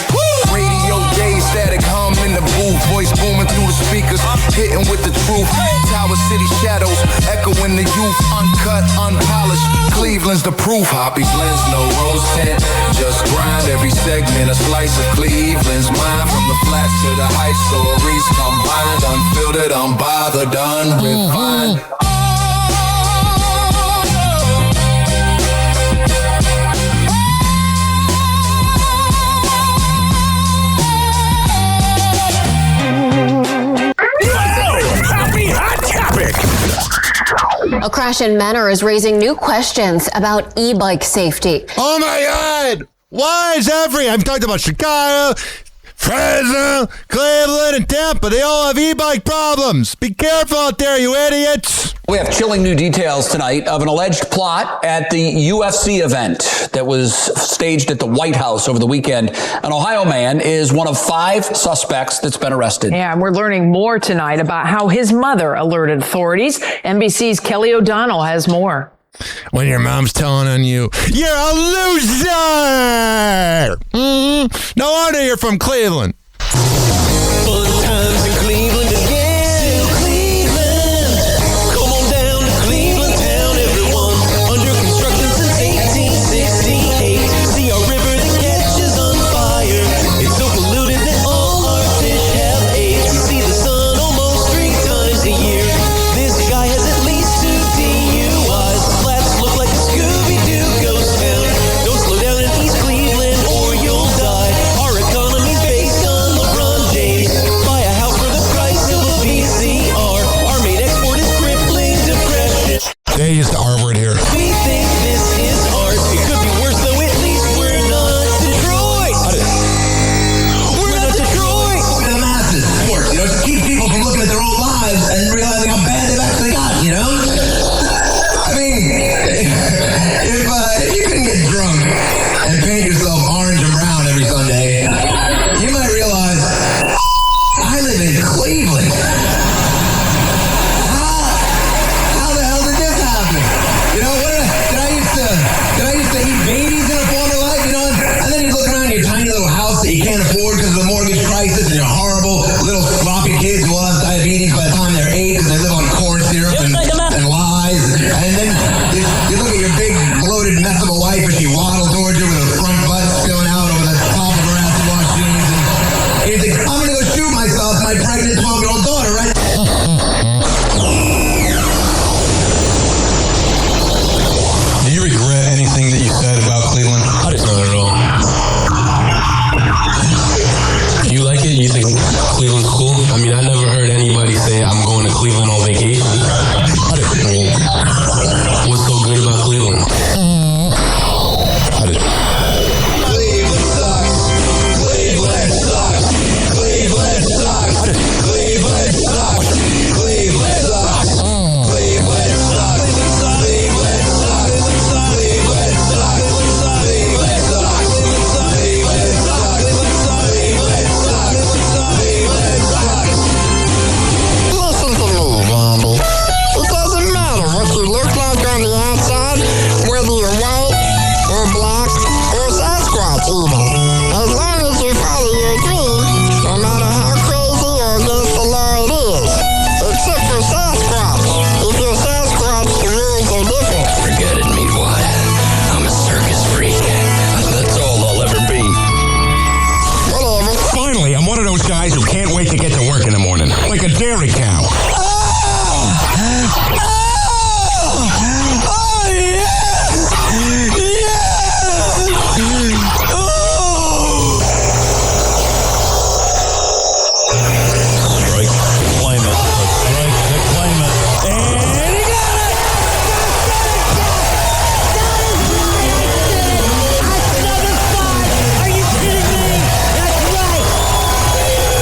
Radio days, static hum in the booth. Voice booming through the speakers, hitting with the truth. Tower City shadows, echoing the youth. Uncut, unpolished, Cleveland's the proof. Hoppe blends, no rose tint, just grind. Every segment a slice of Cleveland's mind. From the flats to the heights, stories combined. Unfiltered, unbothered, unrefined. A crash in Menor is raising new questions about e-bike safety. Oh my God! Why is I've talked about Chicago, Fresno, Cleveland, and Tampa, they all have e-bike problems. Be careful out there, you idiots. We have chilling new details tonight of an alleged plot at the UFC event that was staged at the White House over the weekend. An Ohio man is one of 5 suspects that's been arrested. Yeah, and we're learning more tonight about how his mother alerted authorities. NBC's Kelly O'Donnell has more. When your mom's telling on you, you're a loser! No wonder you're from Cleveland. Fun times in Cleveland again. Cleveland. Come on down to Cleveland town, everyone. Under construction since 1868. See our river that catches on fire. It's so polluted that all our fish have AIDS. We see the sun almost 3 times a year. This guy has at least 2 DUIs. Flats look like a Scooby-Doo ghost town. Don't slow down in East Cleveland or you'll die. Our economy's based on LeBron James. Buy a house for the price of a VCR. Our main export is crippling depression. They used the R word here. We think this is art. It could be worse though, at least we're not Detroit. We're not Detroit. The masses, sports, to keep people from looking at their own lives and realizing how bad they've actually gotten, I mean, if you can get drunk and paint yourself orange and brown every Sunday, you might realize, I live in Cleveland. How the hell did this happen? Did I used to eat babies in a former life, and then you look around your tiny little house that you can't afford because of the mortgage crisis and your horrible little sloppy kids who will have diabetes by the time they're 8 because they live on corn syrup and lies. And then you look at your big bloated mess of a wife as she waddles towards you with her front butt spilling out over the top of her acid wash jeans. And you think, I'm going to go shoot myself, my pregnant 12-year-old daughter, right? Do you regret anything that you said about Cleveland? Not at all. You like it? You think Cleveland's cool? I mean, I never heard anybody say I'm going to Cleveland on vacation. I mean, what's so good about Cleveland? Cleveland sucks. Cleveland sucks. Cleveland sucks. Cleveland sucks. Cleveland sucks. Cleveland sucks. Cleveland sucks. Cleveland sucks. Cleveland sucks. Cleveland sucks. Cleveland sucks. Cleveland sucks. Listen to me, Randy. It doesn't matter what you look like on the outside, whether you're white or black or Sasquatch even. As long as you follow your dream, no matter how crazy or against the law it is. Except for Sasquatch. If you're Sasquatch, the rules are different. Forget it, Meatwad. I'm a circus freak. That's all I'll ever be. Whatever. Finally, I'm one of those guys who can't wait to get to work in the morning. Like a dairy cow. Strike the claimant. Strike the claimant. And he got it! Another 5! Are you kidding me? That's right!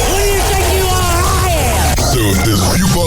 Who do you think you are? I am! So if there's a few bucks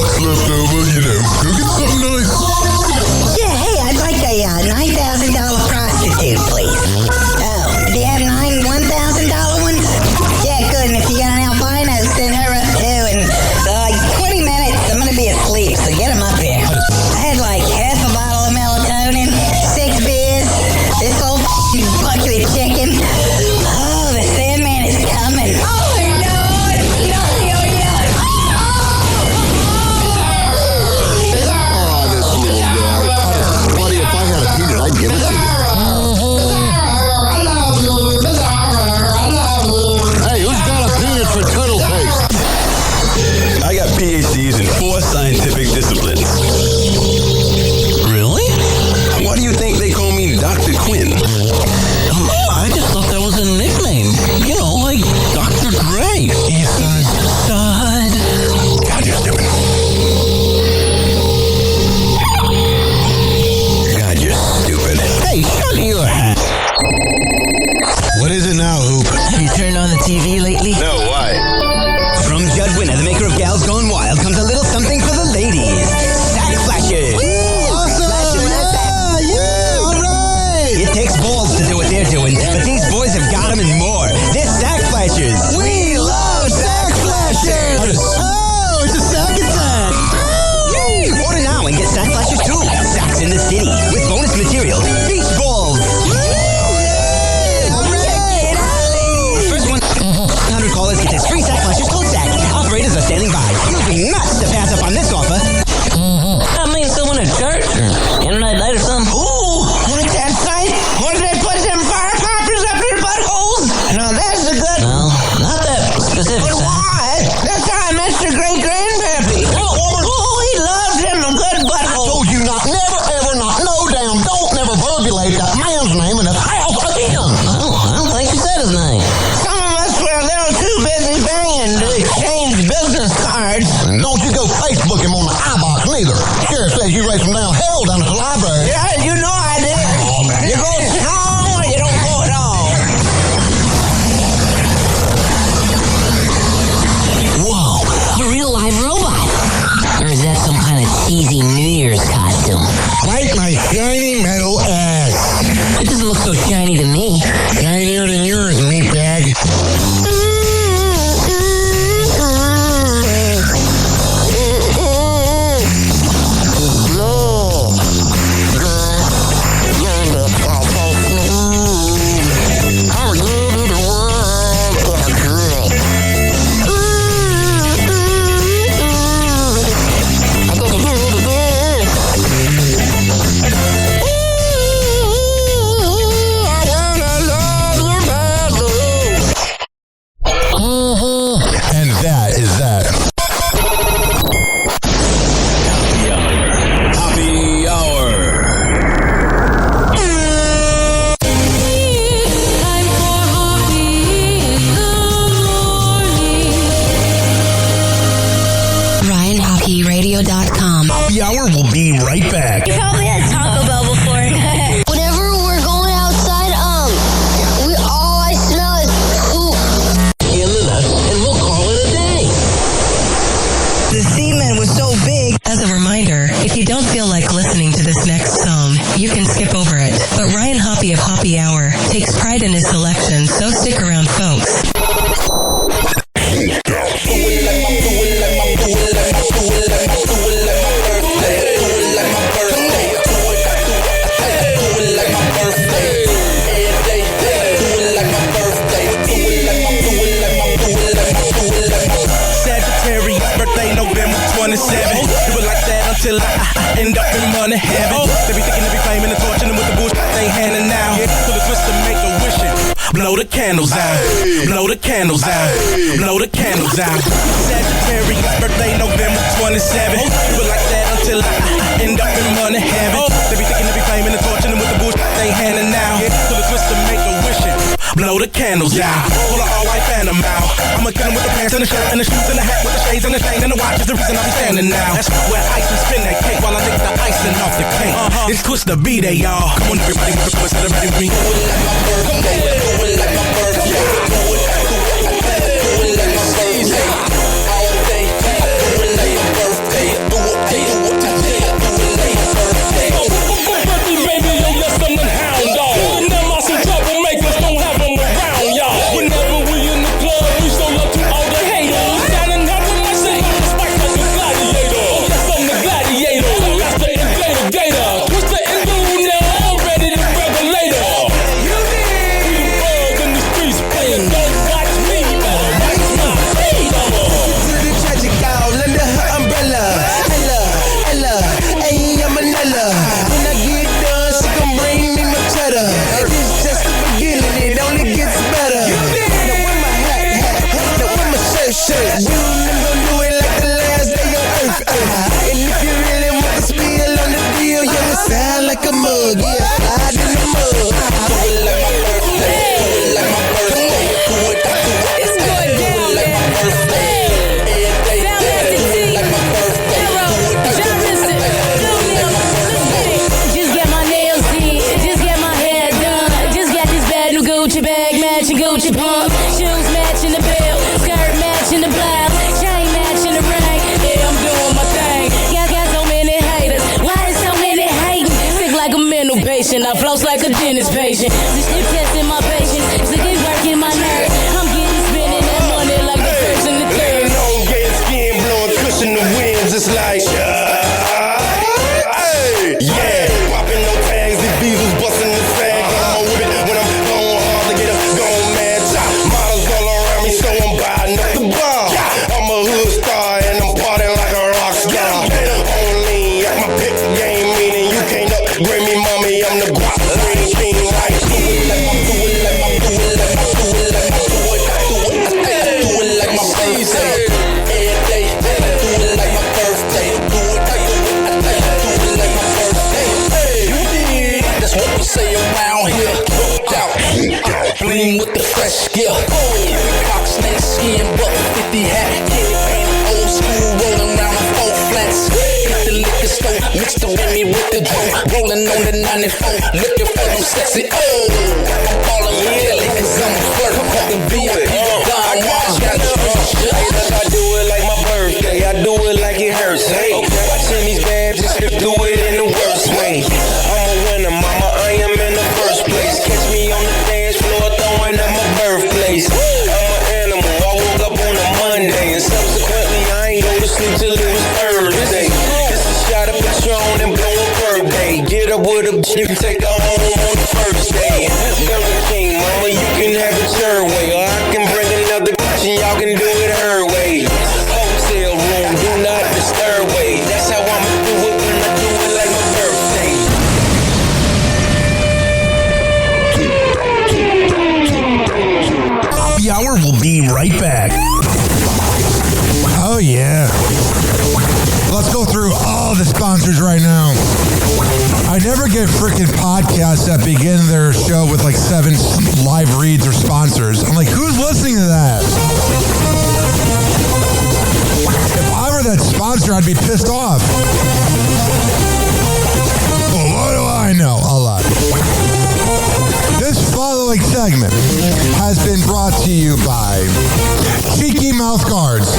lunches cold stack. Operators are standing by. You'd be nuts to pass up on this offer. I mean, someone at church or internet night or something. Ooh, like that site where they put them fire poppers up their buttholes? Now that's a good No, not that specific. But why? That's how I met your great-grandpappy. Oh, he loves him a good butthole. I told you not, never, ever, not, no damn, don't never verbulate that man's name in his house again. Oh, I don't think you said his name. Some of us were a little too busy banging to exchange business cards. And don't you go Facebook him on the iBox neither. Sheriff says you raised him down hell down at the library. Yeah, you know I did. Oh, man. You go strong or you don't go at all. Whoa, a real live robot. Or is that some kind of cheesy New Year's costume? Like my shiny metal ass. It doesn't look so shiny to me. Shinier than yours, meatbag. And that is that. Happy Hour. RyanHockeyRadio.com. Happy Hour will be right back. You probably had Taco Bell before. Whenever we're going outside, all I smell is poop. In the nest, and we'll call it a day. The semen was so big. As a reminder, if you don't feel like listening to this next song, you can skip over it. But Ryan Hoppe of Hoppe Hour takes pride in his selection, so stick around, folks. Sagittarius, birthday November 27th. Do it like that until I end up in money heaven. They be thinking they be flaming and torching them with the bullshit they handing out. So the twist to make a wishing. Blow the candles out. Blow the candles out. Blow the candles out. Sagittarius, birthday November 27th. Do it like that until I end up in money heaven. They be thinking they be flaming and torching them with the bullshit they handing out. So the twist to make a wishing. Blow the candles out. Pull an all-white phantom out. I'ma kill him with the pants and the shirt and the shoes and the hat with the shades and the chain and the watch is the reason I be standing now. That's where ice and spin that cake while I lick the icing off the cake. It's Twist the B-Day, y'all. Come on, everybody, with the celebrity with me. Do it like my birthday. Do it like my birthday. Do it like my birthday. All day. Do it like my birthday. Do it like my birthday. Baby, yo, yes, I'm the hound dog. And them are some troublemakers, don't have them around, y'all. Whenever we in the club, we show love to all the haters. Standing up in my city, spike like a gladiator. Oh, yes, I'm the gladiator. Master and gator. Twist the enduro now, I'm ready to regulator. We the birds in the streets, playing don't watch me, better watch my feet. To the tragic dog, under her umbrella. Ella, ayy, I'm Manila. When I get done, she gon' bring me my cheddar. It's just the beginning, it only gets better. Now where my hat, now where my shirt. You never do it like the last day on earth. And if you really want the spill on the deal, you sound like a mug, yeah, slide in the mud. Do it like my birthday, do it like my birthday. Do it going down, like my birthday. Just get my nails did, just get my hair done. Just got this bad new Gucci bag, matching Gucci pump. Shoes matching the belt, skirt matching the blouse, chain matching the ring. Yeah, I'm doing my thing. Got so many haters, why is so many hating? Sick like a mental patient, I floss like a dentist patient. This shit testing my patience, sick is working my nerves. I'm getting spending that money like the first and the third. Elongated skin blowing cushion the winds, it's like yeah, popping no tags, these diesels busting the sag. I'm with it when I'm going hard to get a gone mad top. Models all around me, so I'm buying up the birthday. Every day, I do it like my birthday. Do it like I do it like my birthday. Hey, that's what we say around here. Hooked out, bling with the fresh gear. Cox snake skin, but 50 hat. Old school, rolling around on 4 flats. Hit the liquor store, mix the Remy with the dough. Rolling on the 94, looking for them sexy. Oh, I'm calling me Kelly, cause I'm a flirt. Fucking VIP, Don Juan, got the shit. I do it like my birthday, I do it like it hurts. Hey, watching these bad just to do it in the worst way. I'm a winner, mama, I am in the first place. Catch me on the dance floor throwing up my birthplace. I'm an animal, I woke up on a Monday, and subsequently I ain't go to sleep till it was Thursday. This is shot of Patron and blow a birthday. Get up with a you can take her home on the first day. Burger King, mama, you can have it your way, or I can bring another bitch and y'all can do it her way. Hotel room, do not disturb way. That's how I'ma do it when I do it like my birthday. Happy Hour will be right back. Oh, yeah. Let's go through all the sponsors right now. I never get freaking podcasts that begin their show with like 7 live reads or sponsors. I'm like, who's listening to that? If I were that sponsor, I'd be pissed off. Well, what do I know? A lot. This following segment has been brought to you by Cheeky Mouth Guards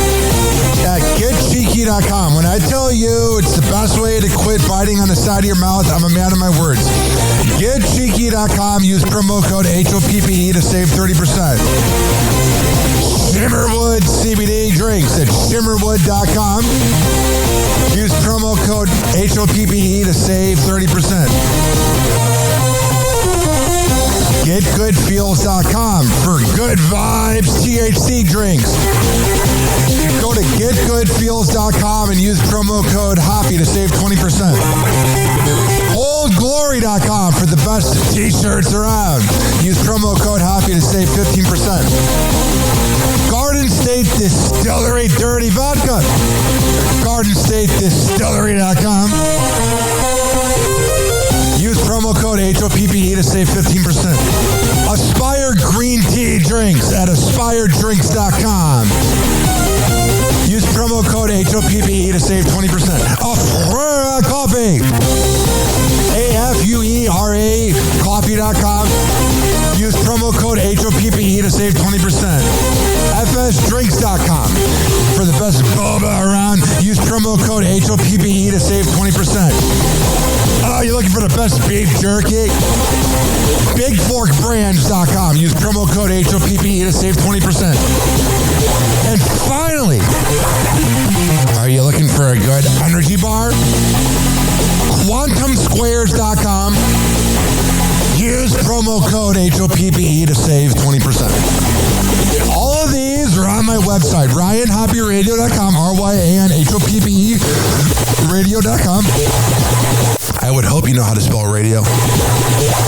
at getcheeky.com. When I tell you it's the best way to quit biting on the side of your mouth, I'm a man of my words. Getcheeky.com. Use promo code HOPPE to save 30%. Shimmerwood CBD drinks at shimmerwood.com. Use promo code HOPPE to save 30%. GetGoodFeels.com for good vibes THC drinks. Go to GetGoodFeels.com and use promo code HOPPY to save 20%. OldGlory.com for the best t-shirts around. Use promo code HOPPY to save 15%. Garden State Distillery Dirty Vodka. GardenStateDistillery.com. Use promo code HOPPE to save 15%. Aspire Green Tea Drinks at AspireDrinks.com. Use promo code HOPPE to save 20%. Afuera Coffee. AFUERA Coffee.com. Use promo code HOPPE to save 20%. FSDrinks.com. For the best boba around, use promo code HOPPE to save 20%. Oh, you're looking for the best beef jerky? BigForkBrands.com. Use promo code HOPPE to save 20%. And finally, are you looking for a good energy bar? QuantumSquares.com. Use promo code HOPPE to save 20%. All of these are on my website, RyanHoppyRadio.com, RYANHOPPE radio.com. I would hope you know how to spell radio.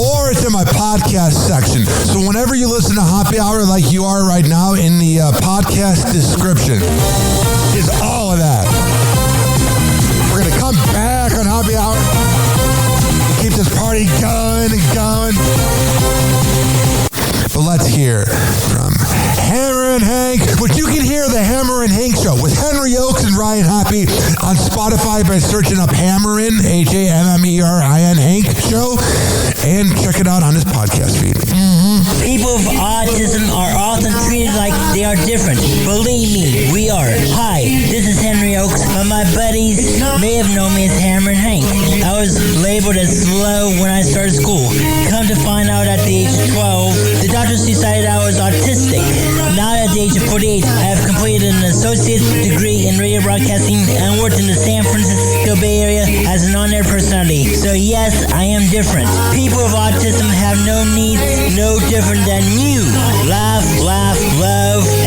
Or it's in my podcast section. So whenever you listen to Happy Hour like you are right now, in the podcast description is all of that. We're going to come back on Happy Hour. Keep this party going and going. But let's hear from Hammer and Hank, which you can hear the Hammer and Hank Show with Henry Oakes and Ryan Hoppe on Spotify by searching up Hammerin, HAMMERIN Hank Show, and check it out on his podcast feed. People with autism are often treated like they are different. Believe me, we are. Hi, this is Henry Oakes, but my buddies may have known me as Hammer and Hank. I was labeled as slow when I started school. Come to find out at the age of 12, the doctors decided I was autistic. Now at the age of 48, I have completed an associate's degree in radio broadcasting and worked in the San Francisco Bay Area as an on-air personality. So yes, I am different. People with autism have no needs, no different than you. Laugh, love,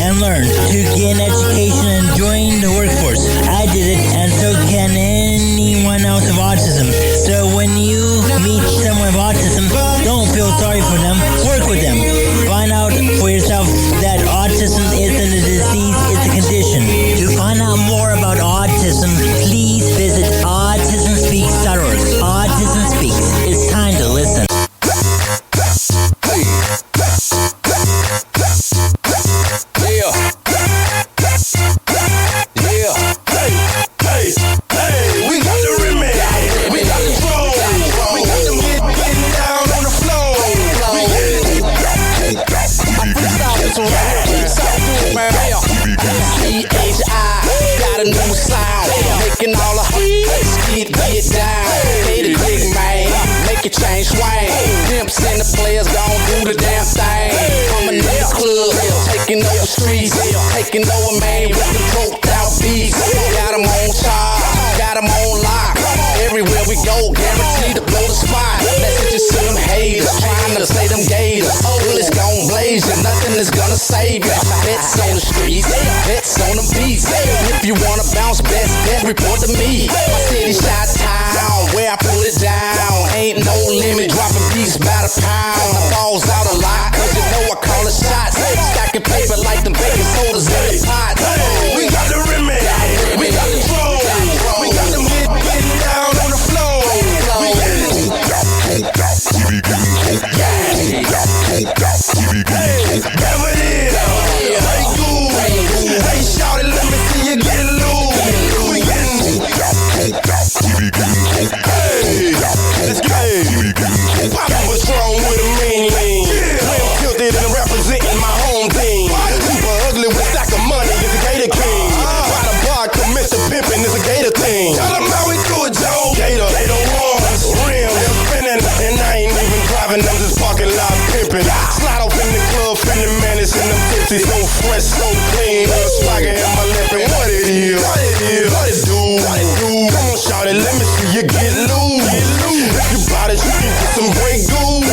and learn to get an education and join the workforce. I did it, and so can anyone else with autism. So when you meet someone with autism, don't feel sorry for them. Work with them. Find out for yourself that autism isn't a disease, it's a condition. find out more about autism, please visit autismspeaks.org. Autism Speaks. It's time to listen. We got the remedy. We got the flow. We got them getting down on the floor. Got a new sound, making all the get down. Hey, the big man, make it change swing. Pimps and the players gon' do the damn thing. Coming in the club, taking over streets, taking over man with the coked out beats. Got 'em on charge, got 'em on lock. Everywhere we go, guaranteed to blow the spot. Messages to them haters, trying to say them gators. Bullets gon' blaze you, nothing is gonna save you. Bets on the streets, bets on the beats. If you wanna bounce, best report to me. My city shot town, where I pull it down. Ain't no limit, dropping beats by the pound. I balls out a lot, cause you know I call it shots. Stacking paper like them baking sodas in the pot. We got the remedy. We got the flow. We got them getting down on the floor. Never did. Hey, cool. Hey, shout it, let me see you get loose. We getting. Hey, let's go. Poppin' was strong with a mean lean. Slim tilted and representing my home team. Super ugly with a stack of money is a Gator King. By the bar, Mr. Pimpin' is a Gator team. Tell them how we do it, Joe. Gator ones, rim, they're spinning. And I ain't even driving, I'm just parking lot pimping. Slide off in the club, feeling menace in them 50s. So fresh, so clean, with a swagger in my lippin'. What it is, what it do. Come on, shout it, let me see you get loose. If you bout it, you can get some great goo.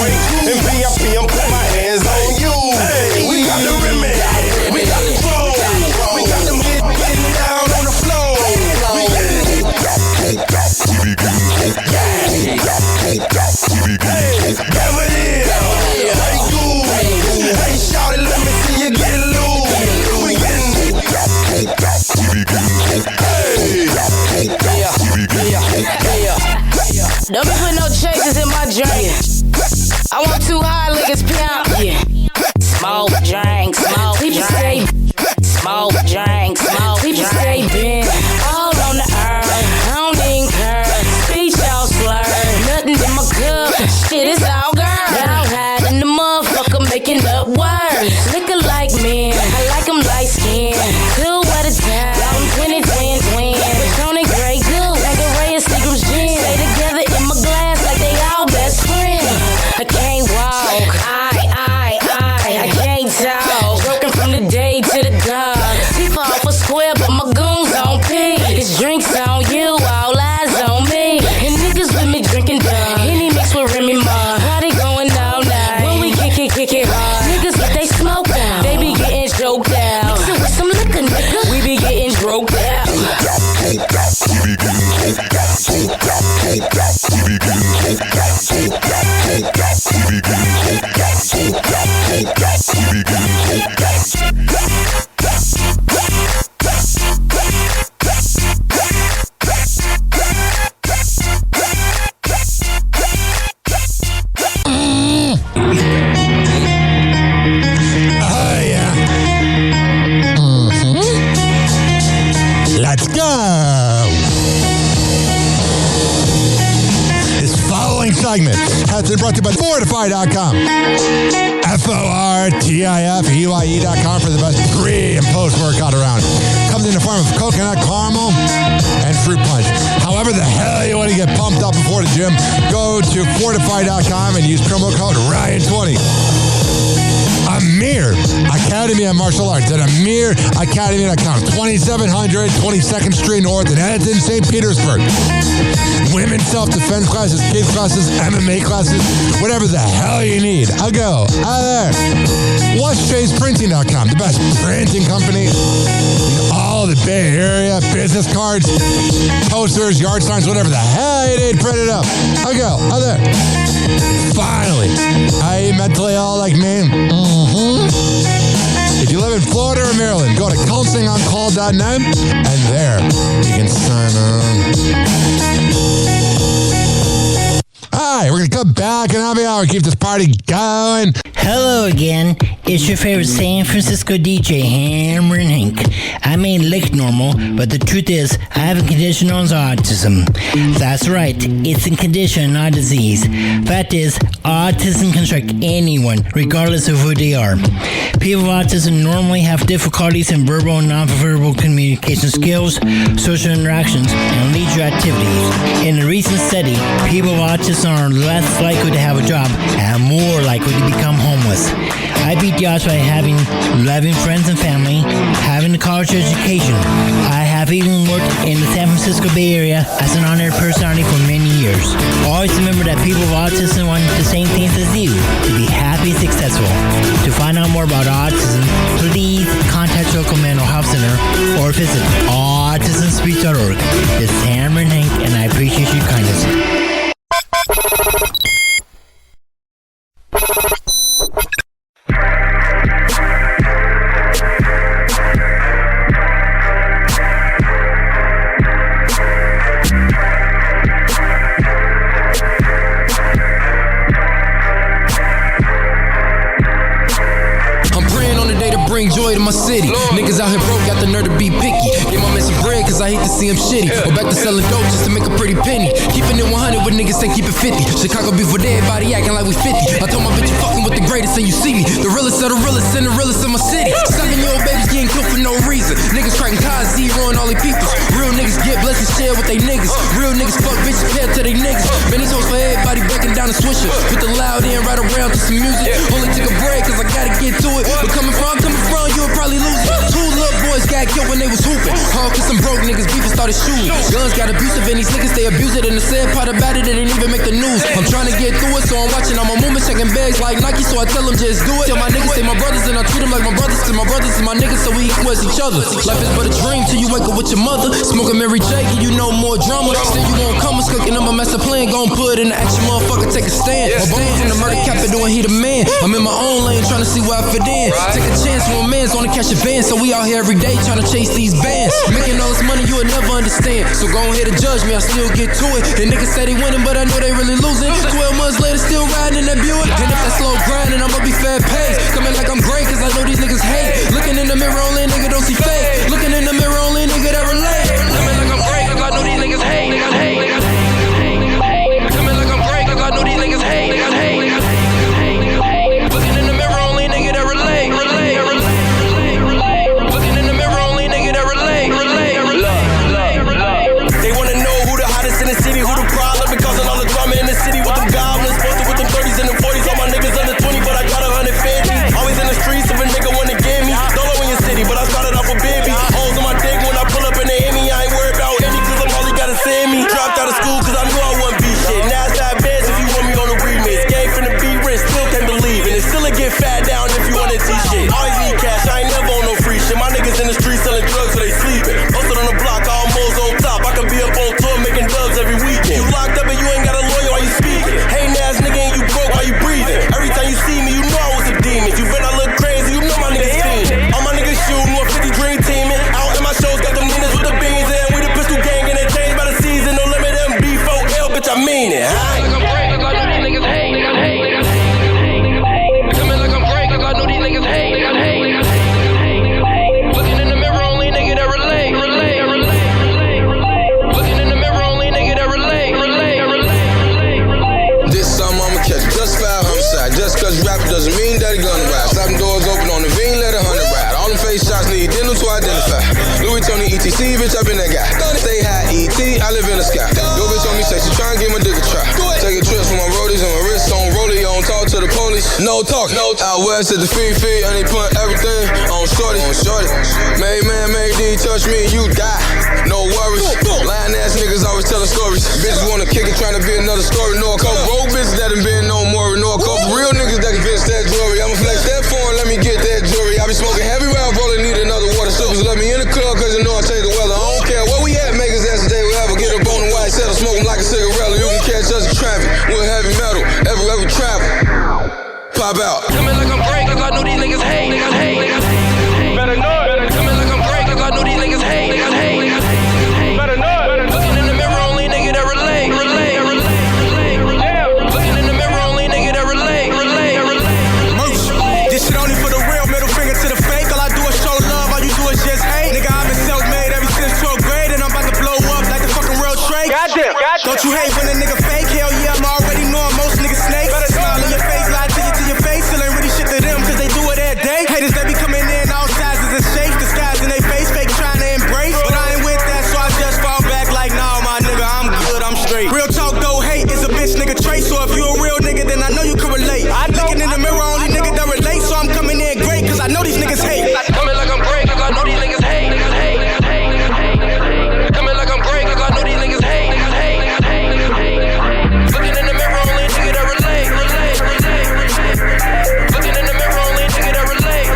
And VIP, I'm put my hands on you. Hey, we got the remedy, we got the flow. We got them getting down on the floor. Never did. Hey, cool. Hey, shout it, let me see you get loose. We getting. Don't be putting no chasers in my drink. I want 2 high liquors, pimp. Yeah. Smoke, drink, smoke, people say. Smoke, drink, smoke, people say been all on the earth. I don't even care. Speech all slurred. Nothing in my cup. Shit, it's all girl. Y'all hiding the motherfucker making up words. Looking like men. I like them light skin. 2 at a time. I'm 20, twin. Patron Grey Goose. Like a ray of Seagram's gin. Stay together in my glass like they all best friends. I can't walk. I can't talk. Joking from the day to the dark. Teeth off a square, but my goons on P. It's drinks on you, all eyes on me. And niggas with me drinking dumb. Henny mixed with Remy Ma. Party going all night. When we kick it hard. Niggas get they smoke out. They be getting choked out. Mix it with some liquor, nigga. We be getting droked out. Let's go! This following segment has been brought to you by Fortify.com. FORTIFEYE.com for the best pre and post workout around. Comes in the form of coconut caramel and fruit punch. However the hell you want to get pumped up before the gym, go to Fortify.com and use promo code Ryan20. Amir Academy of Martial Arts at AmirAcademy.com. 2700 22nd Street North in Edmonton, St. Petersburg. Women's self-defense classes, kids classes, MMA classes, whatever the hell you need. I'll go out there. What'sChasePrinting.com, the best printing company in all the Bay Area. Business cards, posters, yard signs, whatever the hell you need printed up. I'll go out there. Finally, are you mentally ill like me? If You live in Florida or Maryland, go to counselingoncall.net and there you can sign on. All right, we're going to come back in happy hour, keep this party going. Hello again. It's your favorite San Francisco DJ, Hammer and Hank. I may look normal, but the truth is, I have a condition known as autism. That's right, it's a condition, not a disease. Fact is, autism can strike anyone, regardless of who they are. People with autism normally have difficulties in verbal and non-verbal communication skills, social interactions, and leisure activities. In a recent study, people with autism are less likely to have a job and more likely to become homeless. I beat the odds by having loving friends and family, having a college education. I have even worked in the San Francisco Bay Area as an honored personality for many years. Always remember that people with autism want the same things as you, to be happy and successful. To find out more about autism, please contact your local mental health center or visit autismspeech.org. This is Hammer and Hank, and I appreciate your kindness. Bring joy to my city. Niggas out here broke, got the nerve to be picky. Get my man some bread, cause I hate to see him shitty. Or back to selling dope just to make a pretty penny. Keeping it 100 when niggas say keep it 50. Chicago beef with everybody acting like we 50. I told my bitch you fucking with the greatest and you see me. The realest of the realest and the realest in my city. 7-year-old babies getting killed for no reason. Niggas cracking cars, zeroing all they peoples. Real niggas get blessed and share with they niggas. Real niggas fuck bitches, care to they niggas. Many toes for everybody breaking down the swisher. Put the loud in right around to some music. Only took a break cause I gotta get to it. But coming from, you'll probably lose it. 2 little boys got killed when they was hooping. All cause some broke niggas beef and started shooting. Guns got abusive and these niggas they abuse it. And the sad part about it, it didn't even make the news. I'm trying to get through it, so I'm watching all my movements, checking bags like Nike, so I tell them just do it. Tell my niggas they my brothers and I treat them like my brothers, cause my brothers is my niggas, so we equal as each other. Life is but a dream till you wake up with your mother. Smoking Mary J, and you know more drama. Still you gon' come and cooking up a master plan. Gon' put in the action, motherfucker, take a stand. My bones in the murder capital doing he the man. I'm in my own lane trying to see where I fit in. Take a chance for a man's on the catch a van, so we out here every day trying to chase these bands. Making all this money you would never understand. So go ahead and judge me, I still get to it. And niggas say they winning, but I know they really losing. 12 months later, still riding in that Buick. And if that slow grinding, I'ma be fat paced. Coming like I'm great, cause I know these niggas hate. Looking in the mirror, only nigga don't see fake. Looking in the mirror, only nigga that relate. Coming like I'm great, cause I know these niggas hate. Coming like I'm great, cause I know these niggas hate. Looking in the mirror, only nigga that relate. They wanna know who the hottest in the city, who the problem, been causing all the drama in the city with them goblins. Posted with them 30s and them 40s, all my niggas under 20, but I got 150. Always in the streets if a nigga wanna get me. Don't know in your city, but I started off with baby. Holes on my dick when I pull up and they hit me. I ain't worried about any, cause I'm all you gotta say me. Dropped out of school cause I knew I wouldn't be shit. Now it's that bands if you want me on a remix. Game finna be rich, still can't believe. And it still get fat down if you wanna see shit. Always need cash, I ain't never on no free shit. My niggas in the streets selling drugs so they sleeping. Posted on the block, all moles on top. I could be up on tour making dubs every weekend. You locked up and you ain't got a lawyer while you speaking. Hating ass nigga and you broke while you breathing. Every time you see me, you know I was a demon. You bet I look crazy, you know my niggas fiending. All my niggas shooting, 150 dream teaming. Out in my shows, got them niggas with the beans in. We the pistol gang and it changed by the season. No limit MB4L, bitch, I mean it. Like I'm great, cause I know these niggas hate. Coming like I'm great, cause I know these niggas hate. Looking in the mirror, only nigga that relate. Looking in the mirror, only nigga that relate. This something I'ma catch just 5 homicide. Just cause you rapping doesn't mean that he gonna ride. Slapping doors open on the V, let 100 ride. All them face shots need dental to identify. Louis Tony ETC, bitch, I been that guy. Stay high ET, I live in the sky. Yo bitch on me sexy, tryna get my dick a try. Taking trips with my roadies and my wrist on rollie on. Talk to the police, no talk. Out west at the feet, and they put everything on shorty. Made man, made D, touch me, you die. No worries. Lying ass niggas always telling stories. Bitches wanna kick it, tryna be another story. Know a couple rogue bitches that done been no more. Know a couple real niggas that can fix that jewelry. I'ma flex that phone, let me get that jewelry. I be smoking heavy round, rolling, need another water. Strippers let me in the club, cause you know I change the weather. I don't care where we at, make us ask the day we ever get up on the white settle, smoke them like a cigarette. You can catch us in traffic with heavy metal, everywhere we travel. Pop out. Coming like I'm great, cause I know these niggas hate. You hate when a nigga fake? Hell yeah, I'm already knowing most niggas snakes. Smile in your face, lie to your face. Still ain't really shit to them, cause they do it every day. Haters, they be coming in all sizes and shapes. Disguising they face, fake trying to embrace. But I ain't with that, so I just fall back like, nah, my nigga, I'm good, I'm straight. Real talk though, hate is a bitch nigga trait. So if you a real nigga, then I know you can relate. Looking in the mirror, only nigga that relate. So I'm coming in great, cause I know these niggas hate. Coming like I'm great, cause I know these niggas hate. Coming like I'm great, cause I know these niggas hate. Looking in the mirror, only nigga that relate. Looking in the mirror, only nigga that relate.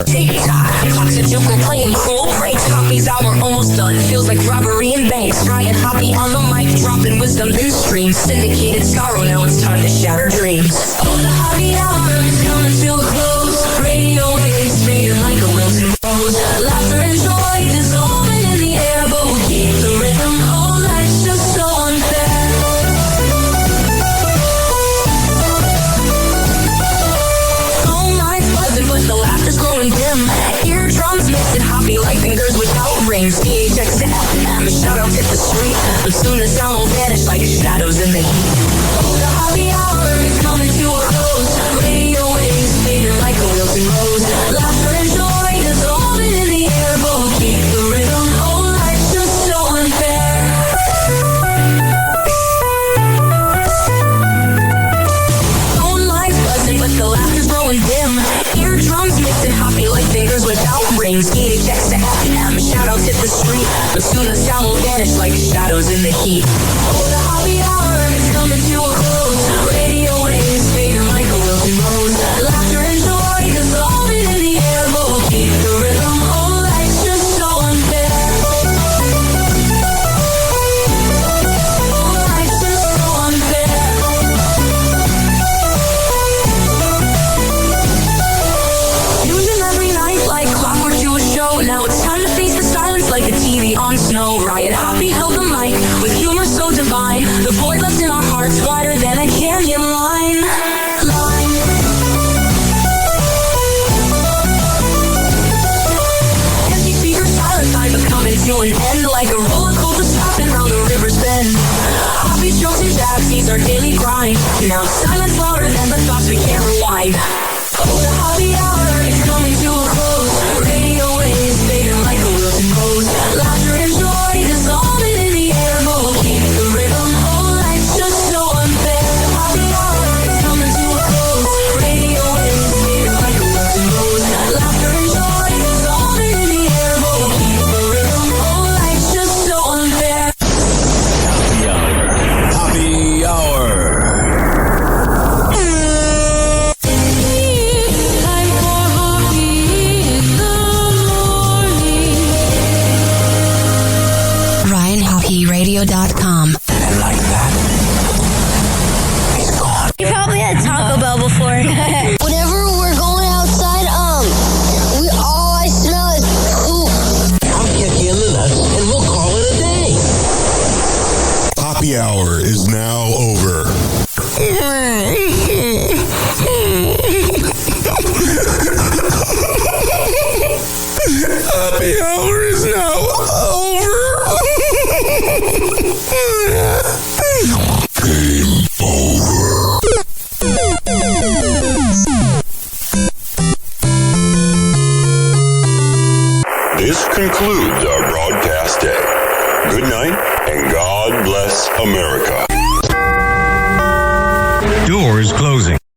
TikTok, clocks are joking, playing cool breaks. Hoppy's hour almost done. Feels like robbery in banks. Ryan Hoppy on the mic, dropping wisdom in streams. Syndicated sorrow, now it's time to shatter dreams. Oh, the Hoppy hour is coming to a close. Radio waves fading like a wilted rose. Laughter and joy dissolving in the air, but we'll keep the rhythm. Oh, life's just so unfair. All night's buzzing, but the laughter's growing dim. Eardrums mixing Hoppy like fingers without rings. DHX to FM, shout-outs hit the street. But soon the sound will vanish like shadows in the heat. Oh, the Hoppy hour is coming to a close. Radio waves fading like a wilted rose. Laughter and joy dissolving in the air, but we'll keep the rhythm. Oh, life's just so unfair. Phone lines buzzing, but the laughter's growing dim. Eardrums mixing Hoppy like fingers without rings. DHX to FM, shout-outs hit the street. But soon the sound will vanish like shadows in the heat. Oh, the Hoppy hour is coming to a close. Radio waves fading like a wilted rose. Laughter and joy dissolving in the air, but we'll keep the rhythm. Oh, life's just so unfair. Oh, life's just so unfair. Fusion every night like clockwork to a show. Now it's time to face the silence like the TV on snow. Riot Hoppy held the mic with humor so divine. The void left in our hearts wider than a canyon line. Empty speakers, silent time but coming to an end like a roller coaster stopping round the river's bend. Hoppy strokes and jabs, he's our daily grind. Now silence louder than the thoughts we can't rewind. Oh, the Hoppy hour is coming to a close. Radio waves fading like a wilted rose. Laughter and joy dissolving in the air, but we'll keep the rhythm. Oh, life's just so unfair. The Hoppy hour is coming to a close. Radio waves fading like a wilted rose. Laughter and joy dissolving in the air, but we'll keep the rhythm. Oh, life's just so unfair. Happy hour. RyanHoppyRadio.com. And like that, he's gone. You probably had Taco Bell before. Whenever we're going outside, I smell is poop. I'll kick you in the nuts and we'll call it a day. Happy hour is now over. Happy hour is now over. Game over. This concludes our broadcast day. Good night and God bless America. Doors closing.